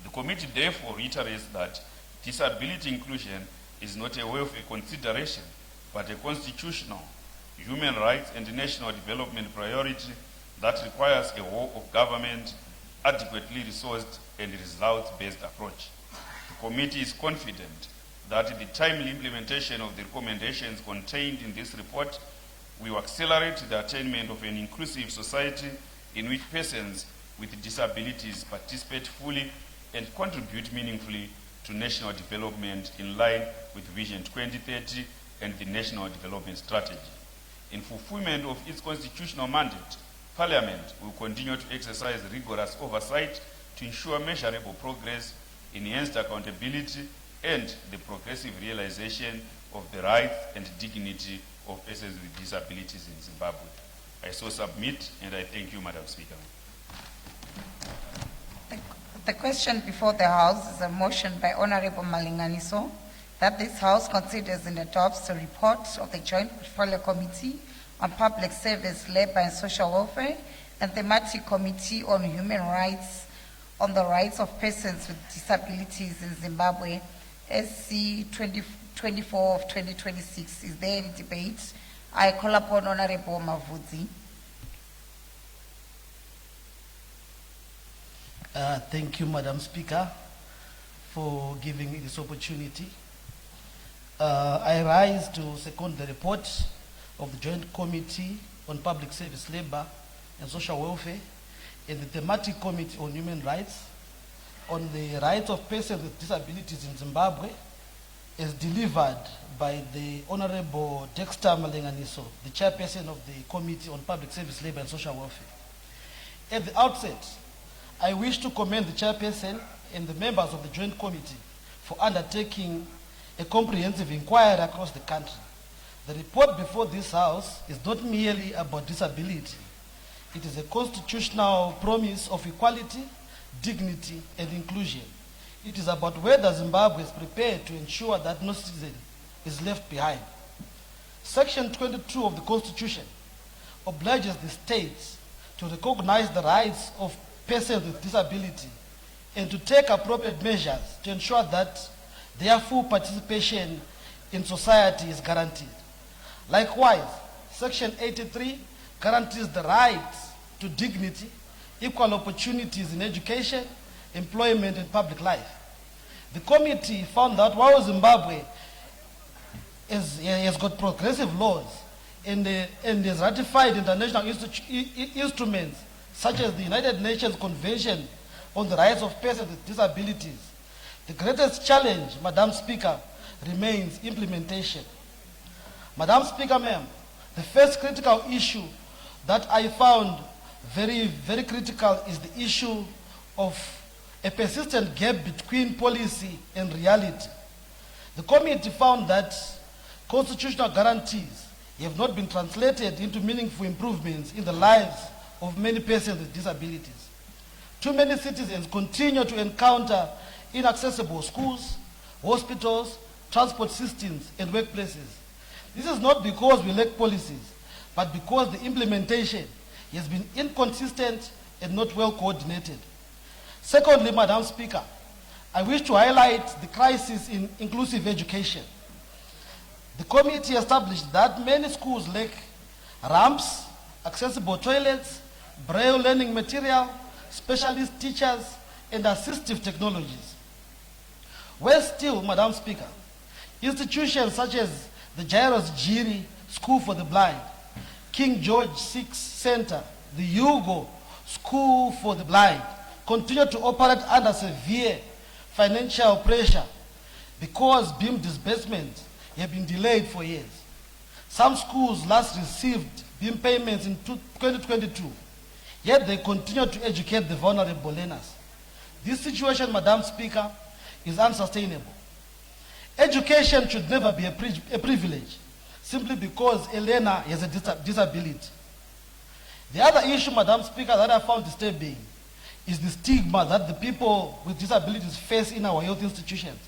The committee therefore reiterates that disability inclusion is not a welfare consideration, but a constitutional, human rights, and national development priority that requires a whole of government, adequately resourced, and results-based approach. The committee is confident that the timely implementation of the recommendations contained in this report will accelerate the attainment of an inclusive society in which persons with disabilities participate fully and contribute meaningfully to national development in line with Vision 2030 and the National Development Strategy. In fulfillment of its constitutional mandate, Parliament will continue to exercise rigorous oversight to ensure measurable progress, enhanced accountability, and the progressive realization of the rights and dignity of persons with disabilities in Zimbabwe. I so submit, and I thank you, Madam Speaker. The question before the House is a motion by Honorable Malinganiso that this House considers and adopts the report of the Joint Portfolio Committee on Public Service, Labour and Social Welfare and Thematic Committee on Human Rights on the Rights of Persons with Disabilities in Zimbabwe, SC 24 of 2026. Is there any debate? I call upon Honorable Mavudzi. Thank you, Madam Speaker, for giving me this opportunity. I rise to second the report of the Joint Committee on Public Service, Labour and Social Welfare and the Thematic Committee on Human Rights on the rights of persons with disabilities in Zimbabwe as delivered by the Honorable Dexter Malinganiso, the chairperson of the Committee on Public Service, Labour and Social Welfare. At the outset, I wish to commend the chairperson and the members of the Joint Committee for undertaking a comprehensive inquiry across the country. The report before this House is not merely about disability. It is a constitutional promise of equality, dignity, and inclusion. It is about whether Zimbabwe is prepared to ensure that no citizen is left behind. Section 22 of the Constitution obliges the states to recognize the rights of persons with disability and to take appropriate measures to ensure that their full participation in society is guaranteed. Likewise, Section 83 guarantees the rights to dignity, equal opportunities in education, employment, and public life. The committee found that while Zimbabwe has got progressive laws and has ratified international instruments such as the United Nations Convention on the Rights of Persons with Disabilities, The greatest challenge, Madam Speaker, remains implementation. Madam Speaker, ma'am, the first critical issue that I found very, very critical is the issue of a persistent gap between policy and reality. The committee found that constitutional guarantees have not been translated into meaningful improvements in the lives of many persons with disabilities. Too many citizens continue to encounter inaccessible schools, hospitals, transport systems, and workplaces. This is not because we lack policies, but because the implementation has been inconsistent and not well coordinated. Secondly, Madam Speaker, I wish to highlight the crisis in inclusive education. The committee established that many schools lack ramps, accessible toilets, braille learning material, specialist teachers, and assistive technologies. Worse still, Madam Speaker, institutions such as the Jairus Jiri School for the Blind, King George VI Center, the Hugo School for the Blind, continue to operate under severe financial pressure because beam disbursements have been delayed for years. Some schools last received beam payments in 2022, yet they continue to educate the vulnerable learners. This situation, Madam Speaker, is unsustainable. Education should never be a privilege simply because a learner has a disability. The other issue, Madam Speaker, that I found disturbing is the stigma that the people with disabilities face in our health institutions.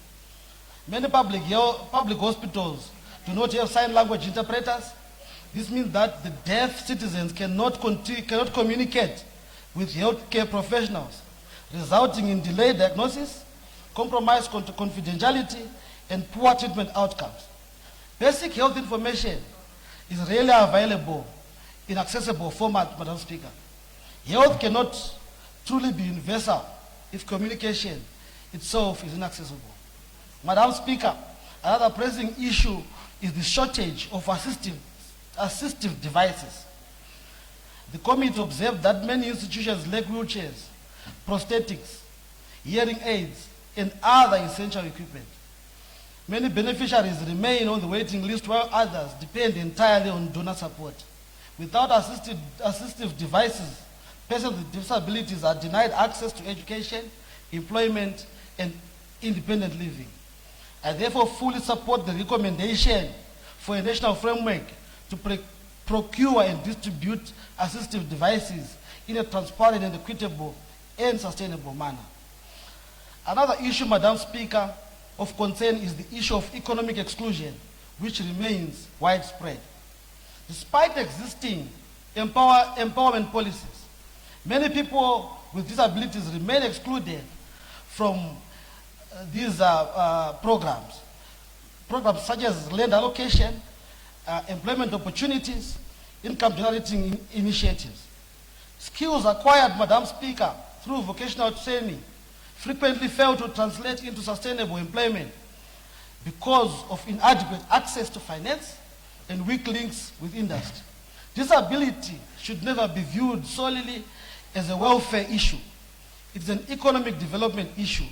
Many public hospitals do not have sign language interpreters. This means that the deaf citizens cannot communicate with healthcare professionals, resulting in delayed diagnosis, compromised confidentiality, and poor treatment outcomes. Basic health information is rarely available in accessible format, Madam Speaker. Health cannot truly be universal if communication itself is inaccessible. Madam Speaker, another pressing issue is the shortage of assistive devices. The committee observed that many institutions lack wheelchairs, prosthetics, hearing aids, and other essential equipment. Many beneficiaries remain on the waiting list while others depend entirely on donor support. Without assistive devices, persons with disabilities are denied access to education, employment, and independent living. I therefore fully support the recommendation for a national framework to procure and distribute assistive devices in a transparent and equitable and sustainable manner. Another issue, Madam Speaker, of concern is the issue of economic exclusion, which remains widespread. Despite existing empowerment policies, many people with disabilities remain excluded from these programs. Programs such as land allocation, employment opportunities, income generating initiatives. Skills acquired, Madam Speaker, through vocational training frequently fail to translate into sustainable employment because of inadequate access to finance and weak links with industry. Disability should never be viewed solely as a welfare issue. It's an economic development issue.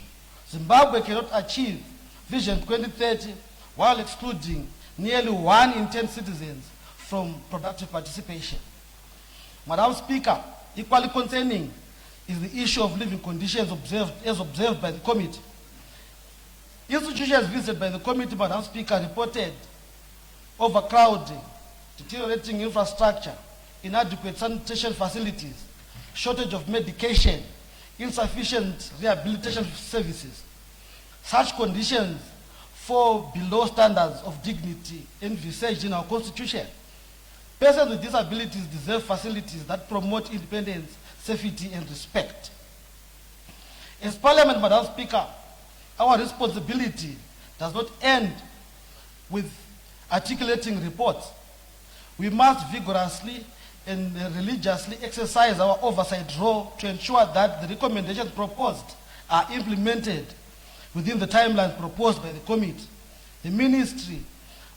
Zimbabwe cannot achieve Vision 2030 while excluding nearly 1 in 10 citizens from productive participation. Madam Speaker, equally concerning is the issue of living conditions observed by the committee. Institutions visited by the committee, Madam Speaker, reported overcrowding, deteriorating infrastructure, inadequate sanitation facilities, shortage of medication, insufficient rehabilitation services. Such conditions fall below standards of dignity envisaged in our Constitution. Persons with disabilities deserve facilities that promote independence, safety, and respect. As Parliament, Madam Speaker, our responsibility does not end with articulating reports. We must vigorously and religiously exercise our oversight role to ensure that the recommendations proposed are implemented within the timelines proposed by the committee. The ministry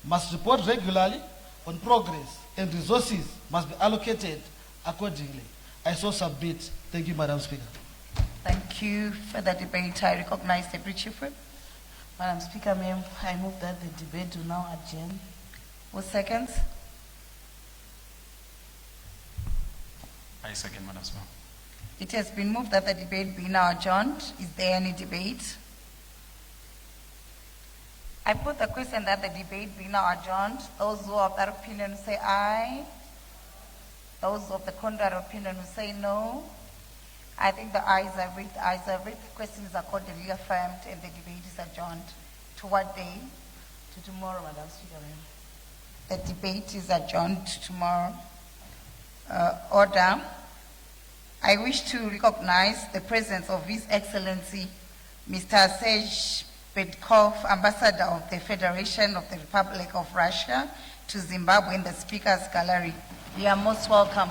must report regularly on progress and resources must be allocated accordingly. I so submit. Thank you, Madam Speaker. Thank you. Further debate, I recognize Deputy Chief Whip. Madam Speaker, ma'am, I move that the debate do now adjourn. Who seconds? I second, Madam Speaker. It has been moved that the debate be now adjourned. Is there any debate? I put the question that the debate be now adjourned. Those who are of that opinion say aye. Those of the contrary opinion will say no. I think the ayes have read. The ayes have read. The question is accordingly affirmed and the debate is adjourned. To what day? To tomorrow, Madam Speaker, ma'am. The debate is adjourned to tomorrow. Order. I wish to recognize the presence of His Excellency Mr. Serge Pedkov, Ambassador of the Federation of the Republic of Russia to Zimbabwe in the Speaker's Gallery. You are most welcome.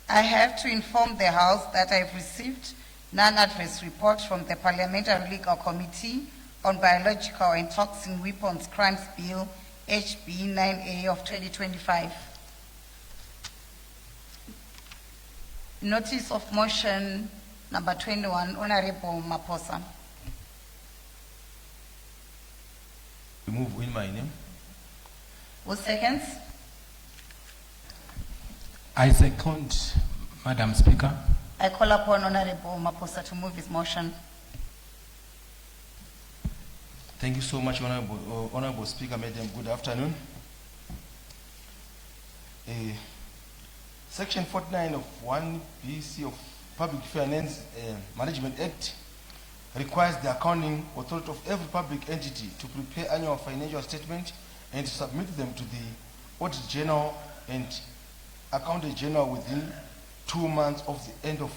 I have to inform the House that I have received non-adverse report from the Parliamentary Legal Committee on Biological and Toxin Weapons Crimes Bill HB 9A of 2025. Notice of motion number 21, Honorable Maposa. Move in my name. Who seconds? I second, Madam Speaker. I call upon Honorable Maposa to move his motion. Thank you so much, Honorable Speaker. Madam, good afternoon. Section 49 of 1BC of Public Finance Management Act requires the accounting authority of every public entity to prepare annual financial statement and to submit them to the Auditor General and Accountant General within 2 months of the end of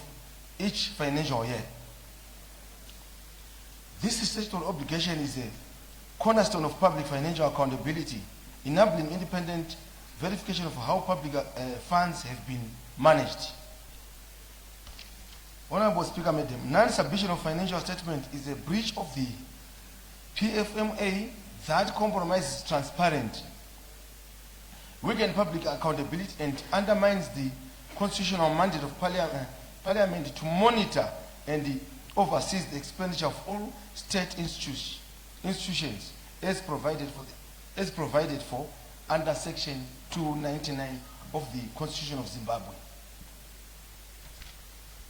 each financial year. This statutory obligation is a cornerstone of public financial accountability, enabling independent verification of how public funds have been managed. Honorable Speaker, Madam, non-submission of financial statement is a breach of the PFMA that compromises transparent, weakens public accountability, and undermines the constitutional mandate of Parliament to monitor and oversees the expenditure of all state institutions as provided for under Section 299 of the Constitution of Zimbabwe.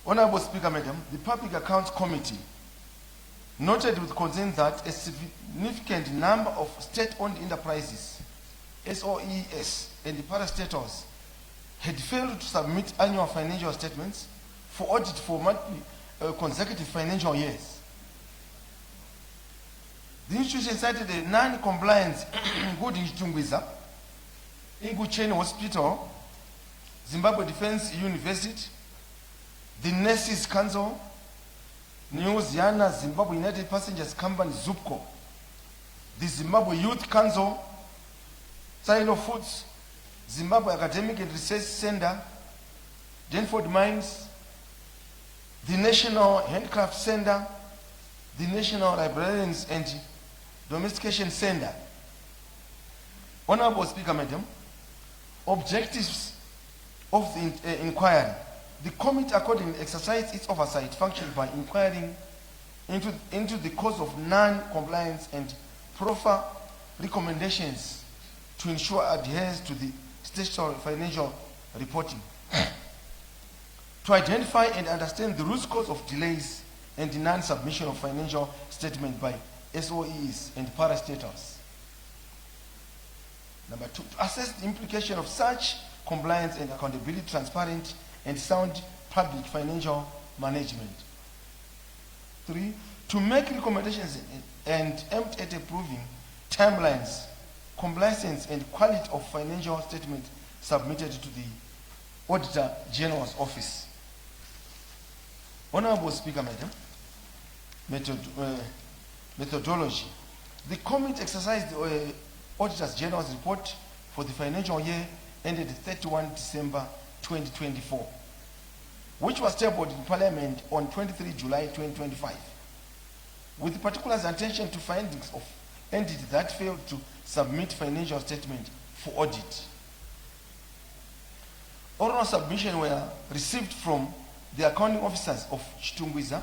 Honorable Speaker, Madam, the Public Accounts Committee noted with concern that a significant number of state-owned enterprises, SOEs, and the parastatals had failed to submit annual financial statements for audit for consecutive financial years. The institution cited a non-compliance including Chitungwiza, Inguchen Hospital, Zimbabwe Defense University, the Nurses Council, New Ziana Zimbabwe United Passengers Company ZUPCO, the Zimbabwe Youth Council, Silo Foods, Zimbabwe Academic and Research Center, Denford Mines, the National Handcraft Center, the National Librarians and Domestication Center. Honorable Speaker, Madam, objectives of the inquiry. The committee accordingly exercised its oversight function by inquiring into the cause of non-compliance and proffer recommendations to ensure adherence to the statutory financial reporting, to identify and understand the root cause of delays and the non-submission of financial statement by SOEs and parastatals. Number 2, to assess the implication of such compliance and accountability, transparent and sound public financial management. 3, to make recommendations and aim at improving timelines, compliance and quality of financial statement submitted to the Auditor General's Office. Honorable Speaker, Madam, methodology. The committee exercised the Auditor General's report for the financial year ended 31 December 2024, which was tabled in Parliament on 23 July 2025, with particular attention to findings of entities that failed to submit financial statement for audit. oral submission were received from the accounting officers of Chitungwiza,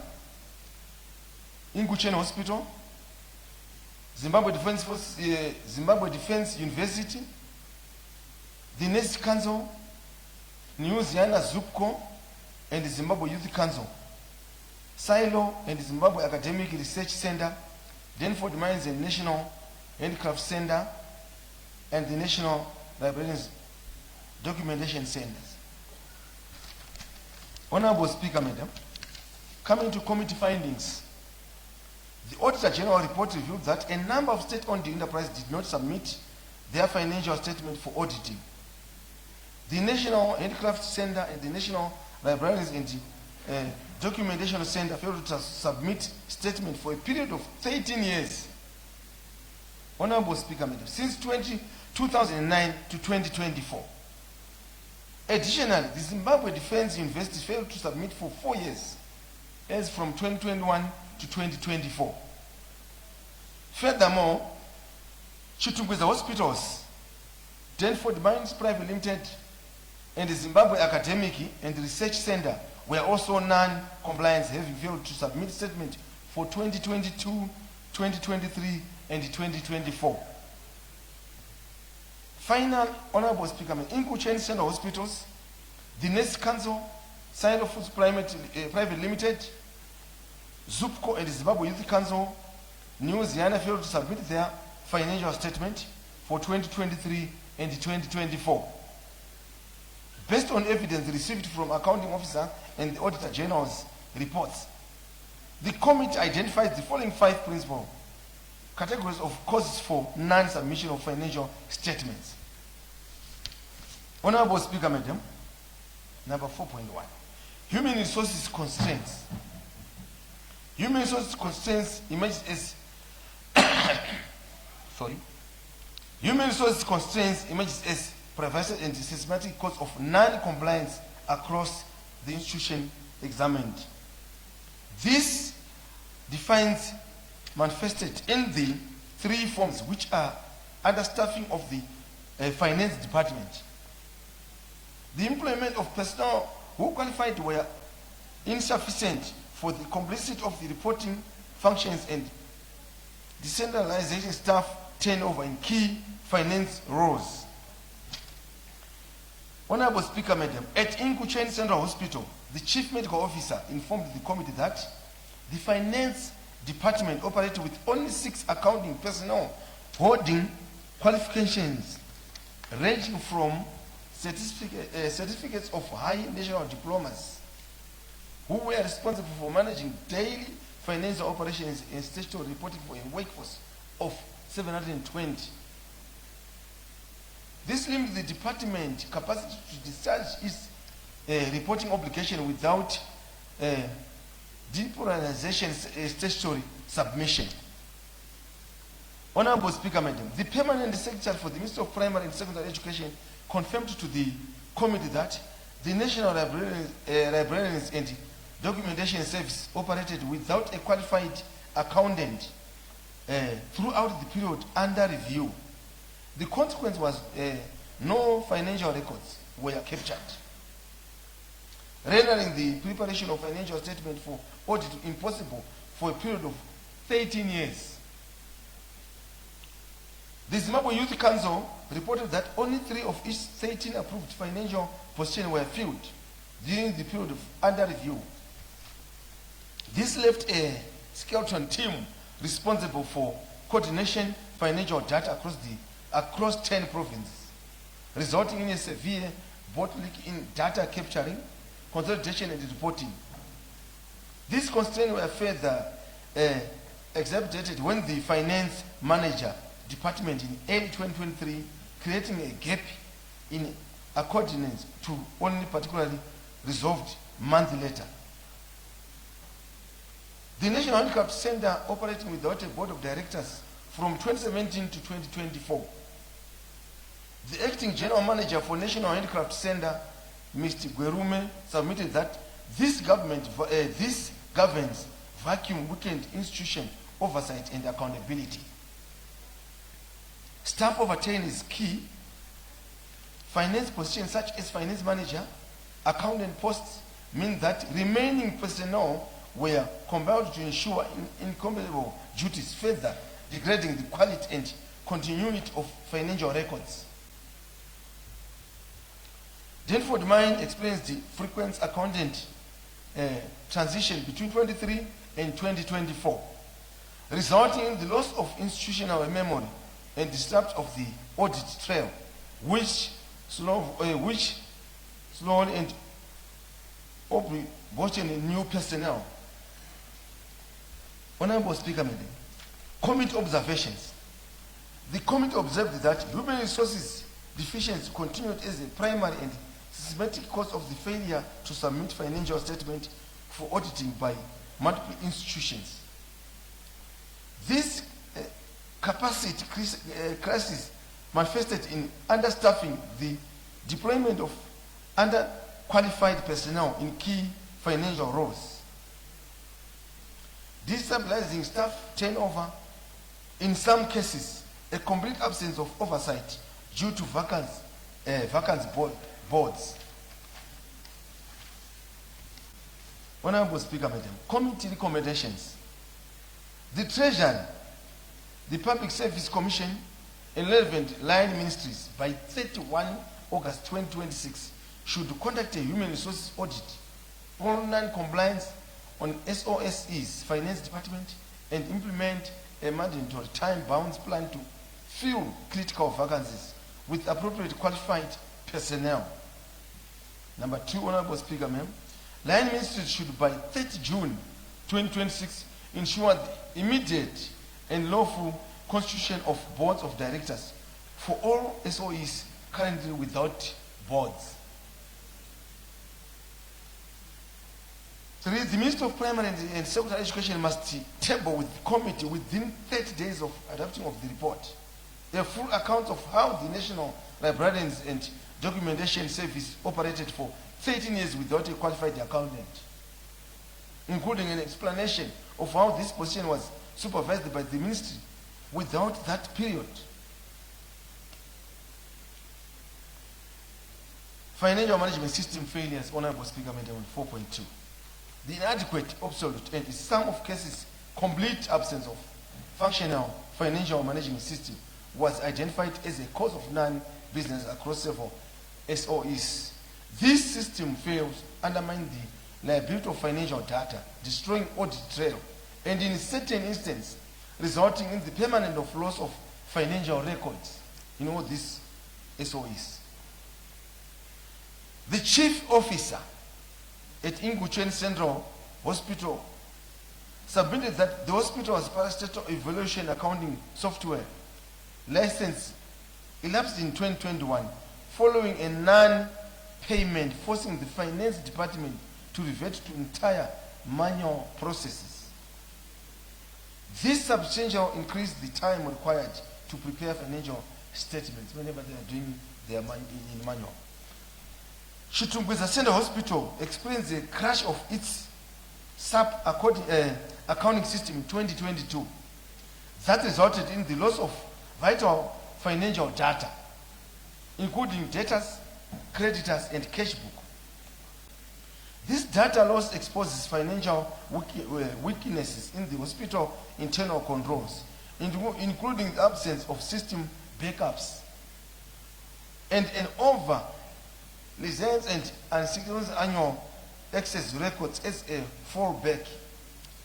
Inguchen Hospital, Zimbabwe Defense Force, Zimbabwe Defense University, the Nest Council, New Zealand ZUPCO, and the Zimbabwe Youth Council, Silo and the Zimbabwe Academic Research Center, Denford Mines and National Handicraft Center, and the National Librarians Documentation Centers. Honorable Speaker, Madam, coming to committee findings, the Auditor General report revealed that a number of state-owned enterprises did not submit their financial statement for auditing. The National Handicraft Center and the National Librarians and the Documentation Center failed to submit statement for a period of 13 years. Honorable Speaker, Madam, since 2009 to 2024. Additionally, the Zimbabwe Defense University failed to submit for 4 years, as from 2021 to 2024. Furthermore, Chitungwiza Hospitals, Denford Mines Private Limited, and the Zimbabwe Academic and Research Center were also non-compliant, having failed to submit statement for 2022, 2023, and 2024. Final, Honorable Speaker, Inguchen Center Hospitals, the Nest Council, Silo Foods Private Limited, ZUPCO and the Zimbabwe Youth Council, New Zealand failed to submit their financial statement for 2023 and 2024. Based on evidence received from accounting officer and the Auditor General's reports, the committee identifies the following 5 principal categories of causes for non-submission of financial statements. Honorable Speaker, Madam, number 4.1, human resources constraints. Human resources constraints emerges as human resources constraints emerges as pervasive and systematic cause of non-compliance across the institution examined. This defines manifested in the 3 forms which are understaffing of the finance department. The employment of personnel who qualified were insufficient for the complexity of the reporting functions and decentralization staff turnover in key finance roles. Honorable Speaker, Madam, at Inguchen Central Hospital, the Chief Medical Officer informed the committee that the finance department operated with only 6 accounting personnel holding qualifications ranging from certificates of high national diplomas, who were responsible for managing daily financial operations and statutory reporting for a workforce of 720. This limits the department capacity to discharge its reporting obligation without depolitization statutory submission. Honorable Speaker, Madam, the Permanent Secretary for the Ministry of Primary and Secondary Education confirmed to the committee that the National Librarians and Documentation Service operated without a qualified accountant throughout the period under review. The consequence was no financial records were captured, rendering the preparation of financial statement for audit impossible for a period of 13 years. The Zimbabwe Youth Council reported that only 3 of each 13 approved financial positions were filled during the period of under review. This left a skeleton team responsible for coordination financial data across 10 provinces, resulting in a severe bottleneck in data capturing, consolidation, and reporting. These constraints were further exacerbated when the finance manager department in early 2023 creating a gap in coordinates to only particularly resolved months later. The National Handicraft Center operating without a board of directors from 2017 to 2024. The acting general manager for National Handicraft Center, Mr. Gwerume, submitted that this governs vacuum weakened institution oversight and accountability. Staff overtraining is key. finance positions such as finance manager, accountant posts mean that remaining personnel were compelled to ensure incompatible duties, further degrading the quality and continuity of financial records. Denford Mine explains the frequent accountant transition between 23 and 2024, resulting in the loss of institutional memory and disrupt of the audit trail, which slowly and obliging new personnel. Honorable Speaker, Committee observations. The committee observed that human resources deficiency continued as a primary and systematic cause of the failure to submit financial statement for auditing by multiple institutions. This capacity crisis manifested in understaffing, the deployment of underqualified personnel in key financial roles, destabilizing staff turnover, in some cases, a complete absence of oversight due to vacancy boards. Honorable Speaker, Madam, committee recommendations. The Treasury, the Public Service Commission, and relevant line ministries by 31 August 2026 should conduct a human resources audit on non-compliance on SOSE's Finance Department and implement a mandatory time-bound plan to fill critical vacancies with appropriate qualified personnel. Number 2, Honorable Speaker, line ministries should by 30 June 2026 ensure the immediate and lawful constitution of boards of directors for all SOEs currently without boards. 3, the Minister of Primary and Secondary Education must table with the committee within 30 days of adopting of the report a full account of how the National Librarians and Documentation Service operated for 13 years without a qualified accountant, including an explanation of how this position was supervised by the ministry without that period. Financial management system failures, Honorable Speaker, Madam, 4.2. The inadequate, obsolete, and in some of cases, complete absence of functional financial management system was identified as a cause of non-business across several SOEs. This system fails undermine the liability of financial data, destroying audit trail, and in certain instances, resulting in the permanent loss of financial records in all these SOEs. The chief officer at Inguchen Central Hospital submitted that the hospital has parastatal evaluation accounting software license elapsed in 2021 following a non-payment, forcing the finance department to revert to entire manual processes. This substantial increased the time required to prepare financial statements whenever they are doing their in manual. Chitungwiza Central Hospital experienced a crash of its accounting system in 2022 that resulted in the loss of vital financial data, including debtors, creditors, and cash book. This data loss exposes financial weaknesses in the hospital internal controls, including the absence of system backups and an over license and unsynchronous annual access records as a fallback.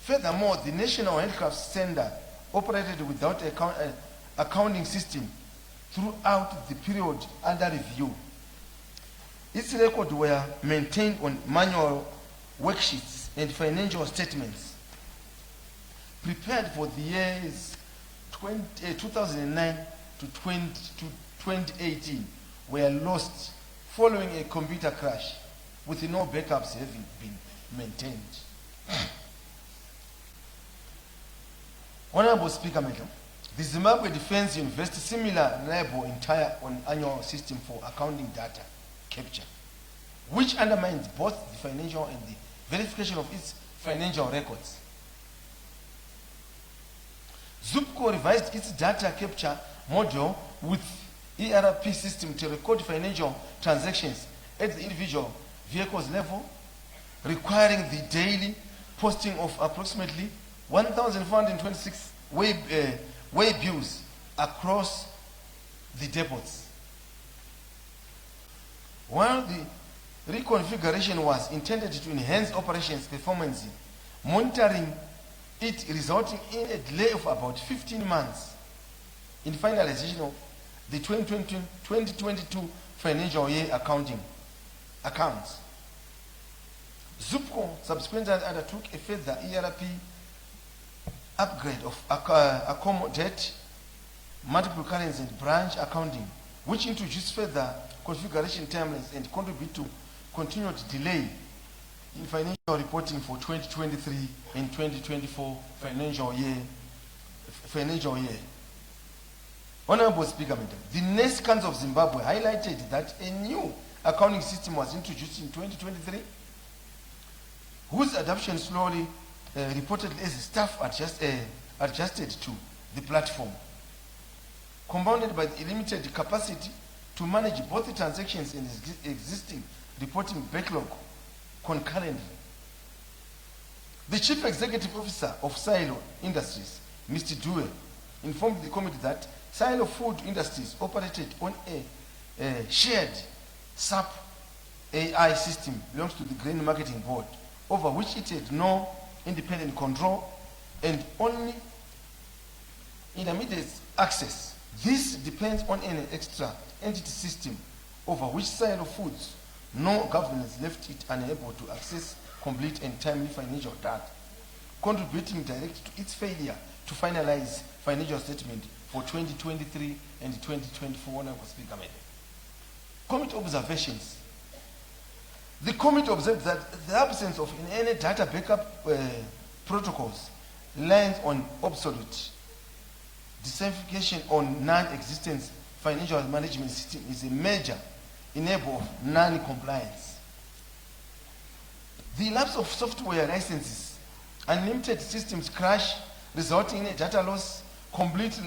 Furthermore, the National Handicraft Center operated without an accounting system throughout the period under review. Its records were maintained on manual worksheets and financial statements prepared for the years 2009 to 2018 were lost following a computer crash with no backups having been maintained. Honorable Speaker, Madam, the Zimbabwe Defense University similar reliable entire on annual system for accounting data capture, which undermines both the financial and the verification of its financial records. ZUPCO revised its data capture model with ERP system to record financial transactions at the individual vehicles level, requiring the daily posting of approximately 1,426 way bills across the depots. While the reconfiguration was intended to enhance operations performance, monitoring it resulting in a delay of about 15 months in finalization of the 2022 financial year accounts. ZUPCO subsequently undertook a further ERP upgrade of accommodate multiple currency and branch accounting, which introduced further configuration timelines and contribute to continued delay in financial reporting for 2023 and 2024 financial year. Honorable Speaker, Madam, the Next Council of Zimbabwe highlighted that a new accounting system was introduced in 2023, whose adoption slowly reported as staff adjusted to the platform, compounded by the limited capacity to manage both the transactions and existing reporting backlog concurrently. The Chief Executive Officer of Silo Industries, Mr. Due, informed the committee that Silo Food Industries operated on a shared SAP AI system belongs to the Grain Marketing Board, over which it had no independent control and only intermediate access. This depends on an extra entity system over which Silo Foods, no governance left it unable to access complete and timely financial data, contributing directly to its failure to finalize financial statement for 2023 and 2024. Honorable Speaker, Madam. Committee observations. The committee observed that the absence of any data backup protocols lands on obsolete. Dissatisfaction on non-existent financial management system is a major enabler of non-compliance. The lapse of software licenses, unlimited systems crash resulting in a data loss, complete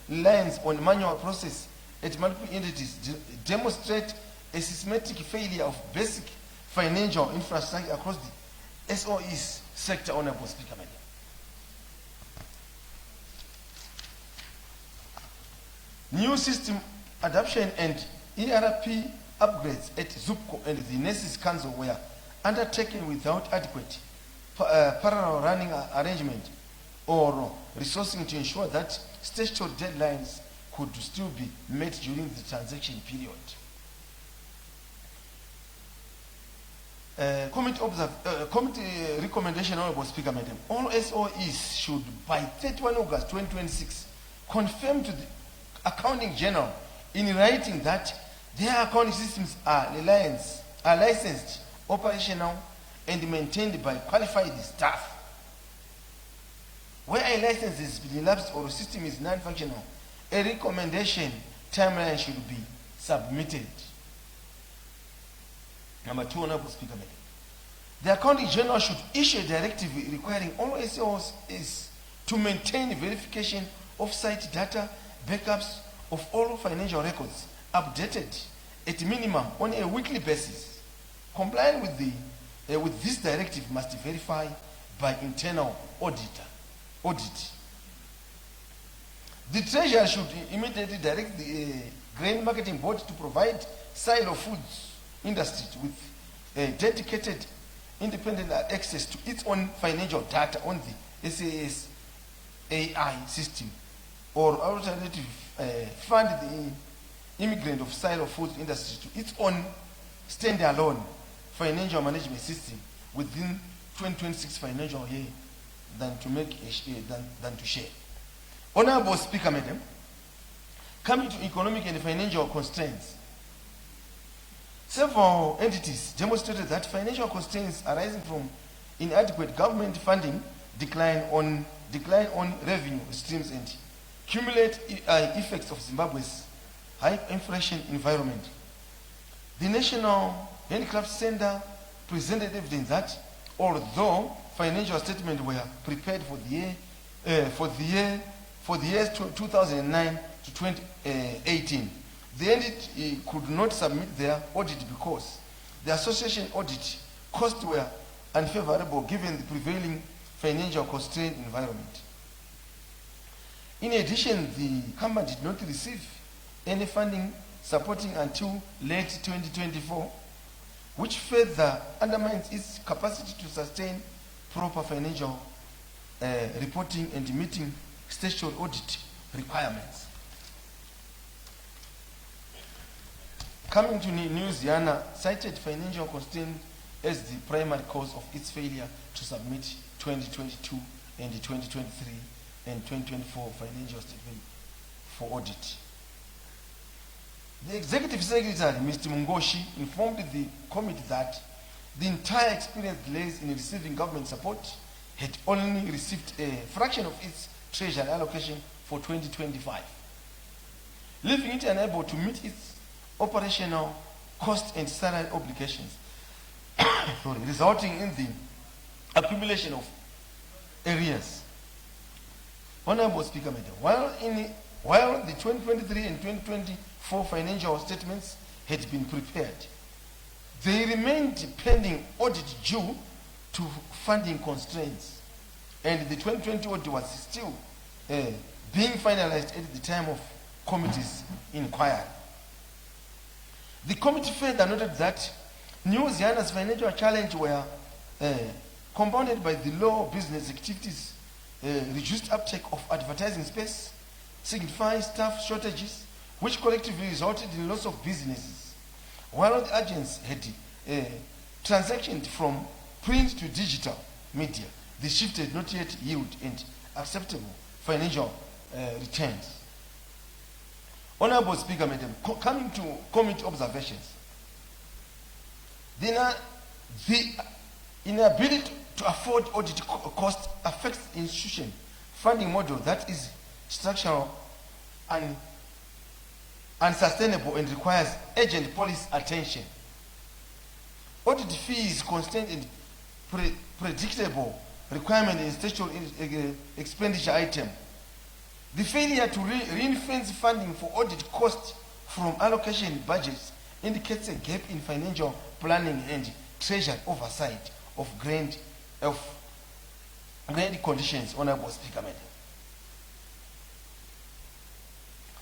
lines on manual process at multiple entities demonstrate a systematic failure of basic financial infrastructure across the SOEs sector. Honorable Speaker, Madam. New system adoption and ERP upgrades at ZUPCO and the Nurses Council were undertaken without adequate parallel running arrangement or resourcing to ensure that statutory deadlines could still be met during the transaction period. Committee recommendation, Honorable Speaker, Madam. All SOEs should, by 31 August 2026, confirm to the Accounting General in writing that their accounting systems are licensed, operational, and maintained by qualified staff. Where a license has been elapsed or a system is non-functional, a recommendation timeline should be submitted. Number 2, Honorable Speaker, Madam. The Accounting General should issue a directive requiring all SOs to maintain verification of site data, backups of all financial records, updated at minimum on a weekly basis. Complying with this directive must verify by internal audit. The Treasurer should immediately direct the Grain Marketing Board to provide Silo Foods industry with a dedicated independent access to its own financial data on the SAS AI system, or alternative fund the immigrant of Silo Foods industry to its own standalone financial management system within 2026 financial year than to share. Honorable Speaker, Madam, coming to economic and financial constraints, several entities demonstrated that financial constraints arising from inadequate government funding, decline on revenue streams, and cumulative effects of Zimbabwe's high inflation environment. The National Handicraft Center presented evidence that although financial statements were prepared for the years 2009 to to 2018. The entity could not submit their audit because the association audit costs were unfavorable given the prevailing financial constrained environment. In addition, the company did not receive any funding supporting until late 2024, which further undermines its capacity to sustain proper financial reporting and meeting statutory audit requirements. Coming to Louisiana, cited financial constraint as the primary cause of its failure to submit 2022 and the 2023 and 2024 financial statement for audit. The Executive Secretary, Mr. Mungoshi, informed the committee that the entire experienced delays in receiving government support had only received a fraction of its treasury allocation for 2025, leaving it unable to meet its operational cost and salary obligations, resulting in the accumulation of arrears. Honorable Speaker, Madam, while the 2023 and 2024 financial statements had been prepared, they remained pending audit due to funding constraints, and the 2020 audit was still being finalized at the time of committee's inquiry. The committee further noted that Louisiana's financial challenges were compounded by the low business activities, reduced uptake of advertising space, significant staff shortages, which collectively resulted in loss of businesses. While the agents had transactioned from print to digital media, the shift did not yet yield and acceptable financial returns. Honorable Speaker, Madam, coming to committee observations, the inability to afford audit costs affects the institution funding model that is structural and unsustainable and requires urgent policy attention. Audit fees constant and predictable requirement in statutory expenditure item. The failure to ring-fence funding for audit costs from allocation budgets indicates a gap in financial planning and treasury oversight of grant conditions. Honorable Speaker, Madam.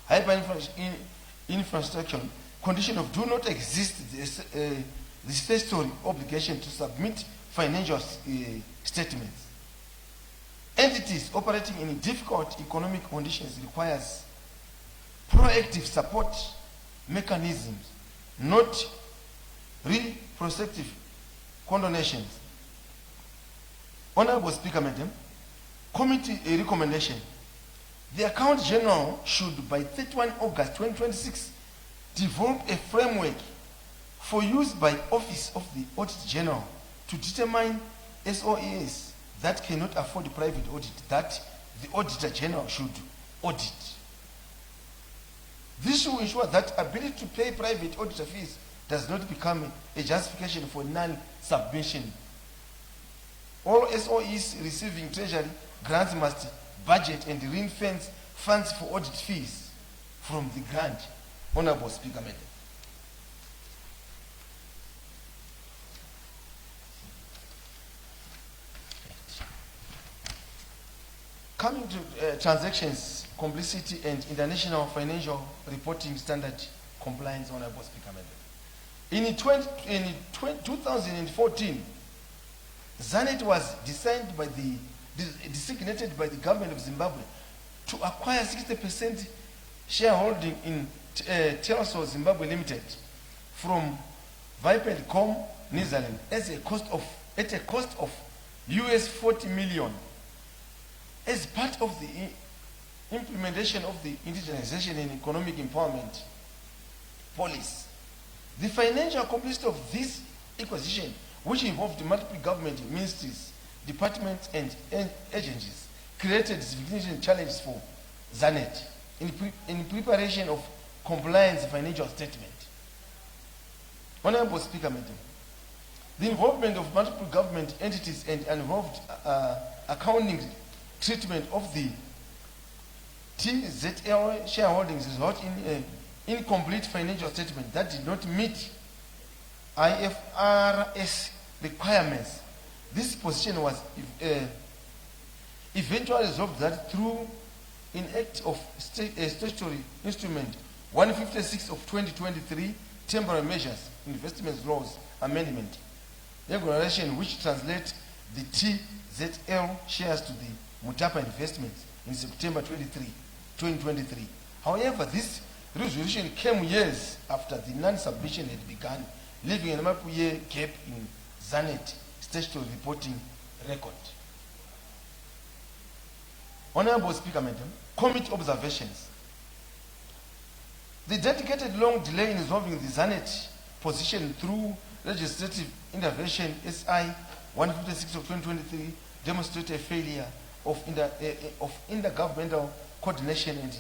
Hyper-infrastructure condition of do not exist the statutory obligation to submit financial statements. Entities operating in difficult economic conditions requires proactive support mechanisms, not retrospective condonations. Honorable Speaker, Madam, committee recommendation. The Accountant General should, by 31 August 2026, develop a framework for use by Office of the Auditor General to determine SOEs that cannot afford private audit that the Auditor General should audit. This will ensure that ability to pay private auditor fees does not become a justification for non-submission. All SOEs receiving treasury grants must budget and ring-fence funds for audit fees from the grant. Honorable Speaker, Madam. Coming to transactions, complicity, and international financial reporting standard compliance, Honorable Speaker, Madam. In 2014, ZANET was designated by the government of Zimbabwe to acquire 60% shareholding in Telsol Zimbabwe Limited from Viped.com Netherlands at a cost of US 40 million. As part of the implementation of the indigenization and economic empowerment policy, the financial complexity of this acquisition, which involved multiple government ministries, departments, and agencies, created significant challenges for ZANET in preparation of compliance financial statement. Honorable Speaker, Madam, the involvement of multiple government entities and involved accounting treatment of the TZL shareholdings result in an incomplete financial statement that did not meet IFRS requirements. This position was eventually resolved that through in Act of Statutory Instrument 156 of 2023, Temporary Measures, Investments Laws Amendment, regulation which translates the TZL shares to the Mutapa Investments in September 2023. However, this resolution came years after the non-submission had begun, leaving a multi-year gap in ZANET statutory reporting record. Honorable Speaker, Madam, Committee observations. The dedicated long delay in resolving the ZANET position through legislative intervention SI 156 of 2023 demonstrated a failure of intergovernmental coordination and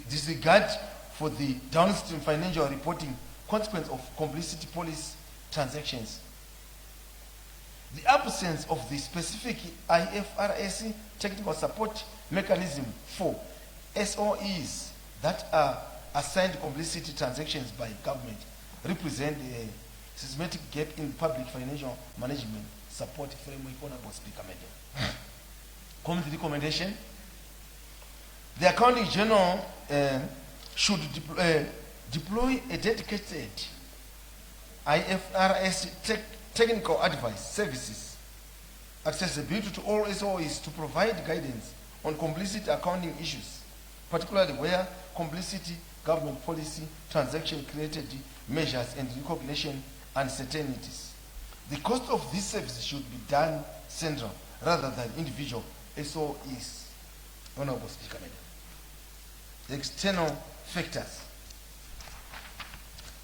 disregard for the downstream financial reporting consequence of complicity policy transactions. The absence of the specific IFRS technical support mechanism for SOEs that are assigned complicity transactions by government represent a systematic gap in public financial management support framework. Honorable Speaker, Madam. Committee recommendation. The Accounting General should deploy a dedicated IFRS technical advice services accessibility to all SOEs to provide guidance on complicity accounting issues, particularly where complicity government policy transaction created measures and recognition uncertainties. The cost of this service should be done central rather than individual SOEs. Honorable Speaker, Madam. The external factors.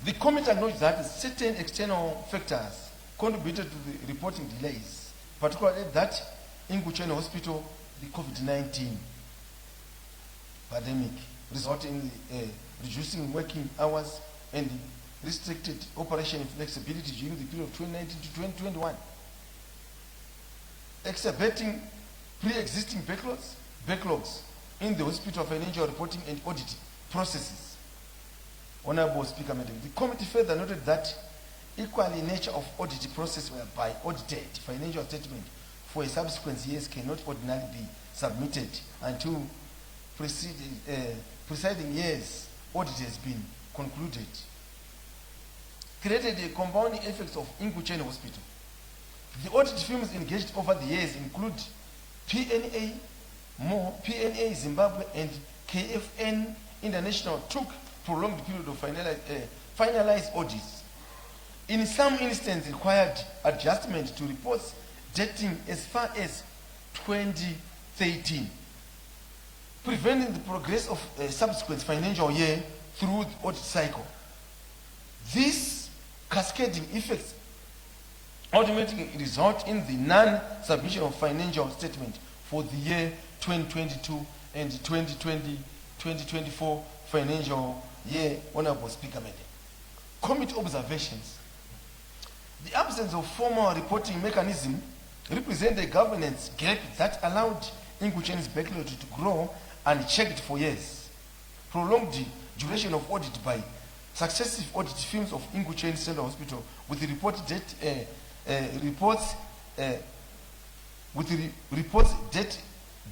The committee acknowledged that certain external factors contributed to the reporting delays, particularly that in Kuchene Hospital, the COVID-19 pandemic resulting in reducing working hours and restricted operation flexibility during the period of 2019 to 2021, exacerbating pre-existing backlogs in the hospital financial reporting and audit processes. Honorable Speaker, Madam, the committee further noted that equally nature of audit process whereby audited financial statement for a subsequent years cannot ordinarily be submitted until preceding years audit has been concluded, created a compounding effect of Inkuchene Hospital. The audit firms engaged over the years include PNA Zimbabwe and KFN International took prolonged period of finalized audits. In some instances, required adjustment to reports dating as far as 2013, preventing the progress of a subsequent financial year through the audit cycle. These cascading effects ultimately result in the non-submission of financial statement for the year 2022 and 2024 financial year. Honorable Speaker, Madam. Committee observations. The absence of formal reporting mechanism represents a governance gap that allowed Inkuchene's backlog to grow unchecked for years. Prolonged duration of audit by successive audit firms of Inkuchene Central Hospital with the reports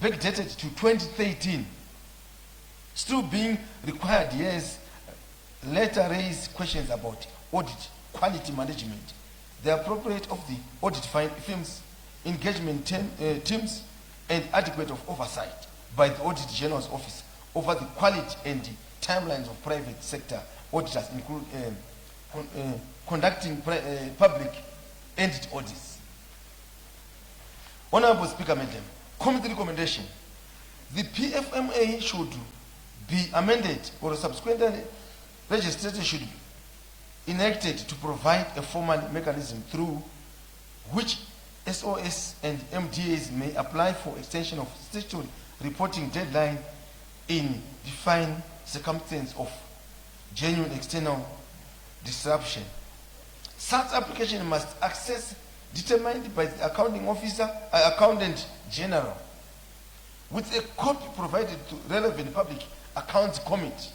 backdated to 2013, still being required years later raise questions about audit quality management, the appropriate of the audit firms, engagement teams, and adequate of oversight by the Audit General's Office over the quality and the timelines of private sector auditors, including conducting public entity audits. Honorable Speaker, Madam, committee recommendation. The PFMA should be amended or subsequently legislation should be enacted to provide a formal mechanism through which SOS and MDAs may apply for extension of statutory reporting deadline in defined circumstances of genuine external disruption. Such application must access determined by the accounting officer, accountant general. with a copy provided to relevant public accounts committee.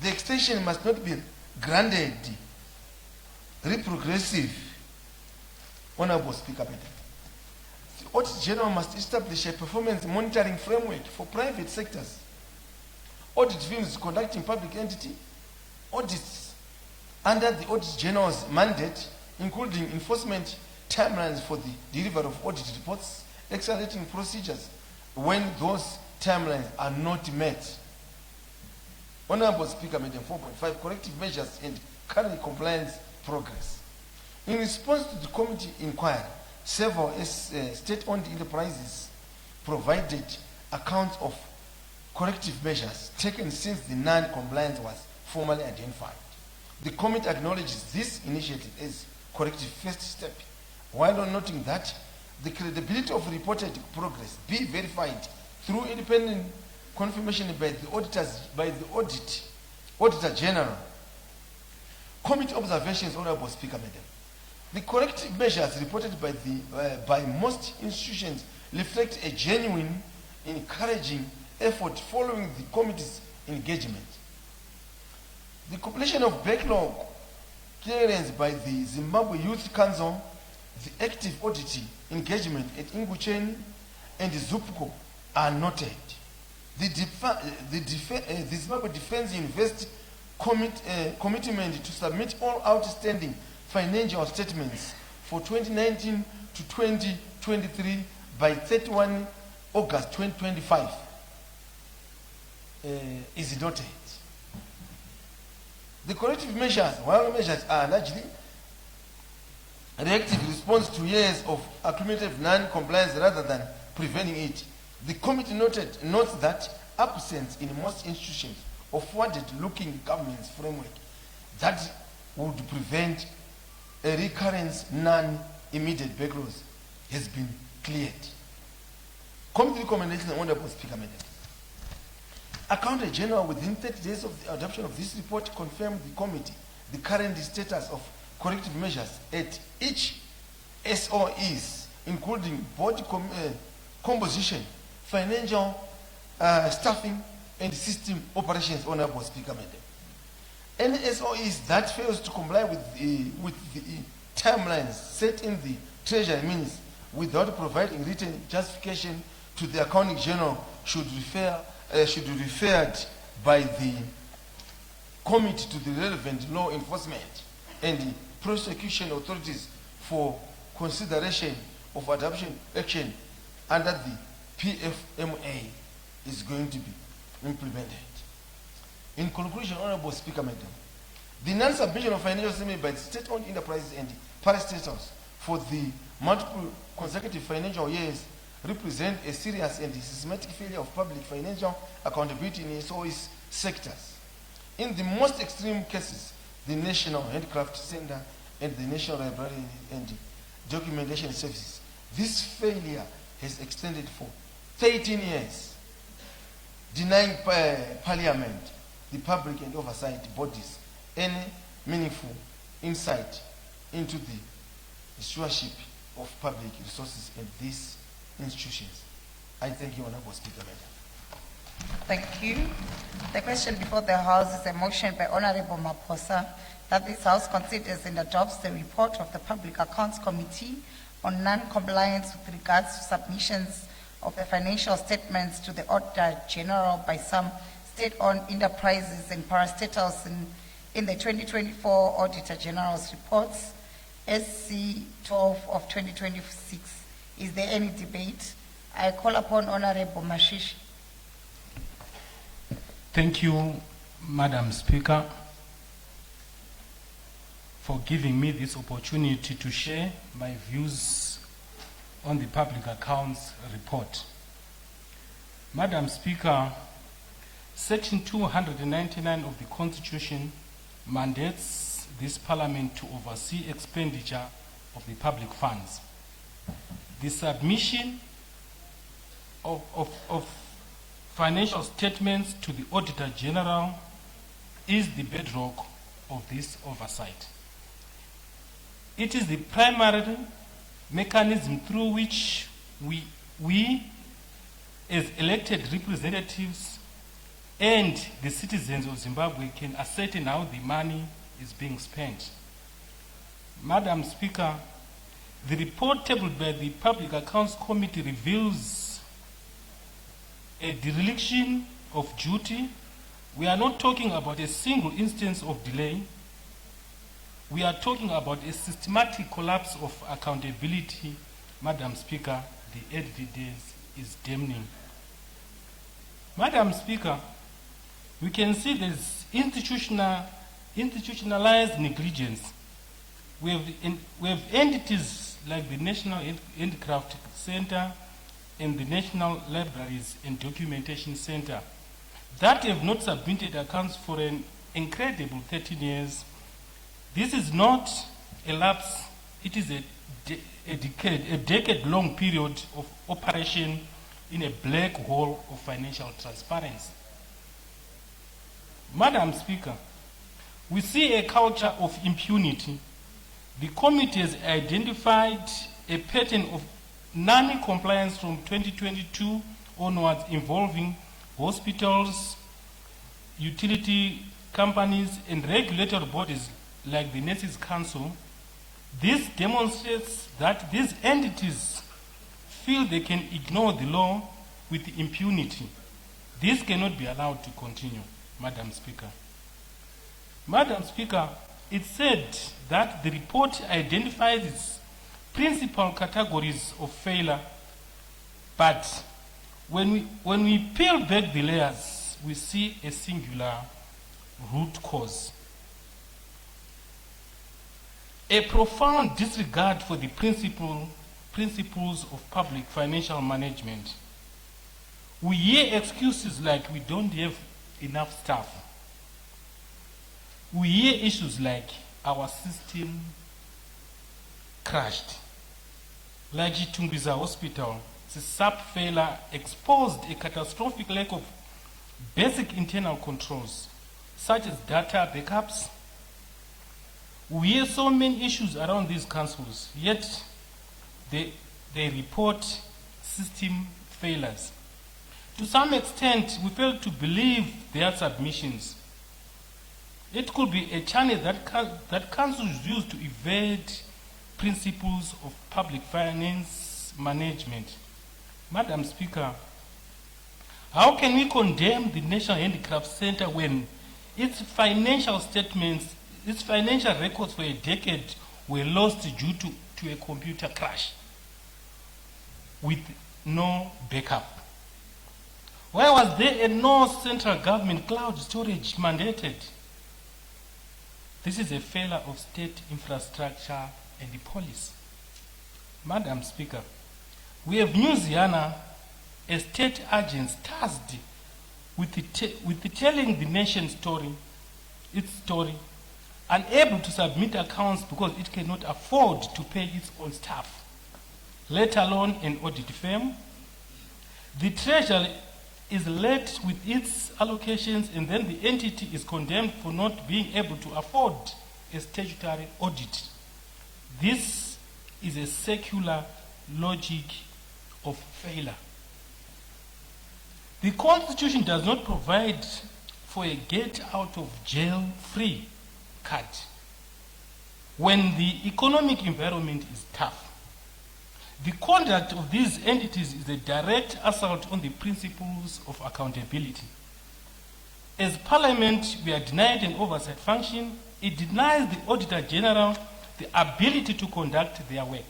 The extension must not be granted retrogressive. Honorable Speaker, Madam. The Audit General must establish a performance monitoring framework for private sectors. Audit firms conducting public entity audits under the Audit General's mandate, including enforcement timelines for the delivery of audit reports, accelerating procedures when those timelines are not met. Honorable Speaker, Madam, 4.5, corrective measures and current compliance progress. In response to the committee inquiry, several state-owned enterprises provided accounts of corrective measures taken since the non-compliance was formally identified. The committee acknowledges this initiative as corrective first step, while noting that the credibility of reported progress be verified through independent confirmation by the Auditor General. Committee observations, Honorable Speaker, Madam. The corrective measures reported by most institutions reflect a genuine, encouraging effort following the committee's engagement. The completion of backlog clearance by the Zimbabwe Youth Council, the active auditing engagement at Inguchen and Zupco are noted. The Zimbabwe Defense Invest commitment to submit all outstanding financial statements for 2019 to 2023 by 31 August 2025 is noted. The corrective measures, while measures are largely reactive response to years of accumulative non-compliance rather than preventing it, the committee notes that absence in most institutions of forward-looking governance framework that would prevent a recurrence non-immediate backlogs has been cleared. Committee recommendation, Honorable Speaker, Madam. Accountant General, within 30 days of the adoption of this report, confirmed the committee the current status of corrective measures at each SOEs, including board composition, financial staffing, and system operations. Honorable Speaker, Madam. Any SOEs that fails to comply with the timelines set in the Treasury means without providing written justification to the Accounting General should be referred by the committee to the relevant law enforcement and the prosecution authorities for consideration of adoption action under the PFMA is going to be implemented. In conclusion, Honorable Speaker, Madam, the non-submission of financial statement by the state-owned enterprises and parastatals for the multiple consecutive financial years represent a serious and systematic failure of public financial accountability in SOEs sectors. In the most extreme cases, the National Handicraft Center and the National Library and Documentation Services, this failure has extended for 13 years, denying Parliament, the public and oversight bodies any meaningful insight into the stewardship of public resources in these institutions. I thank you, Honorable Speaker, Madam. Thank you. The question before the House is a motion by Honorable Maposa that this House considers and adopts the report of the Public Accounts Committee on non-compliance with regards to submissions of the financial statements to the Auditor General by some state-owned enterprises and parastatals in the 2024 Auditor General's reports, SC 12 of 2026. Is there any debate? I call upon Honorable Mashishi. Thank you, Madam Speaker, for giving me this opportunity to share my views on the Public Accounts Report. Madam Speaker, Section 299 of the Constitution mandates this Parliament to oversee expenditure of the public funds. The submission of financial statements to the Auditor General is the bedrock of this oversight. It is the primary mechanism through which we as elected representatives and the citizens of Zimbabwe can ascertain how the money is being spent. Madam Speaker, the report tabled by the Public Accounts Committee reveals a dereliction of duty. We are not talking about a single instance of delay. We are talking about a systematic collapse of accountability. Madam Speaker, the evidence is damning. Madam Speaker, we can see there's institutionalized negligence. We have entities like the National Handicraft Center and the National Libraries and Documentation Center that have not submitted accounts for an incredible 13 years. This is not a lapse, it is a decade-long period of operation in a black hole of financial transparency. Madam Speaker, we see a culture of impunity. The committee has identified a pattern of non-compliance from 2022 onwards involving hospitals, utility companies, and regulatory bodies like the Nurses Council. This demonstrates that these entities feel they can ignore the law with impunity. This cannot be allowed to continue, Madam Speaker. Madam Speaker, it said that the report identifies principal categories of failure, but when we peel back the layers, we see a singular root cause. A profound disregard for the principles of public financial management. We hear excuses like we don't have enough staff. We hear issues like our system crashed. Like Chitumbiza Hospital, the SAP failure exposed a catastrophic lack of basic internal controls, such as data backups. We hear so many issues around these councils, yet they report system failures. To some extent, we fail to believe their submissions. It could be a channel that councils use to evade principles of public finance management. Madam Speaker, how can we condemn the National Handicraft Center when its financial statements, its financial records for a decade were lost due to a computer crash with no backup? Why was there a no central government cloud storage mandated? This is a failure of state infrastructure and the police. Madam Speaker, we have Newsiana, a state agent tasked with telling the nation's story, its story, unable to submit accounts because it cannot afford to pay its own staff, let alone an audit firm. The Treasury is late with its allocations, and then the entity is condemned for not being able to afford a statutory audit. This is a secular logic of failure. The Constitution does not provide for a get out of jail free card when the economic environment is tough. The conduct of these entities is a direct assault on the principles of accountability. As Parliament, we are denied an oversight function. It denies the Auditor General the ability to conduct their work.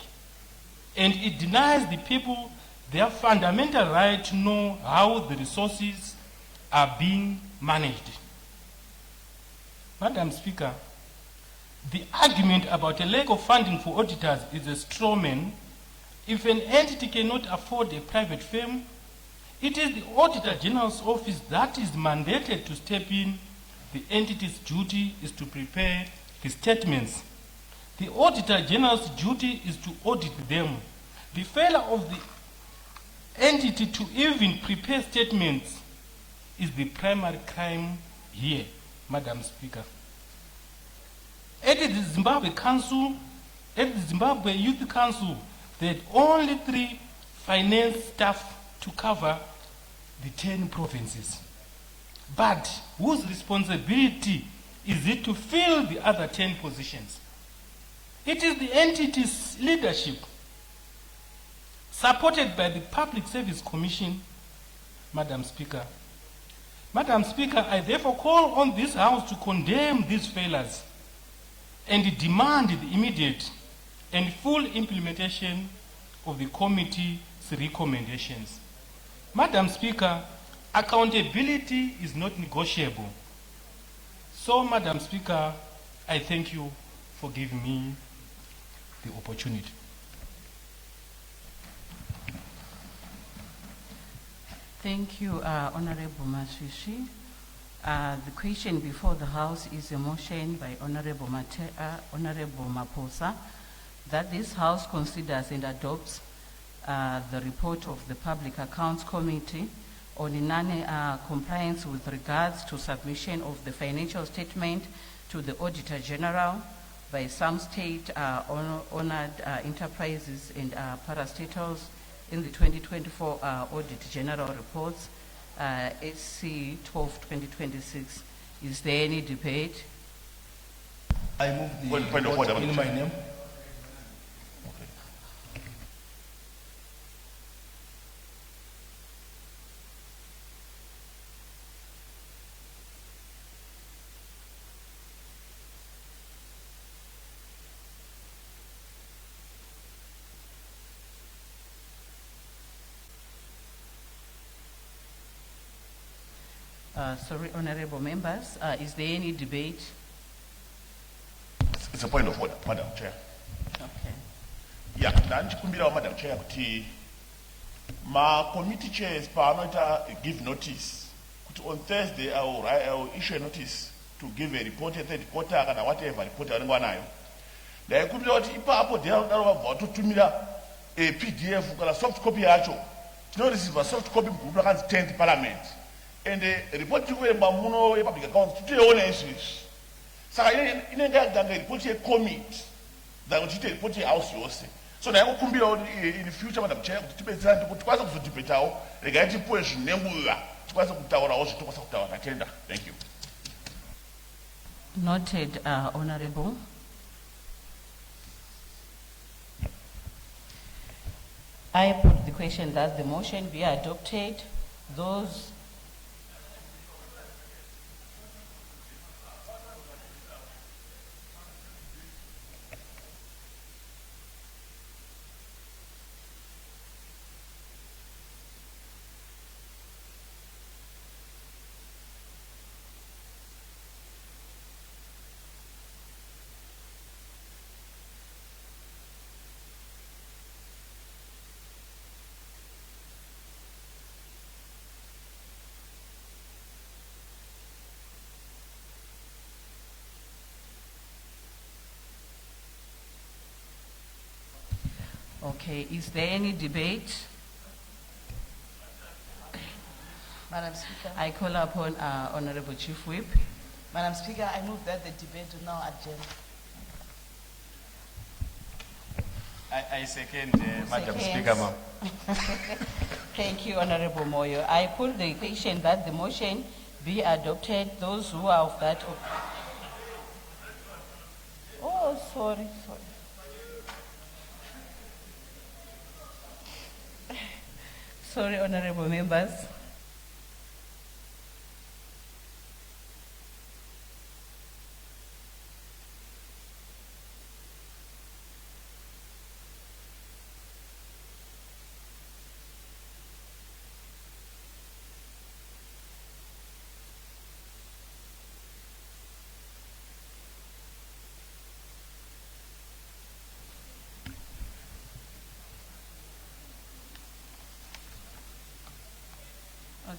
And it denies the people their fundamental right to know how the resources are being managed. Madam Speaker, the argument about a lack of funding for auditors is a straw man. If an entity cannot afford a private firm, it is the Auditor General's office that is mandated to step in. The entity's duty is to prepare the statements. The Auditor General's duty is to audit them. The failure of the entity to even prepare statements is the primary crime here, Madam Speaker. At the Zimbabwe Council, at the Zimbabwe Youth Council, they had only 3 finance staff to cover the 10 provinces. But whose responsibility is it to fill the other 10 positions? It is the entity's leadership, supported by the Public Service Commission, Madam Speaker. Madam Speaker, I therefore call on this House to condemn these failures and demand the immediate and full implementation of the committee's recommendations. Madam Speaker, accountability is not negotiable. So, Madam Speaker, I thank you for giving me the opportunity. Thank you, Honorable Mashishi. The question before the House is a motion by Honorable Maposa that this House considers and adopts the report of the Public Accounts Committee on non-compliance with regards to submission of the financial statement to the Auditor General by some state-owned enterprises and parastatals in the 2024 Audit General Reports, SC 12-2026. Is there any debate? I move the report in my name. Sorry, honorable members, is there any debate? It's a point of order, Madam Chair. Okay. Yeah, nanchikumbira Madam Chair kuti ma committee chairs paanoita give notice kuti on Thursday I will issue a notice to give a report at the quarter kana whatever report vanenge vanayo. Ndaikumbira kuti ipapo daro vabva vatotumira a PDF kana soft copy yacho. Tinoreceive soft copy mugroup rakanzi 10th Parliament. And the report chikuemba muno yepublic accounts titoiona izvizvi. Saka inenge yaganga report yecommit than kuti ite report yehouse yose. So ndaikukumbira kuti in the future Madam Chair kuti tibetserane kuti tikwanise kuzodhibhetawo regai tipuwe zvinenguva tikwanise kutaurawo zvatokwanisa kutaura. Tatenda. Thank you. Noted, Honorable. I put the question that the motion be adopted. Those okay, is there any debate? Madam Speaker. I call upon Honorable Chief Whip. Madam Speaker, I move that the debate will now adjourn. I second, Madam Speaker, ma'am. Thank you, Honorable Moyo. I put the question that the motion be adopted. Those who are of that. Oh, sorry. Sorry, honorable members.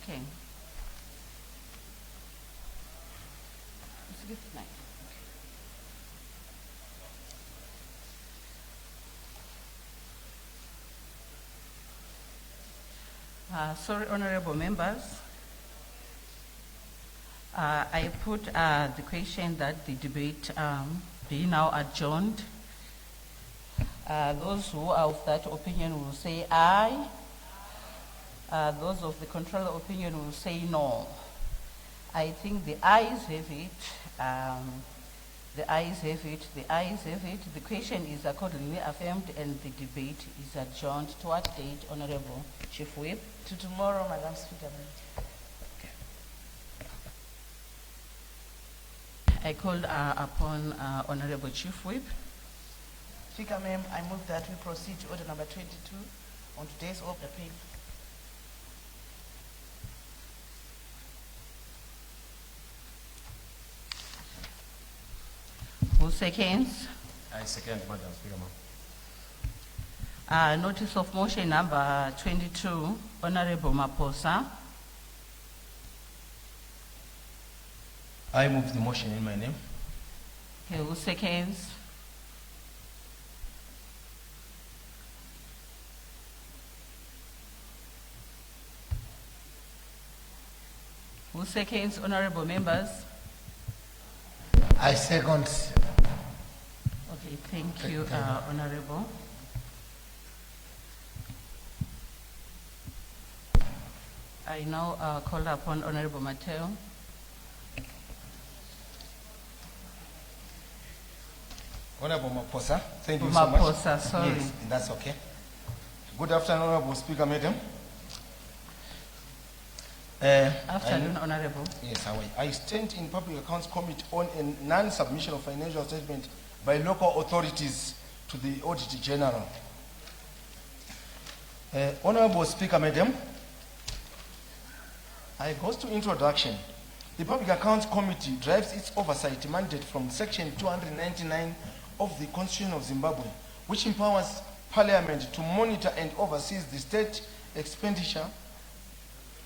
Okay. It's a good night. Sorry, honorable members. I put the question that the debate be now adjourned. Those who are of that opinion will say aye. Those of the contrary opinion will say no. I think the ayes have it. The ayes have it. The ayes have it. The question is accordingly affirmed and the debate is adjourned. To what date, Honorable Chief Whip? To tomorrow, Madam Speaker. I called upon Honorable Chief Whip. Speaker, ma'am, I move that we proceed to order number 22 on today's order paper. Who seconds? I second, Madam Speaker, ma'am. Notice of motion number 22, Honorable Maposa. I move the motion in my name. Okay, who seconds? Who seconds, honorable members? I second. Okay, thank you, honorable. I now call upon Honorable Mateo. Honorable Maposa, thank you so much. Maposa, sorry. Yes, that's okay. Good afternoon, Honorable Speaker, Madam. Afternoon, Honorable. Yes, I stand in Public Accounts Committee on a non-submission of financial statement by local authorities to the Auditor General. Honorable Speaker, Madam, I goes to introduction. The Public Accounts Committee drives its oversight mandate from Section 299 of the Constitution of Zimbabwe, which empowers Parliament to monitor and oversees the state expenditure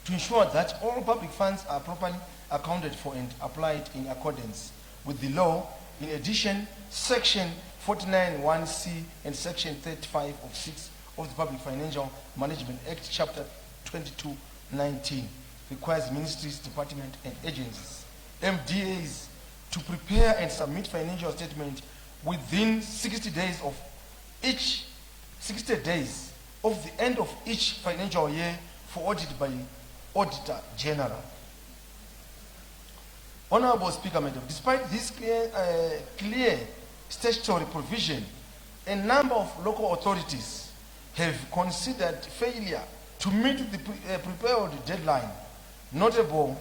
to ensure that all public funds are properly accounted for and applied in accordance with the law. In addition, Section 49(1)(c) and Section 35 of 6 of the Public Financial Management Act, Chapter 2219, requires ministries, departments, and agencies, MDAs, to prepare and submit financial statement within 60 days of the end of each financial year for audit by Auditor General. Honorable Speaker, Madam, despite this clear statutory provision, a number of local authorities have considered failure to meet the prepared deadline. Notable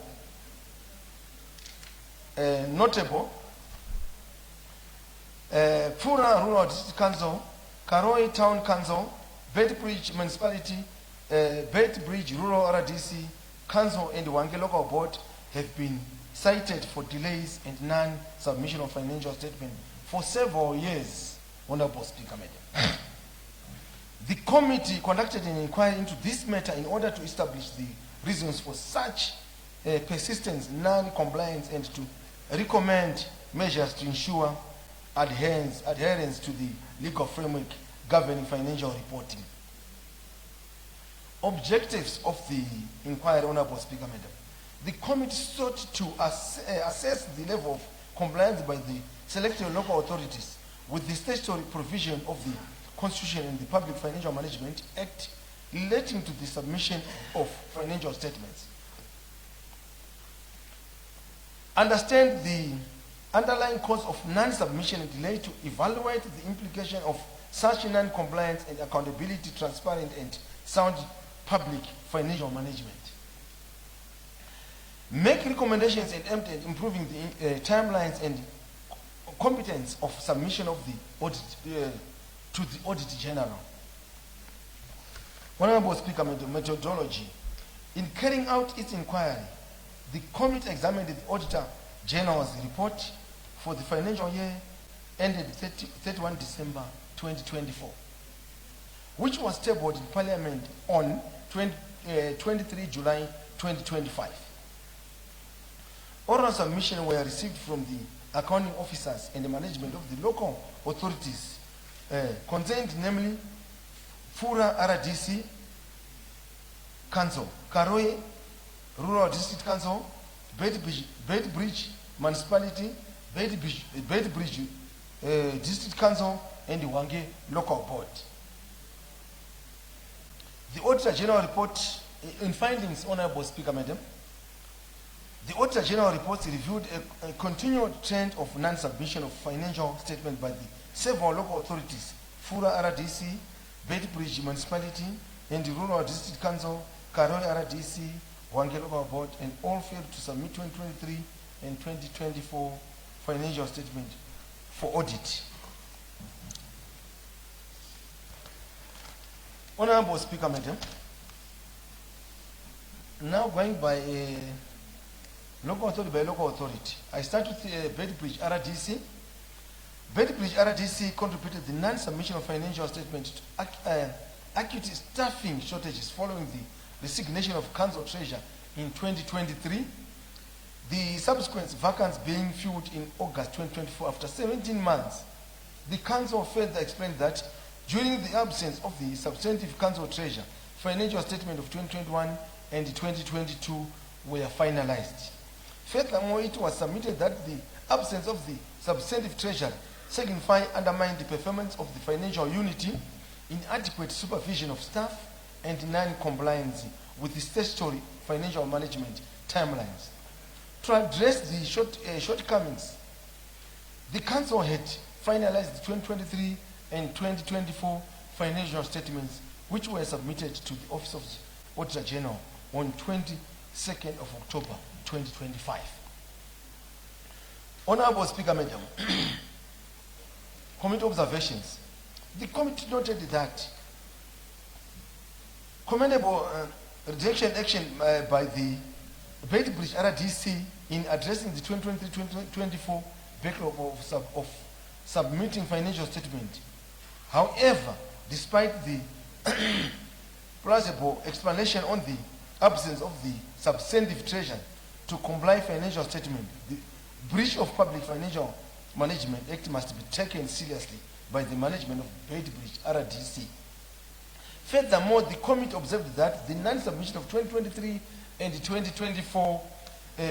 Pura Rural District Council, Karoi Town Council, Bedbridge Municipality, Bedbridge Rural RDC Council, and Wange Local Board have been cited for delays and non-submission of financial statement for several years. Honorable Speaker, Madam. The committee conducted an inquiry into this matter in order to establish the reasons for such persistence, non-compliance, and to recommend measures to ensure adherence to the legal framework governing financial reporting. Objectives of the inquiry, Honorable Speaker, Madam. The committee sought to assess the level of compliance by the selected local authorities with the statutory provision of the Constitution and the Public Financial Management Act relating to the submission of financial statements. Understand the underlying cause of non-submission and delay to evaluate the implication of such non-compliance and accountability, transparent and sound public financial management. Make recommendations and aimed at improving the timelines and competence of submission of the audit to the Auditor General. Honorable Speaker, methodology. In carrying out its inquiry, the committee examined the Auditor General's report for the financial year ended 31 December 2024, which was tabled in Parliament on 23 July 2025. Oral submissions were received from the accounting officers and the management of the local authorities concerned, namely Fura RDC Council, Karoi Rural District Council, Bedbridge Municipality, Bedbridge District Council, and the Wange Local Board. The Auditor General report In findings, Honorable Speaker, Madam, the Auditor General reports reviewed a continued trend of non-submission of financial statement by the several local authorities, Fura RDC, Bedbridge Municipality, and the Rural District Council, Karori RDC, Wange Local Board, and all failed to submit 2023 and 2024 financial statement for audit. Honorable Speaker, Madam, now going by local authority, I start with Bedbridge RDC. Bedbridge RDC contributed the non-submission of financial statement to acute staffing shortages following the resignation of council treasurer in 2023. The subsequent vacancy being filled in August 2024 after 17 months. The council further explained that during the absence of the substantive council treasurer, financial statement of 2021 and 2022 were finalized. Furthermore, it was submitted that the absence of the substantive treasurer signify undermined the performance of the financial unity, inadequate supervision of staff, and non-compliance with the statutory financial management timelines. To address the shortcomings, the council had finalized the 2023 and 2024 financial statements, which were submitted to the Office of the Auditor General on 22nd of October 2025. Honorable Speaker, Madam, Committee observations. The committee noted that commendable rejection action by the Bedbridge RDC in addressing the 2023-2024 backlog of submitting financial statement. However, despite the plausible explanation on the absence of the substantive treasurer to comply financial statement, the breach of Public Financial Management Act must be taken seriously by the management of Bedbridge RDC. Furthermore, the committee observed that the non-submission of 2023 and 2024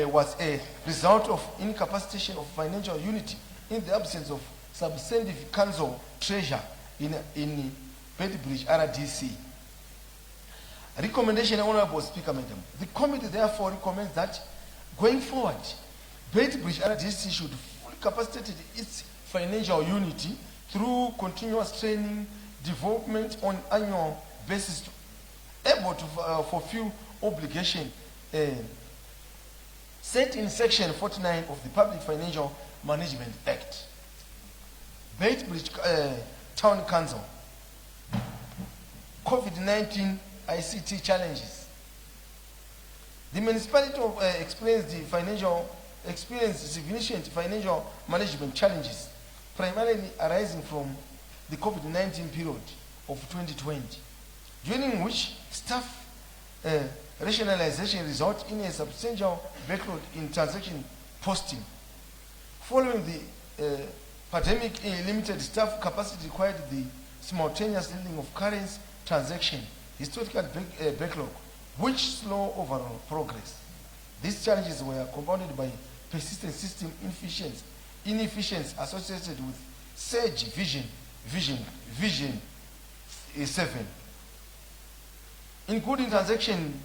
was a result of incapacitation of financial unity in the absence of substantive council treasurer in Bedbridge RDC. Recommendation, Honorable Speaker, Madam. The committee therefore recommends that going forward, Bedbridge RDC should fully capacitate its financial unity through continuous training, development on annual basis, able to fulfill obligation set in Section 49 of the Public Financial Management Act. Bedbridge Town Council, COVID-19 ICT challenges. The municipality experienced significant financial management challenges, primarily arising from the COVID-19 period of 2020, during which staff rationalization resulted in a substantial backlog in transaction posting. Following the pandemic, limited staff capacity required the simultaneous handling of current transaction, historical backlog, which slow overall progress. These challenges were compounded by persistent system inefficiency associated with Sage Vision 7, including transaction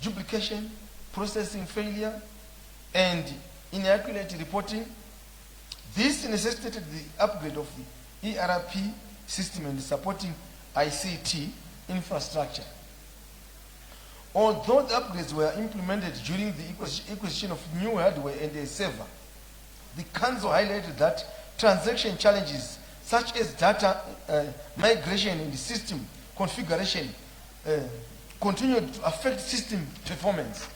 duplication, processing failure, and inaccurate reporting. This necessitated the upgrade of the ERP system and supporting ICT infrastructure. Although the upgrades were implemented during the acquisition of new hardware and a server, the council highlighted that transaction challenges such as data migration and system configuration continued to affect system performance.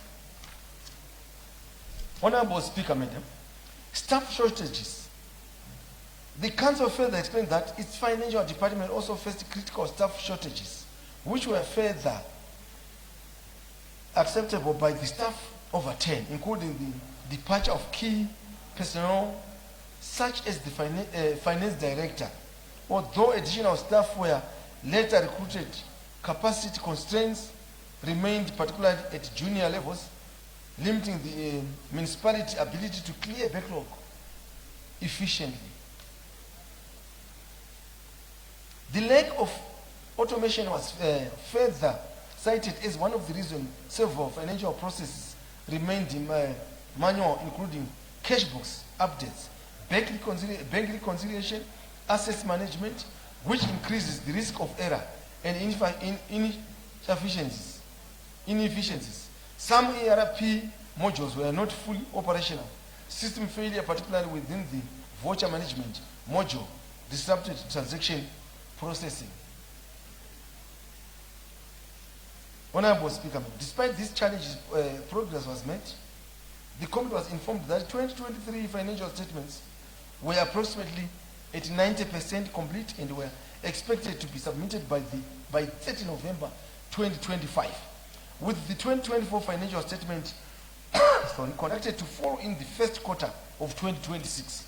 Honorable Speaker, Madam, staff shortages. The council further explained that its financial department also faced critical staff shortages, which were further acceptable by the staff over 10, including the departure of key personnel such as the finance director. Although additional staff were later recruited, capacity constraints remained, particularly at junior levels, limiting the municipality ability to clear backlog efficiently. The lack of automation was further cited as one of the reasons several financial processes remained manual, including cash books updates, bank reconciliation, assets management, which increases the risk of error and inefficiencies. Some ERP modules were not fully operational. System failure, particularly within the voucher management module, disrupted transaction processing. Honorable Speaker, despite these challenges, progress was made. The committee was informed that 2023 financial statements were approximately at 90% complete and were expected to be submitted by 30 November 2025, with the 2024 financial statement conducted to follow in the first quarter of 2026.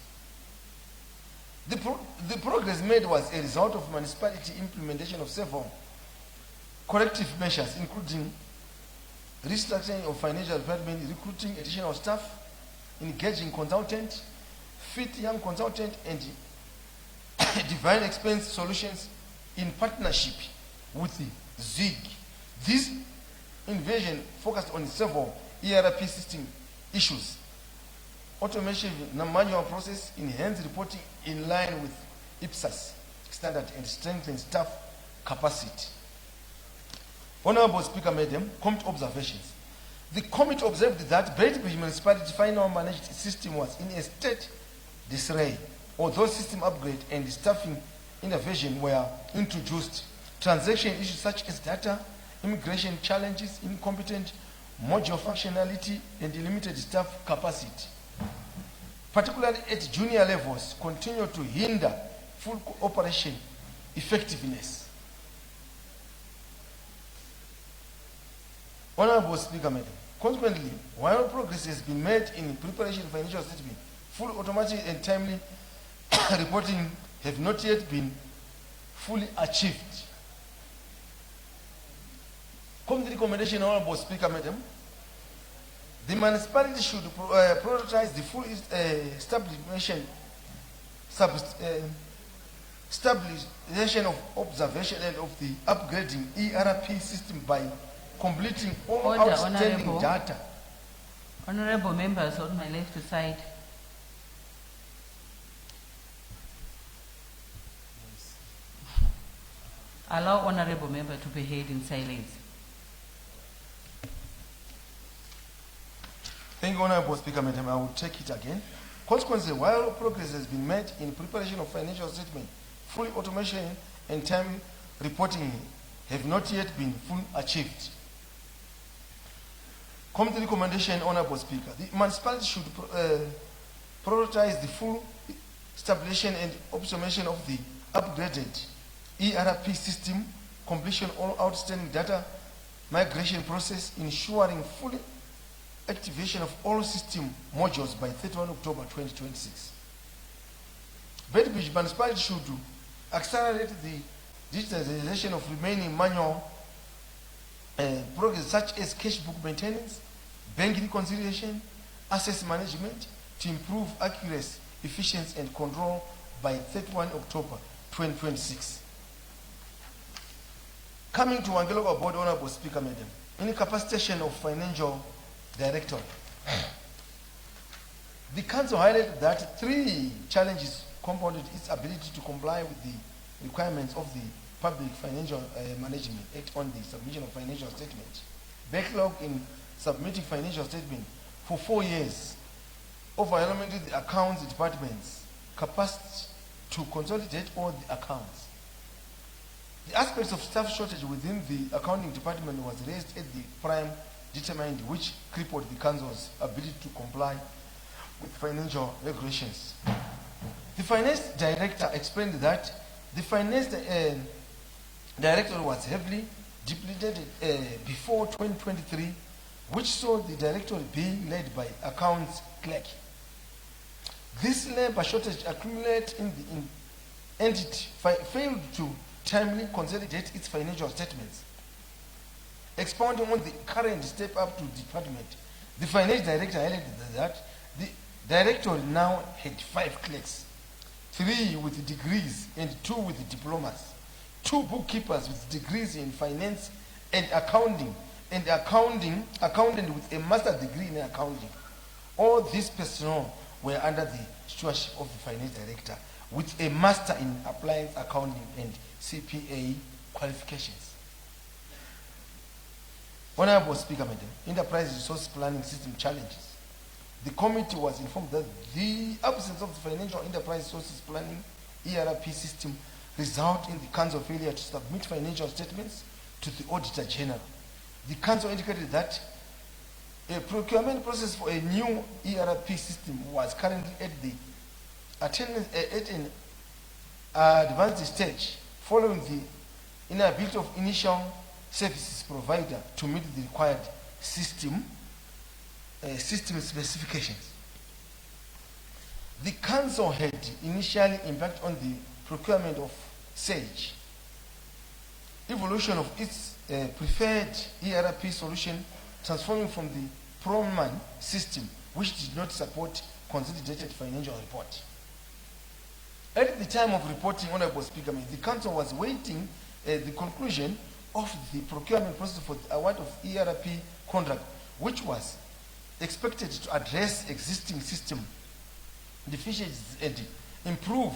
The progress made was a result of municipality implementation of several corrective measures, including restructuring of financial department, recruiting additional staff, engaging consultant, fit young consultant, and divine expense solutions in partnership with the ZIG. This invasion focused on several ERP system issues: automation, manual process, enhanced reporting in line with IPSAS standard, and strengthen staff capacity. Honorable Speaker, Madam, committee observations. The committee observed that Beitbridge Municipality final managed system was in a state disarray. Although system upgrade and staffing innovation were introduced, transaction issues such as data, immigration challenges, incompetent module functionality, and limited staff capacity, particularly at junior levels, continue to hinder full operation effectiveness. Honorable Speaker, Madam, consequently, while progress has been made in preparation of financial statement, full automatic and timely reporting have not yet been fully achieved. Committee recommendation, Honorable Speaker, Madam, the municipality should prioritize the full establishment of observation and of the upgrading ERP system by completing all outstanding Honorable. data. Honorable members on my left side. Allow honorable member to behave in silence. Thank you, Honorable Speaker, Madam. I will take it again. Consequently, while progress has been made in preparation of financial statement, full automation and time reporting have not yet been fully achieved. Committee recommendation, Honorable Speaker. The municipality should prioritize the full establishment and observation of the upgraded ERP system, completion all outstanding data migration process, ensuring full activation of all system modules by 31 October 2026. Beitbridge municipality should accelerate the digitalization of remaining manual progress such as cash book maintenance, bank reconciliation, assets management to improve accuracy, efficiency, and control by 31 October 2026. Coming to Wangeloka Board, Honorable Speaker, Madam, in capacitation of financial director, the council highlighted that 3 challenges compounded its ability to comply with the requirements of the Public Financial Management Act on the submission of financial statement. Backlog in submitting financial statement for 4 years, overwhelming the accounts department's capacity to consolidate all the accounts. The aspects of staff shortage within the accounting department was raised at the prime determined, which crippled the council's ability to comply with financial regulations. The finance director explained that the finance director was heavily depleted before 2023, which saw the director being led by accounts clerk. This labor shortage accumulated in the entity failed to timely consolidate its financial statements. Expounding on the current step up to department, the finance director highlighted that the director now had 5 clerks, 3 with degrees and 2 with diplomas, 2 bookkeepers with degrees in finance and accountant with a master's degree in accounting. All these personnel were under the stewardship of the finance director with a master in appliance accounting and CPA qualifications. Honorable Speaker, Madam, enterprise resource planning system challenges. The committee was informed that the absence of the financial enterprise resources planning ERP system resulted in the council failure to submit financial statements to the Auditor General. The council indicated that a procurement process for a new ERP system was currently at an advanced stage following the inability of initial services provider to meet the required system specifications. The council had initially embarked on the procurement of SAGE, evolution of its preferred ERP solution, transforming from the Proman system, which did not support consolidated financial report. At the time of reporting, Honorable Speaker, the council was waiting the conclusion of the procurement process for the award of ERP contract, which was expected to address existing system deficiencies and improve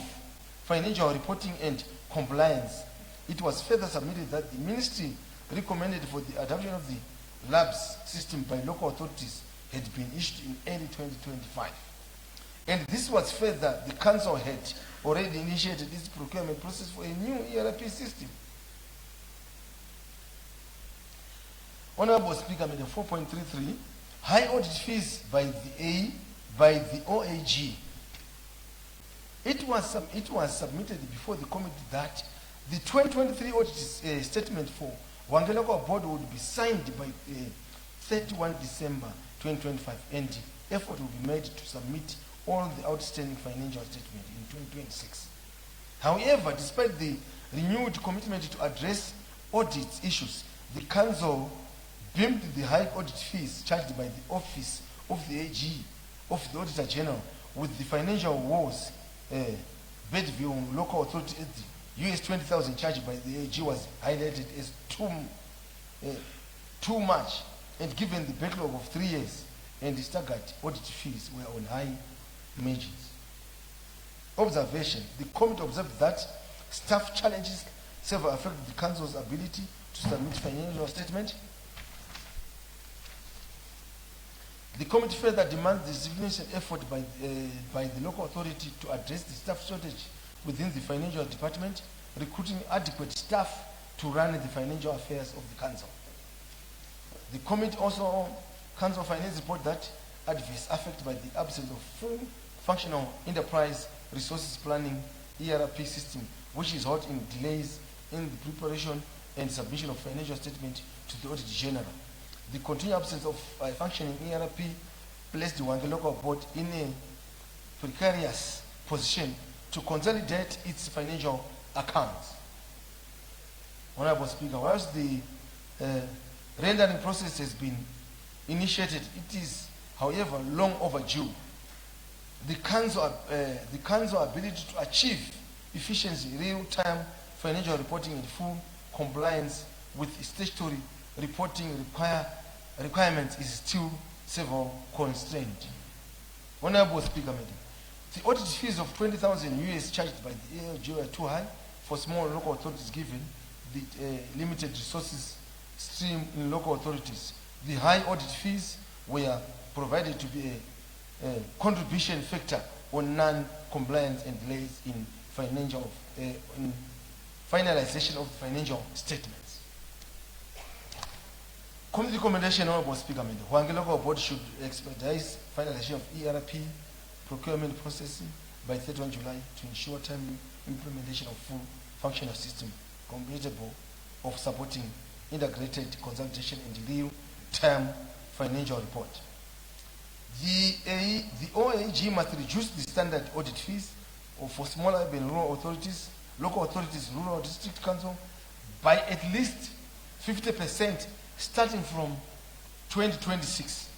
financial reporting and compliance. It was further submitted that the ministry recommended for the adoption of the labs system by local authorities had been issued in early 2025. And this was further, the council had already initiated its procurement process for a new ERP system. Honorable Speaker, Madam, 4.33, high audit fees by the OAG. It was submitted before the committee that the 2023 audit statement for Wangeloko board would be signed by 31 December 2025, and effort will be made to submit all the outstanding financial statements in 2026. However, despite the renewed commitment to address audit issues, the council beamed the high audit fees charged by the office of the AG, of the Auditor General, with the financial woes Bedview local authority at the US 20,000 charged by the AG was highlighted as too much, and given the backlog of 3 years and the staggered audit fees were on high margins. Observation: the committee observed that staff challenges severely affected the council's ability to submit financial statement. The committee further demands the significant effort by the local authority to address the staff shortage within the financial department, recruiting adequate staff to run the financial affairs of the council. The committee also council finance report that adverse affected by the absence of full functional enterprise resources planning ERP system, which is hot in delays in the preparation and submission of financial statement to the Auditor General. The continued absence of a functioning ERP placed the Wangeloko board in a precarious position to consolidate its financial accounts. Honorable Speaker, whilst the rendering process has been initiated, it is, however, long overdue. The council ability to achieve efficiency, real-time financial reporting in full compliance with statutory reporting requirements is still severely constrained. Honorable Speaker, Madam, the audit fees of 20,000 US charged by the ALG were too high for small local authorities given the limited resources stream in local authorities. The high audit fees were provided to be a contribution factor on non-compliance and delays in in finalization of financial statements. Committee recommendation, Honorable Speaker, the Wangeloko board should expedite finalization of ERP procurement processing by 31 July to ensure timely implementation of full functional system compatible of supporting integrated consultation and real-time financial report. The OAG must reduce the standard audit fees for small urban rural authorities, local authorities, rural district council by at least 50% starting from 2026.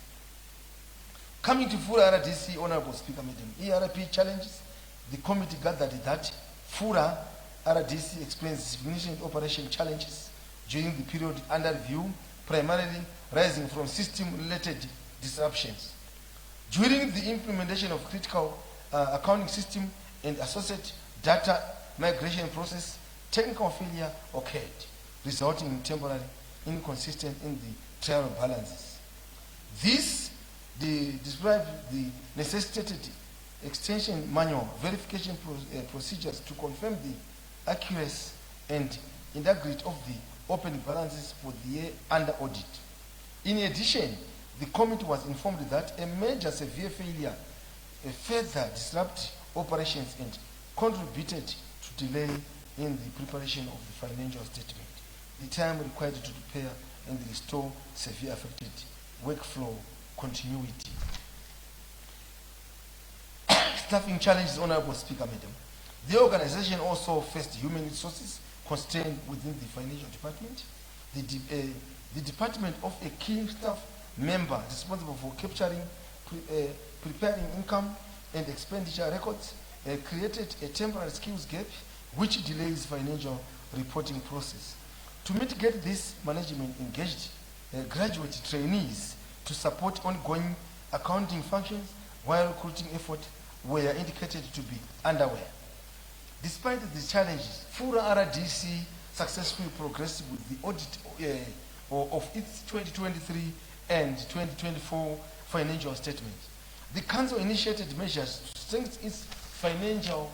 Coming to full RDC, Honorable Speaker, Madam, ERP challenges, the committee gathered that FURA RDC explains significant operation challenges during the period under review, primarily rising from system-related disruptions. During the implementation of critical accounting system and associated data migration process, technical failure occurred, resulting in temporary inconsistent in the trial balances. This describes the necessitated extension manual verification procedures to confirm the accuracy and integrity of the opening balances for the year under audit. In addition, the committee was informed that a major severe failure further disrupted operations and contributed to delay in the preparation of the financial statement. The time required to prepare and restore severe affected workflow continuity. Staffing challenges, Honorable Speaker, Madam. The organization also faced human resources constrained within the financial department. The department of a key staff member responsible for capturing, preparing income and expenditure records created a temporary skills gap which delays financial reporting process. To mitigate this, management engaged graduate trainees to support ongoing accounting functions while recruiting efforts were indicated to be underway. Despite the challenges, Fura RDC successfully progressed with the audit of its 2023 and 2024 financial statements. The Council initiated measures to strengthen its financial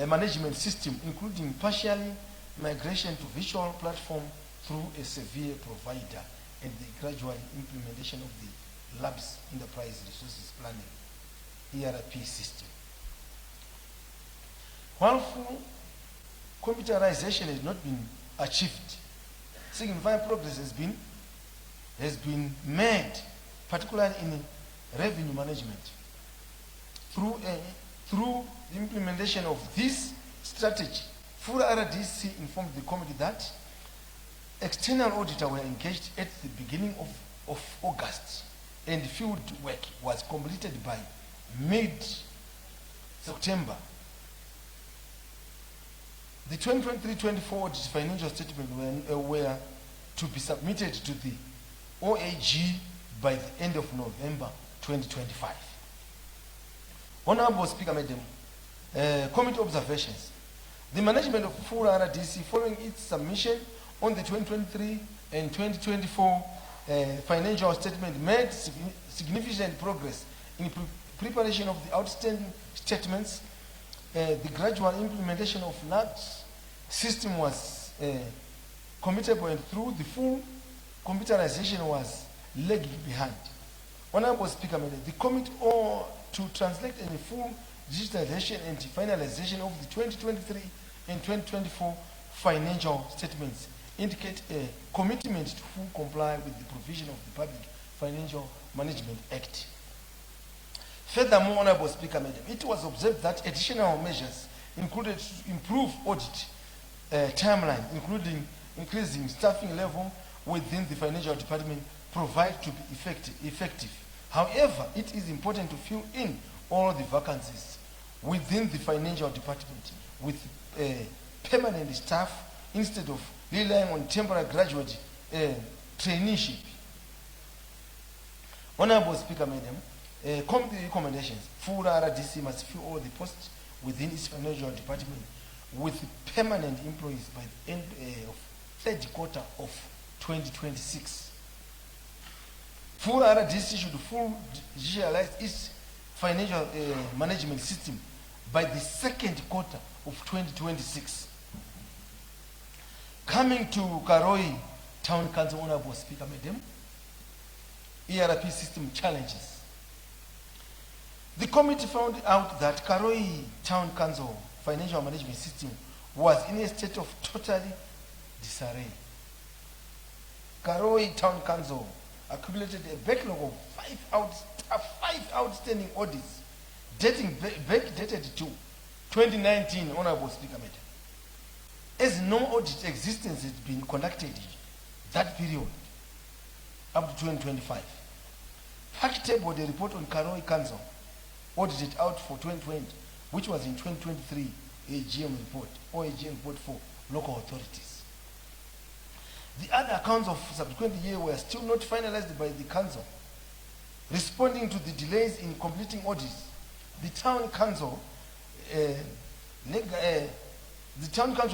management system, including partially migration to visual platform through a severe provider and the gradual implementation of the LABS Enterprise Resources Planning ERP system. While full computerization has not been achieved, significant progress has been made, particularly in revenue management. Through the implementation of this strategy, Fura RDC informed the committee that external auditors were engaged at the beginning of August, and field work was completed by mid-September. The 2023-24 audit financial statement were to be submitted to the OAG by the end of November 2025. Honorable Speaker, Madam, committee observations. The management of Fura RDC, following its submission on the 2023 and 2024 financial statement, made significant progress in preparation of the outstanding statements. The gradual implementation of LABS system was committable, and through the full computerization was lagging behind. Honorable Speaker, the committee ought to translate in a full digitalization and finalization of the 2023 and 2024 financial statements indicate a commitment to full comply with the provision of the Public Financial Management Act. Furthermore, Honorable Speaker, it was observed that additional measures included to improve audit timeline, including increasing staffing level within the financial department, provide to be effective. However, it is important to fill in all the vacancies within the financial department with permanent staff instead of relying on temporary graduate traineeship. Honorable Speaker, committee recommendations. Fura RDC must fill all the posts within its financial department with permanent employees by the end of third quarter of 2026. Fura RDC should full digitalize its financial management system by the second quarter of 2026. Coming to Karoi Town Council, Honorable Speaker, ERP system challenges. The committee found out that Karoi Town Council financial management system was in a state of totally disarray. Karoi Town Council accumulated a backlog of five outstanding audits dating backdated to 2019, Honorable Speaker, as no audit existence had been conducted that period up to 2025. Fact table, the report on Karoi Council audited out for 2020, which was in 2023, AGM report or AGM report for local authorities. The other accounts of subsequent year were still not finalized by the council. Responding to the delays in completing audits, the town council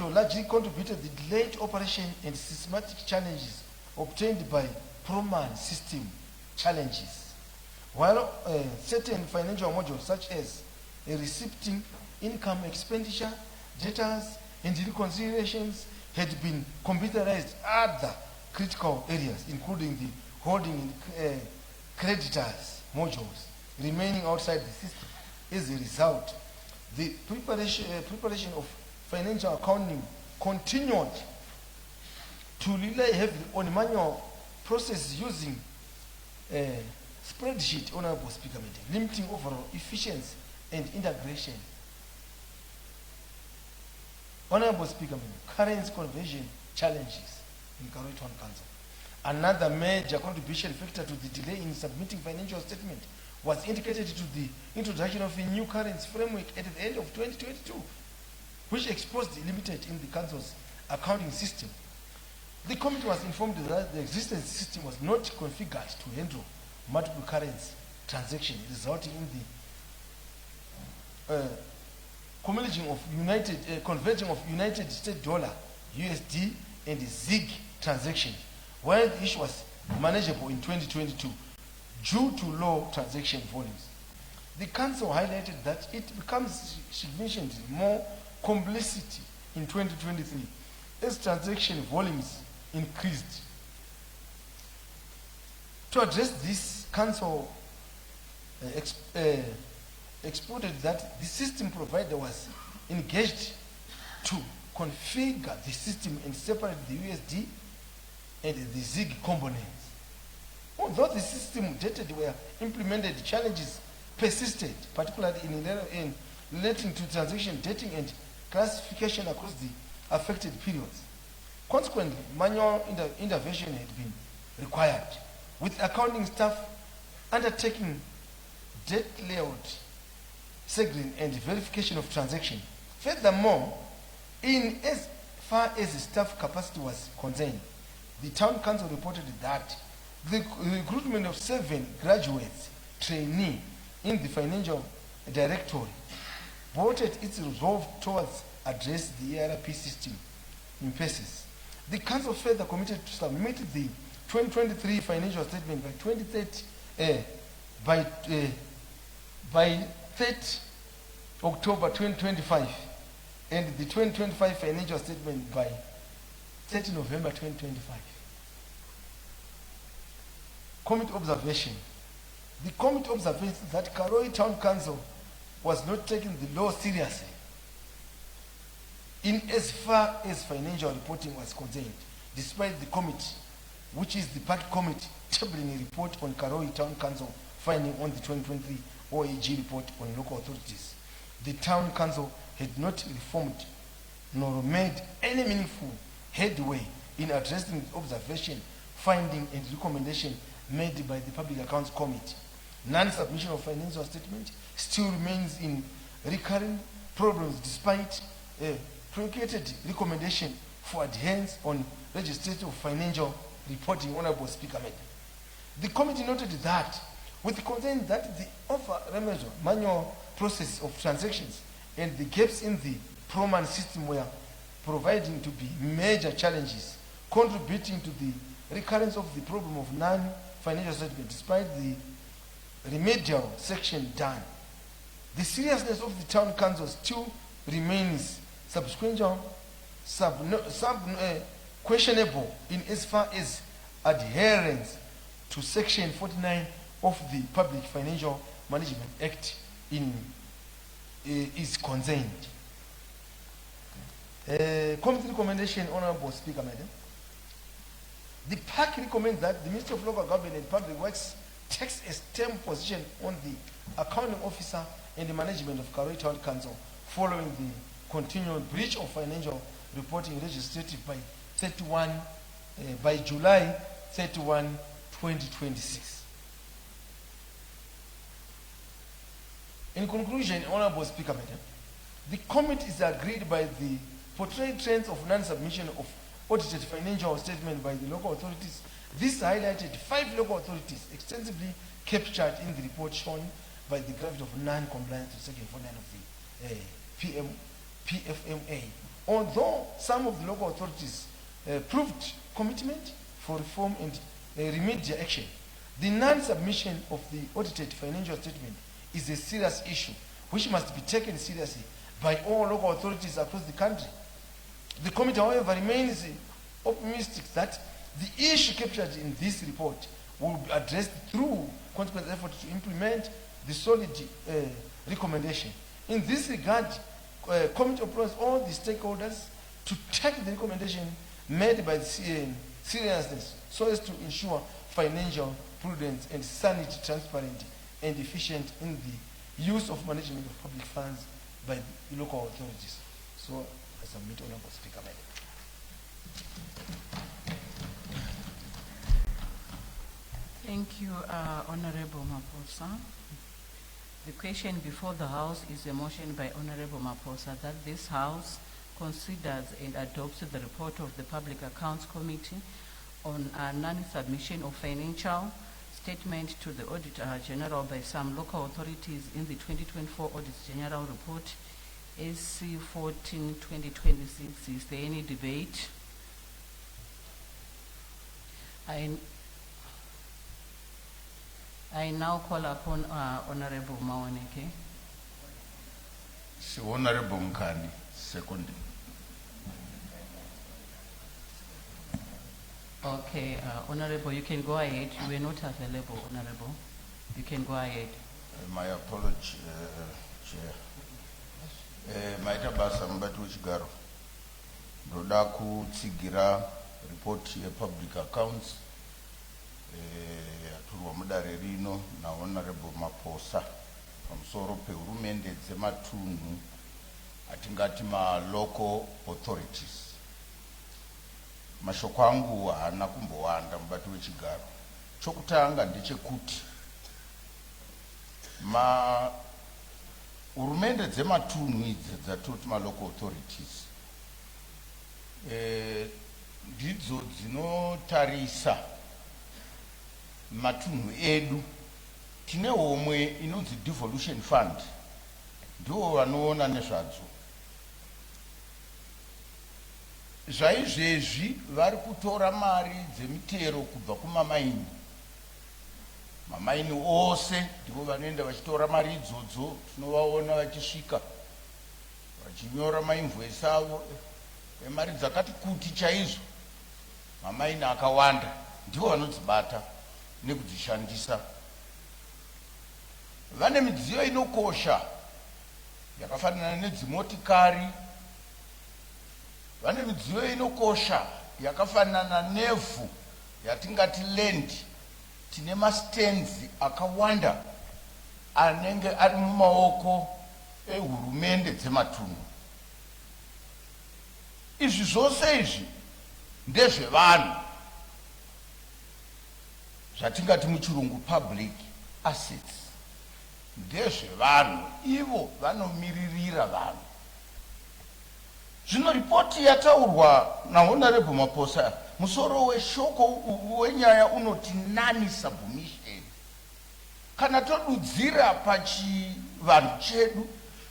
largely contributed the delayed operation and systematic challenges obtained by Proman system challenges. While certain financial modules such as receipting, income expenditure, debtors, and reconciliations had been computerized, other critical areas, including the holding and creditors modules, remaining outside the system. As a result, the preparation of financial accounting continued to rely heavily on manual processes using spreadsheet, Honorable Speaker, limiting overall efficiency and integration. Honorable Speaker, current conversion challenges in Karoi Town Council. Another major contribution factor to the delay in submitting financial statement was indicated to the introduction of a new currency framework at the end of 2022, which exposed the limited in the council's accounting system. The committee was informed that the existing system was not configured to handle multiple currency transactions, resulting in the converging of United States dollar, USD, and the ZIG transaction, while the issue was manageable in 2022 due to low transaction volumes. The council highlighted that it becomes significantly more complexity in 2023 as transaction volumes increased. To address this, council exploded that the system provider was engaged to configure the system and separate the USD and the ZIG components. Although the system dated were implemented, challenges persisted, particularly in relating to transaction dating and classification across the affected periods. Consequently, manual intervention had been required, with accounting staff undertaking debt layout, segregation, and verification of transaction. Furthermore, in as far as the staff capacity was concerned, the town council reported that the recruitment of 7 graduates trainee in the financial directorate brought its resolve towards address the ERP system in pieces. The council further committed to submit the 2023 financial statement by 2030, by 30 October 2025, and the 2025 financial statement by 30 November 2025. Committee observation. The committee observes that Karoi Town Council was not taking the law seriously in as far as financial reporting was concerned, despite the committee, which is the party committee, tabling a report on Karoi Town Council finding on the 2023 OAG report on local authorities. The town council had not reformed nor made any meaningful headway in addressing the observation, finding, and recommendation made by the Public Accounts Committee. Non-submission of financial statement still remains in recurring problems despite a truncated recommendation for adherence on legislative financial reporting, Honorable Speaker. The committee noted that with the concern that the over-remedial manual process of transactions and the gaps in the Proman system were providing to be major challenges, contributing to the recurrence of the problem of non-financial statement despite the remedial section done. The seriousness of the town council still remains questionable in as far as adherence to section 49 of the Public Financial Management Act is concerned. Committee recommendation, Honorable Speaker, Madam. The PAC recommends that the Ministry of Local Government and Public Works takes a stern position on the accounting officer and the management of Karoi Town Council following the continued breach of financial reporting legislative by July 31, 2026. In conclusion, Honorable Speaker, Madam, The committee is agreed by the portrayed trends of non-submission of audited financial statement by the local authorities. This highlighted 5 local authorities extensively captured in the report shown by the gravity of non-compliance to Section 49 of the PFMA. Although some of the local authorities proved commitment for reform and remedial action, the non-submission of the audited financial statement is a serious issue which must be taken seriously by all local authorities across the country. The committee, however, remains optimistic that the issue captured in this report will be addressed through consequent efforts to implement the solid recommendation. In this regard, committee approves all the stakeholders to take the recommendation made by the seriousness so as to ensure financial prudence and sanity, transparent and efficient in the use of management of public funds by the local authorities. So I submit, Honorable Speaker. Thank you, Honorable Maposa. The question before the House is a motion by Honorable Maposa that this House considers and adopts the report of the Public Accounts Committee on non-submission of financial statement to the Auditor General by some local authorities in the 2024 Audit General Report, SC 14/2026. Is there any debate? I now call upon Honorable Maoneke. Honorable Mkani, second. Okay, Honorable, you can go ahead. You were not available, Honorable. You can go ahead. My apology, Chair. Maita basa mbatu wechigaro. Ndoda kutsigira report ye public accounts. Yaturwa mudare rino na Honorable Maposa. Pamusoro pehurumende dzematunhu atingati ma local authorities. Mashoko angu haana kumbowanda mubati wechigaro. Chokutanga ndechekuti hurumende dzematunhu idzi dzatoti ma local authorities ndidzo dzinotarisa matunhu edu. Tine homwe inonzi devolution fund, ndiwo vanoona nezvadzo. Zvaizvezvi vari kutora mari dzemitero kubva kumamaini. Mamaini ose ndivo vanoenda vachitora mari idzodzo, tinovaona vachisvika vachinyora mainvoice avo emari dzakati kuti chaizvo. Mamaini akawanda ndivo vanodzibata nekudzishandisa. Vane midziyo inokosha yakafanana nedzimotikari, vane midziyo inokosha yakafanana nevhu yatingati land. Tine mastands akawanda anenge ari mumaoko ehurumende dzematunhu. Izvi zvose izvi ndezvevanhu, zvatingati muchirungu public assets. Ndezvevanhu, ivo vanomiririra vanhu. Zvino ripoti yataurwa naHonorable Maposa, musoro weshoko wenyaya unoti non-submission. Kana todudzira pachivanhu chedu,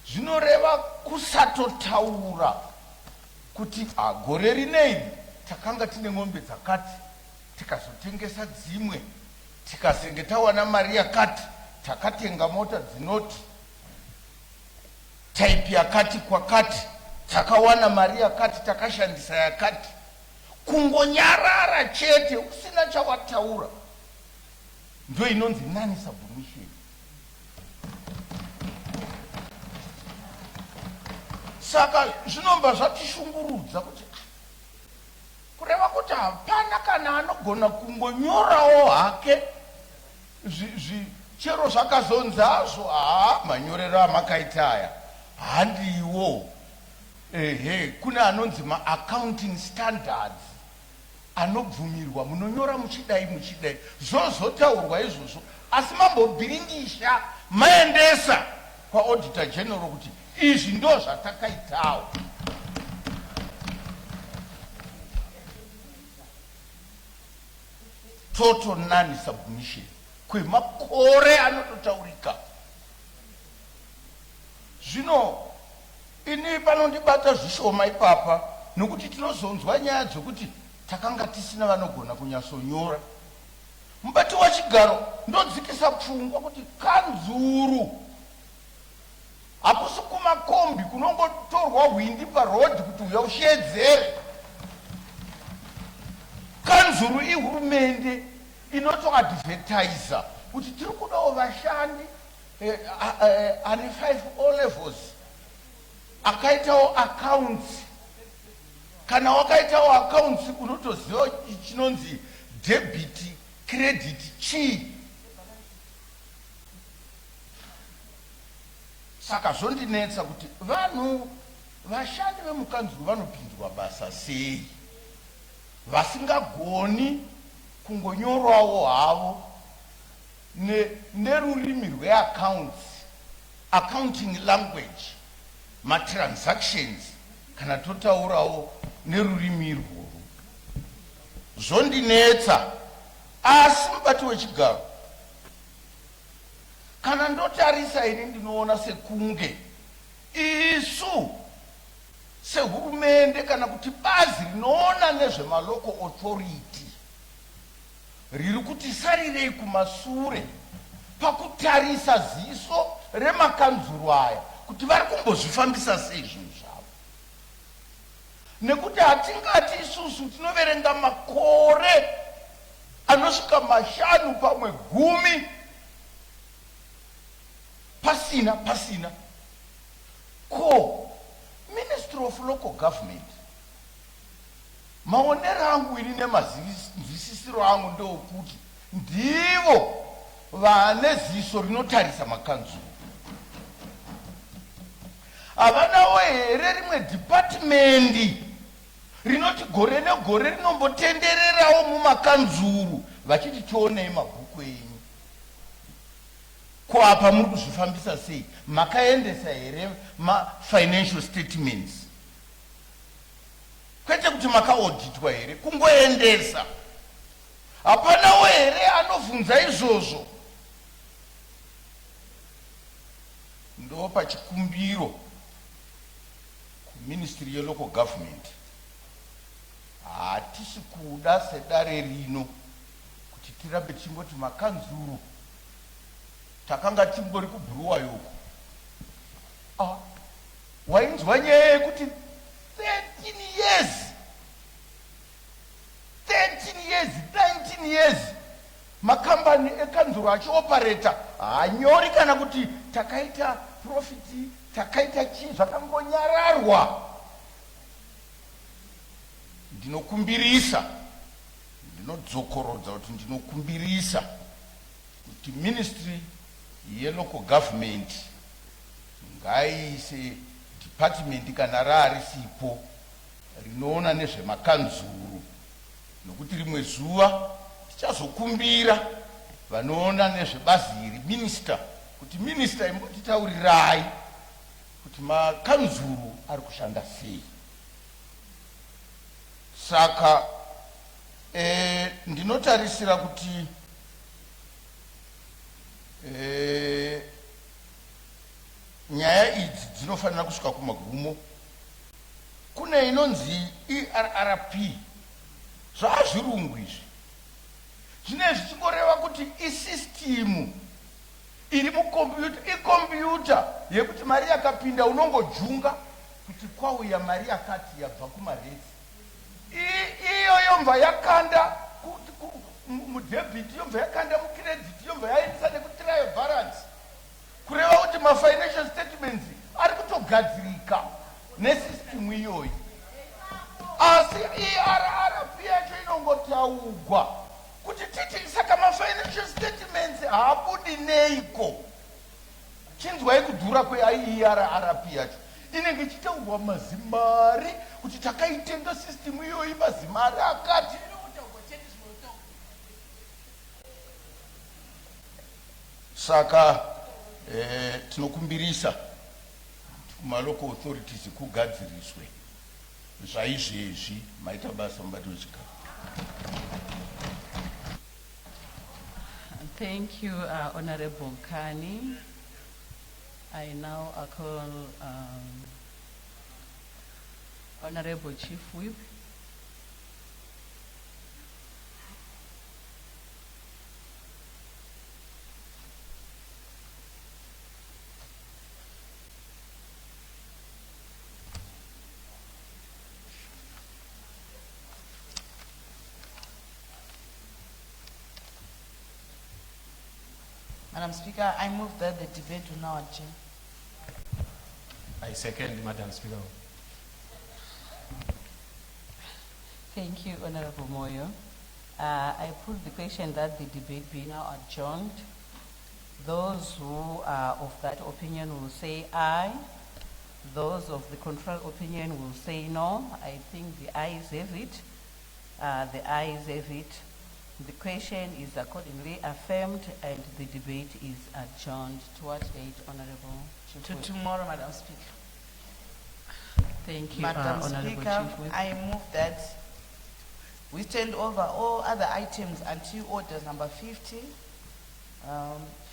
zvinoreva kusatotaura kuti gore rinei takanga tine ng'ombe dzakati, tikazotengesa dzimwe, tikasenge tawana mari yakati, takatenga mota dzinoti type yakati kwakati, takawana mari yakati, takashandisa yakati. Kungonyarara chete usina chawataura ndio inonzi non-submission. Saka zvinomba zvatishungurudza kuti kureva kuti hapana kana anogona kungonyorawo hake chero zvakazonzi hazvo, manyorero amakaita aya handiwo. Kuna anonzi ma-accounting standards anobvumirwa, munonyora muchidai muchidai. Zvozotaurwa izvozvo, asi mambobhiringisha maendesa kwa Auditor General kuti izvi ndo zvatakaitawo. Total non-submission kwemakore anototaurika. Zvino ini panondibata zvishoma ipapa nokuti tinozonzwa nyaya dzokuti takanga tisina vanogona kunyatsonyora. Mubati wachigaro ndodzikisa pfungwa kuti kanzuru hakusi kumakombi kunongotorwa hwindi parodhi kuti uya ushedzere. Kanzuru ihurumende inotoadvertisa kuti tiri kudawo vashandi ane 5 O levels akaitawo accounts. Kana wakaitawo accounts unotoziva chinonzi debit credit chii. Saka zvondinetsa kuti vanhu vashandi vemukanzuru vanopinzwa basa sei vasingagoni kungonyorawo havo nerurimi rweaccounts, accounting language, matransactions, kana totaurawo nerurimi irworwo. Zvondinetsa. Asi mubati wechigaro, kana ndotarisa ini ndinoona sekunge isu sehurumende kana kuti bazi rinoona nezvemaloko authority riri kuti sarirei kumasure pakutarisa ziso remakanzuru aya kuti vari kumbozvifambisa sei zvinhu zvavo. Nekuti hatingati isusu tinoverenga makore anosvika 5 pamwe 10 pasina. Ko Ministry of Local Government, maonero angu ini nemazvisisiro angu ndokuti ndivo vane ziso rinotarisa makanzuru. Havanawo here rimwe department rinoti gore negore rinombotendererawo mumakanzuru vachiti tionei mabhuku enyu. Ko apa muri kuzvifambisa sei? Makaendesa here ma-financial statements? Kwete kuti makaodhitwa here, kungoendesa. Hapanawo here anovhunza izvozvo. Ndo pachikumbiro kuministry yelocal government. Hatisi kuda sedare rino kuti tirambe tichingoti makanzuru takanga timbori kubhuruwa yoko. Wainzwa nyaya yekuti 13 years 19 years makambani ekanzuru achiopareta hanyori kana kuti takaita profiti takaita chii zvakangonyararwa. Ndinokumbirisa, ndinodzokorodza kuti ndinokumbirisa kuti ministry yelocal government ngaiise department kana raarisipo rinoona nezvemakanzuru, nokuti rimwe zuva tichazokumbira vanoona nezvebazi iri minister kuti minister imbotitaurirai kuti makanzuru ari kushanda sei. Saka ndinotarisira kuti nyaya idzi dzinofanira kusvika kumagumo. Kune inonzi ERRP, zvazvirungu izvi. Zvinezvi zvichingoreva kuti isystem iri mukombiyuta, ikombiyuta yekuti mari yakapinda unongojunga kuti kwauya mari yakati yabva kumaretsi. Iyo yobva yakanda mudebit, yobva yakanda mucredit, yobva yaendesa nekutrial balance, kureva kuti mafinancial statements ari kutogadzirika nesystem iyoyi. Asi ERRP yacho inongotaurwa kuti titi saka mafinancial statements haabudi neiko. Chinzwai kudhura kweERRP yacho inenge ichitaurwa mazimari kuti takaitenga system iyoyi mazimari akati. Saka tinokumbirisa kumalocal authorities kugadziriswe zvaizvezvi maita basa mubati wechigaro. Thank you, Honorable Kani. I now call Honorable Chief Whip. Madam Speaker, I move that the debate will now adjourn. I second, Madam Speaker. Thank you, Honorable Moyo. I put the question that the debate be now adjourned. Those who are of that opinion will say aye. Those of the contrary opinion will say no. I think the ayes have it. The ayes have it. The question is accordingly affirmed and the debate is adjourned. To what date, Honorable Chief To Whip? tomorrow, Madam Speaker. Thank you, Madam Honorable Speaker, Chief Whip. I move that we stand over all other items until orders number 50,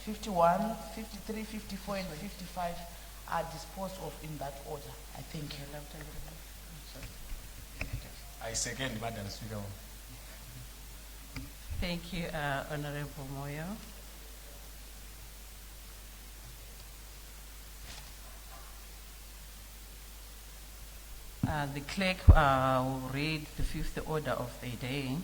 51, 53, 54, and 55 are disposed of in that order. I thank you. I second, Madam Speaker. Thank you, Honorable Moyo. The clerk will read the fifth order of the day.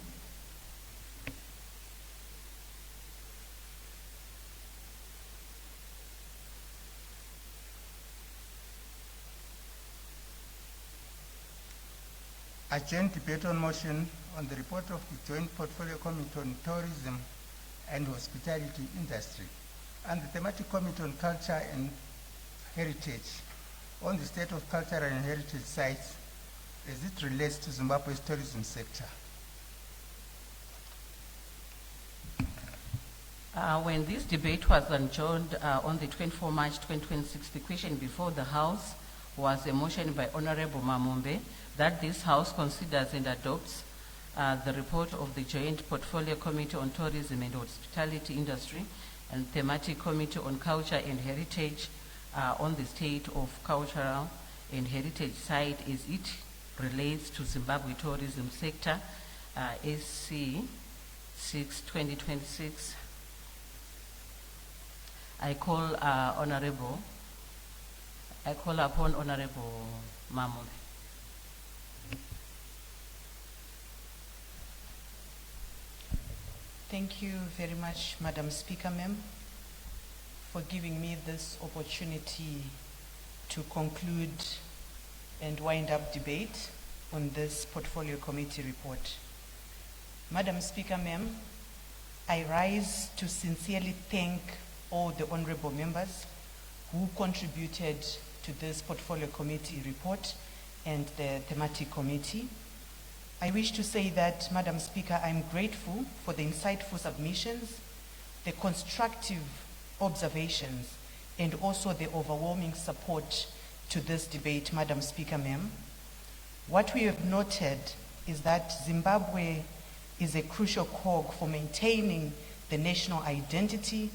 Adjourned debate on motion on the report of the Joint Portfolio Committee on Tourism and Hospitality Industry and the Thematic Committee on Culture and Heritage on the state of cultural and heritage sites as it relates to Zimbabwe's tourism sector. When this debate was adjourned on the 24 March 2026, the question before the House was a motion by Honorable Mamumbe that this House considers and adopts the report of the Joint Portfolio Committee on Tourism and Hospitality Industry and Thematic Committee on Culture and Heritage on the state of cultural and heritage site as it relates to Zimbabwe tourism sector, SC 6/2026. I call upon Honorable Mamumbe. Thank you very much, Madam Speaker, ma'am, for giving me this opportunity to conclude and wind up debate on this Portfolio Committee report. Madam Speaker, ma'am, I rise to sincerely thank all the honorable members who contributed to this Portfolio Committee report and the Thematic Committee. I wish to say that, Madam Speaker, I'm grateful for the insightful submissions, the constructive observations, and also the overwhelming support to this debate, Madam Speaker, ma'am. What we have noted is that Zimbabwe is a crucial cog for maintaining the national identity,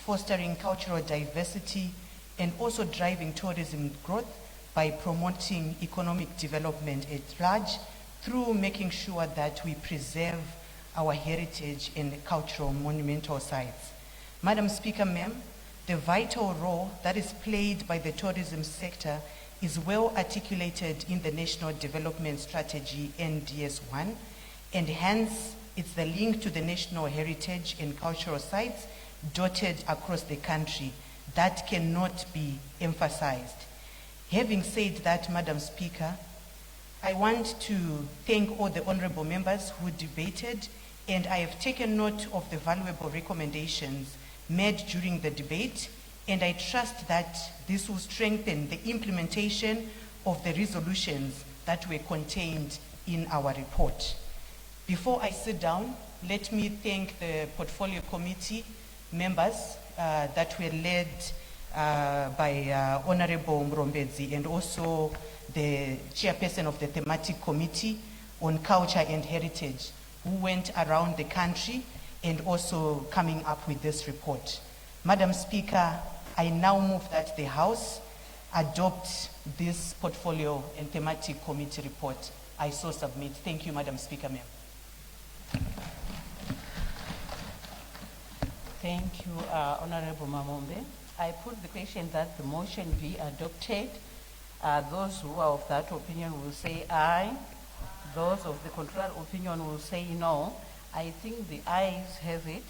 fostering cultural diversity, and also driving tourism growth by promoting economic development at large through making sure that we preserve our heritage and cultural monumental sites. Madam Speaker, ma'am, the vital role that is played by the tourism sector is well articulated in the National Development Strategy, NDS1, and hence it's the link to the national heritage and cultural sites dotted across the country that cannot be emphasized. Having said that, Madam Speaker, I want to thank all the honorable members who debated, and I have taken note of the valuable recommendations made during the debate, and I trust that this will strengthen the implementation of the resolutions that were contained in our report. Before I sit down, let me thank the Portfolio Committee members that were led by Honorable Mrombedzi and also the chairperson of the thematic committee on culture and heritage, who went around the country and also coming up with this report. Madam Speaker, I now move that the House adopt this portfolio and thematic committee report. I so submit. Thank you, Madam Speaker, ma'am. Thank you, Honorable Mamombe. I put the question that the motion be adopted. Those who are of that opinion will say aye. Those of the contrary opinion will say no. I think the ayes have it.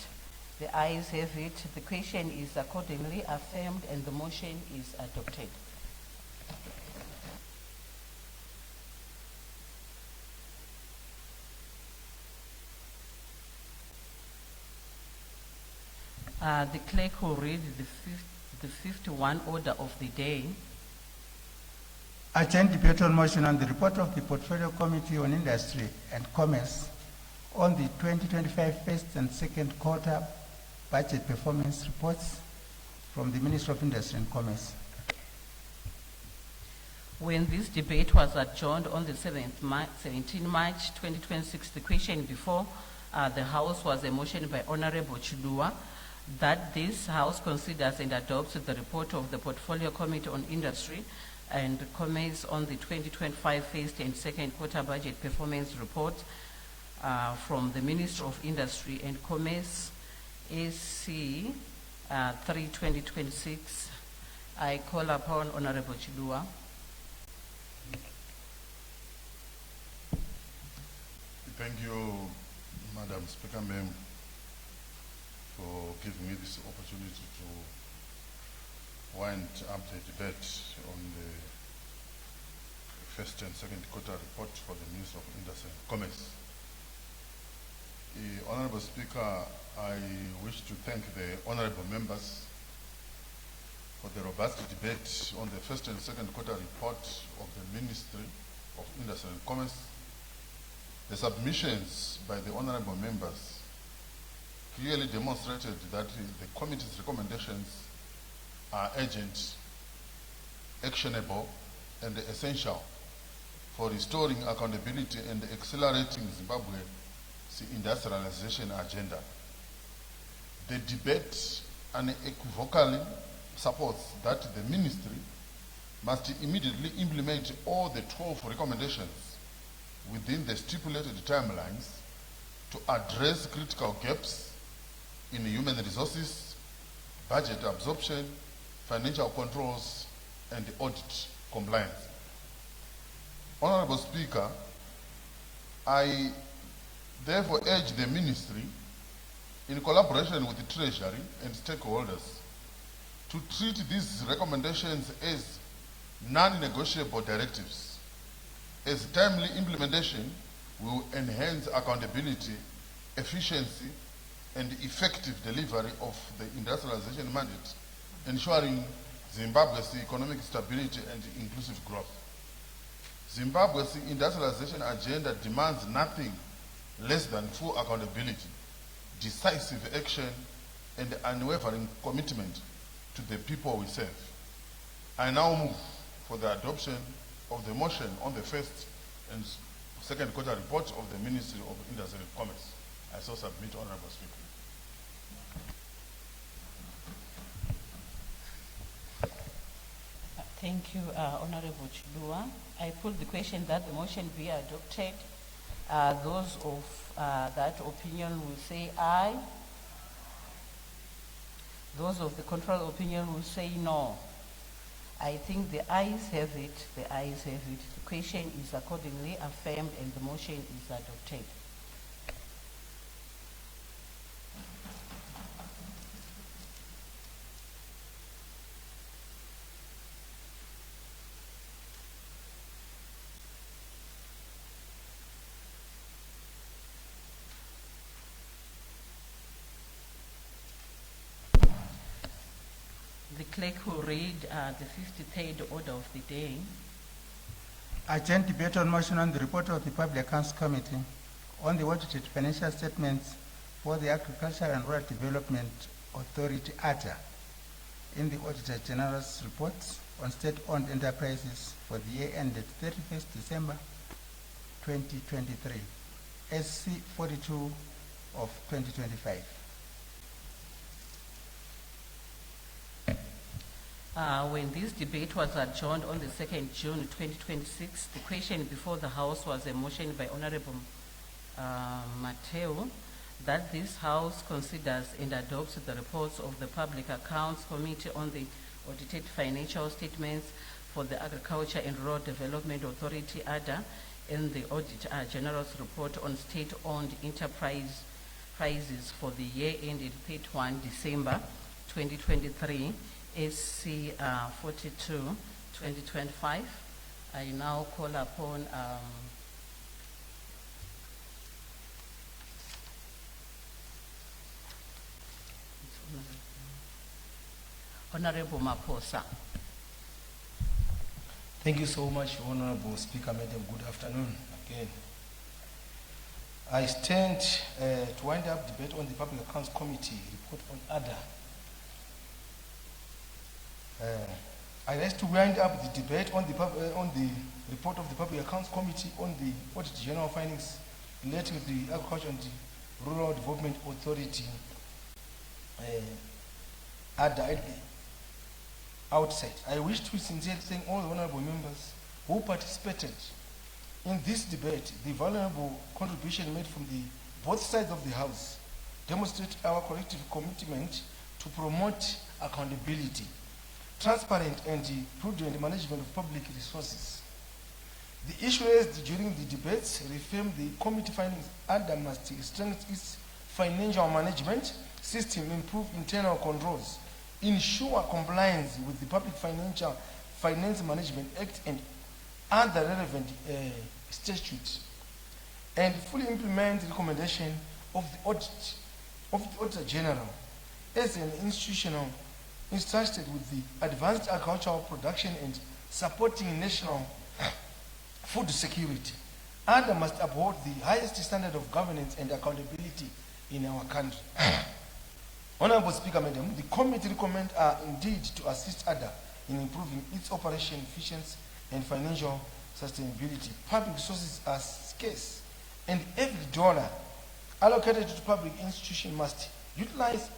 The ayes have it. The question is accordingly affirmed and the motion is adopted. The clerk will read the 51 order of the day. Urgent debate on motion on the report of the Portfolio Committee on Industry and Commerce on the 2025 first and second quarter budget performance reports from the Minister of Industry and Commerce. When this debate was adjourned on the 17 March 2026, the question before the House was a motion by Honorable Chidua that this House considers and adopts the report of the Portfolio Committee on Industry and Commerce on the 2025 first and second quarter budget performance report from the Minister of Industry and Commerce, AC 3/2026. I call upon Honorable Chidua. Thank you, Madam Speaker, ma'am, for giving me this opportunity to wind up the debate on the first and second quarter report for the Minister of Industry and Commerce. Honorable Speaker, I wish to thank the honorable members for the robust debate on the first and second quarter report of the Ministry of Industry and Commerce. The submissions by the honorable members clearly demonstrated that the committee's recommendations are urgent, actionable, and essential for restoring accountability and accelerating Zimbabwe's industrialization agenda. The debate unequivocally supports that the ministry must immediately implement all the 12 recommendations within the stipulated timelines to address critical gaps in human resources, budget absorption, financial controls, and audit compliance. Honorable Speaker, I therefore urge the ministry, in collaboration with the Treasury and stakeholders, to treat these recommendations as non-negotiable directives, as timely implementation will enhance accountability, efficiency, and effective delivery of the industrialization mandate, ensuring Zimbabwe's economic stability and inclusive growth. Zimbabwe's industrialization agenda demands nothing less than full accountability, decisive action, and unwavering commitment to the people we serve. I now move for the adoption of the motion on the first and second quarter report of the Ministry of Industry and Commerce. I so submit, Honorable Speaker. Thank you, Honorable Chidua. I put the question that the motion be adopted. Those of that opinion will say aye. Those of the contrary opinion will say no. I think the ayes have it. The ayes have it. The question is accordingly affirmed and the motion is adopted. The clerk will read the 53rd order of the day. Urgent debate on motion on the report of the Public Accounts Committee on the audited financial statements for the Agricultural and Rural Development Authority, ATA, in the Auditor General's report on state-owned enterprises for the year ended 31st December 2023, SC 42 of 2025. When this debate was adjourned on the 2nd June 2026, the question before the House was a motion by Honorable Mateo that this House considers and adopts the reports of the Public Accounts Committee on the audited financial statements for the Agriculture and Rural Development Authority, ADA, and the Auditor General's report on state-owned enterprises for the year ended 31 December 2023, SC 42, 2025. I now call upon Honorable Maposa. Thank you so much, Honorable Speaker, Madam. Good afternoon again. I stand to wind up debate on the Public Accounts Committee report on ADA. I rise to wind up the debate on the report of the Public Accounts Committee on the Audit General findings relating to the Agriculture and the Rural Development Authority, ADA. At the outset, I wish to sincerely thank all the honorable members who participated in this debate. The valuable contribution made from both sides of the House demonstrate our collective commitment to promote accountability, transparent and prudent management of public resources. The issue raised during the debates reaffirmed the committee findings. ADA must strengthen its financial management system, improve internal controls, ensure compliance with the Public Finance Management Act and other relevant statutes, and fully implement the recommendation of the Auditor General as an institutional entrusted with the advanced agricultural production and supporting national food security. ADA must uphold the highest standard of governance and accountability in our country. Honorable Speaker, Madam, the committee recommends indeed to assist ADA in improving its operation efficiency and financial sustainability. Public resources are scarce, and every dollar allocated to public institution must utilized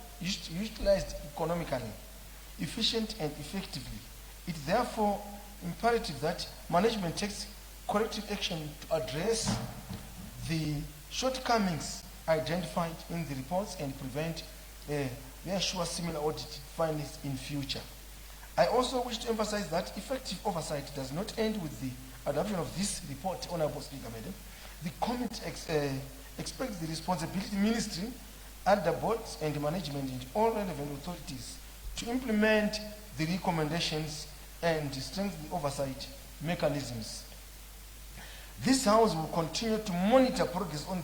economically, efficient and effectively. It is therefore imperative that management takes corrective action to address the shortcomings identified in the reports and prevent reassure similar audit findings in future. I also wish to emphasize that effective oversight does not end with the adoption of this report, Honorable Speaker, Madam. The committee expects the responsibility ministry, ADA boards and management and all relevant authorities to implement the recommendations and strengthen the oversight mechanisms. This House will continue to monitor progress on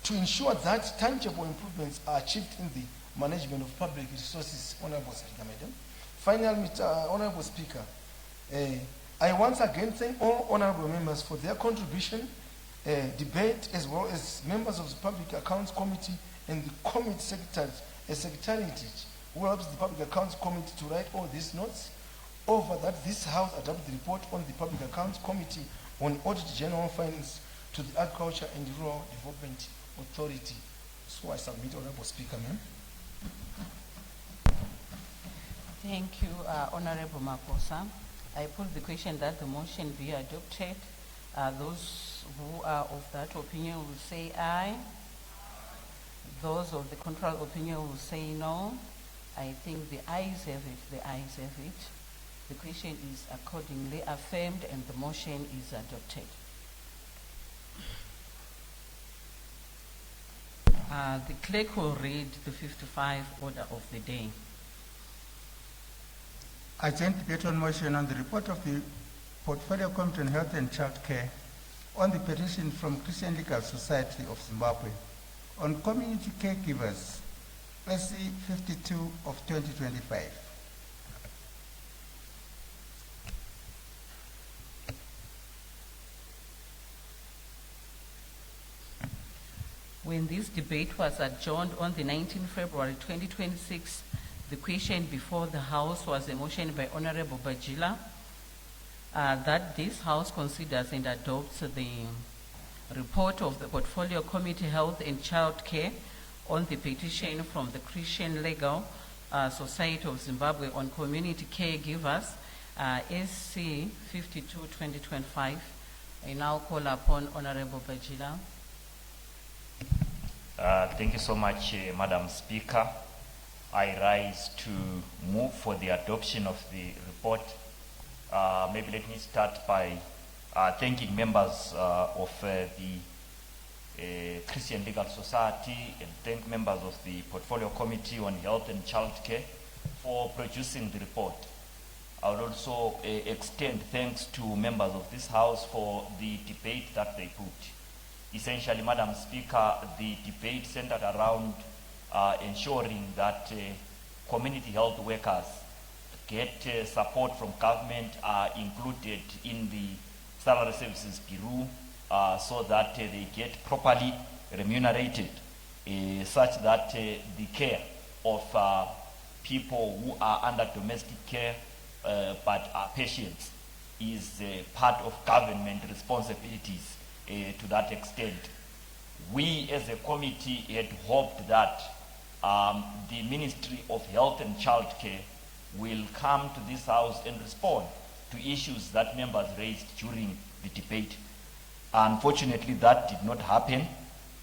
to ensure that tangible improvements are achieved in the management of public resources. Honorable Speaker, Madam. Finally, Honorable Speaker, I once again thank all honorable members for their contribution, debate, as well as members of the Public Accounts Committee and the committee secretariat who helps the Public Accounts Committee to write all these notes. Over that, this House adopted the report on the Public Accounts Committee on Audit General findings to the Agriculture and Rural Development Authority. So I submit, Honorable Speaker, ma'am. Thank you, Honorable Maposa. I put the question that the motion be adopted. Those who are of that opinion will say aye. Those of the contrary opinion will say no. I think the ayes have it. The ayes have it. The question is accordingly affirmed and the motion is adopted. The clerk will read the 55 order of the day. Urgent debate on motion on the report of the Portfolio Committee on Health and Child Care on the petition from Christian Legal Society of Zimbabwe on community caregivers, SC 52 of 2025. When this debate was adjourned on the 19th February 2026, the question before the House was a motion by Honorable Bajila that this House considers and adopts the report of the Portfolio Committee Health and Child Care on the petition from the Christian Legal Society of Zimbabwe on community caregivers, SC 52-2025. I now call upon Honorable Bajila. Thank you so much, Madam Speaker. I rise to move for the adoption of the report. Maybe let me start by thanking members of the Christian Legal Society and thank members of the Portfolio Committee on Health and Child Care for producing the report. I would also extend thanks to members of this House for the debate that they put. Essentially, Madam Speaker, the debate centered around ensuring that community health workers get support from government, are included in the Salary Services Bureau so that they get properly remunerated such that the care of people who are under domestic care but are patients is part of government responsibilities to that extent. We as a committee had hoped that the Ministry of Health and Child Care will come to this House and respond to issues that members raised during the debate. Unfortunately, that did not happen.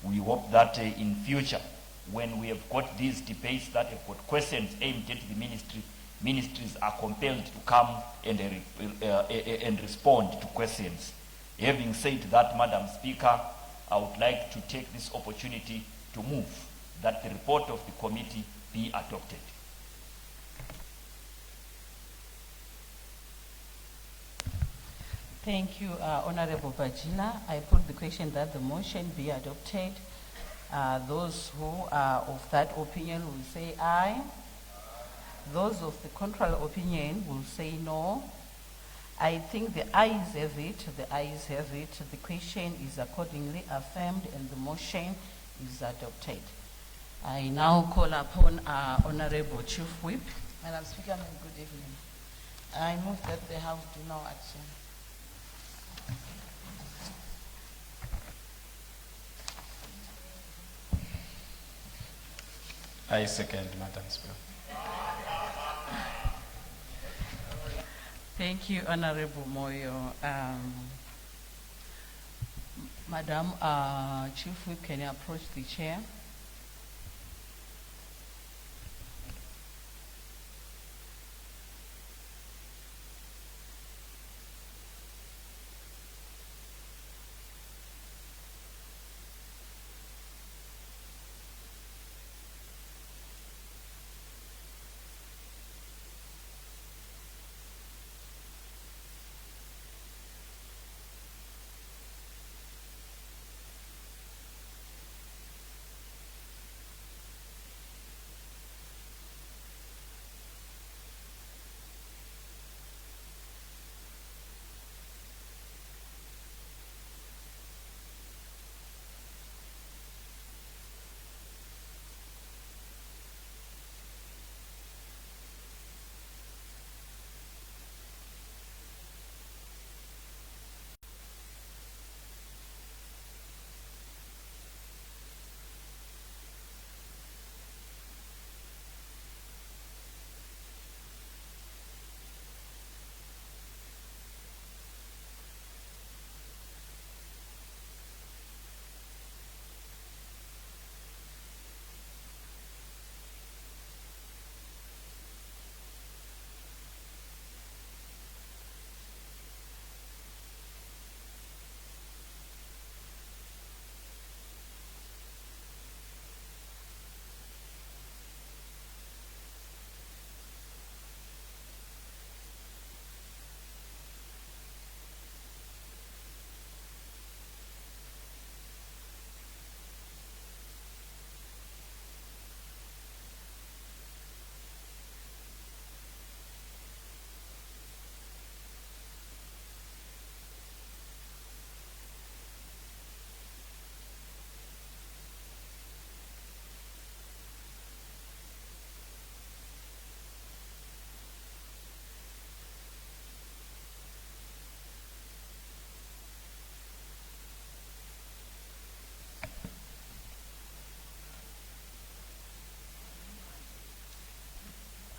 We hope that in future, when we have got these debates that have got questions aimed at the ministry, ministries are compelled to come and respond to questions. Having said that, Madam Speaker, I would like to take this opportunity to move that the report of the committee be adopted. Thank you, Honorable Bajila. I put the question that the motion be adopted. Those who are of that opinion will say aye. Those of the contrary opinion will say no. I think the ayes have it. The ayes have it. The question is accordingly affirmed and the motion is adopted. I now call upon our Honorable Chief Whip. Madam Speaker, good evening. I move that the House do no action. I second, Madam Speaker. Thank you, Honorable Moyo. Madam Chief Whip, can you approach the chair?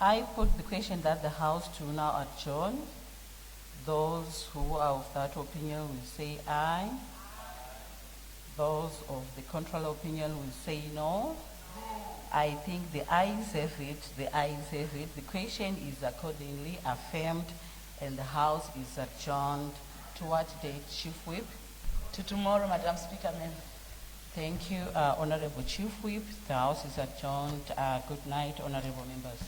I put the question that the House to now adjourn. Those who are of that opinion will say aye. Those of the contrary opinion will say no. I think the ayes have it, the ayes have it. The question is accordingly affirmed and the House is adjourned to what date, Chief Whip? To tomorrow, Madam Speaker, ma'am. Thank you, Honorable Chief Whip. The House is adjourned. Good night, honorable members.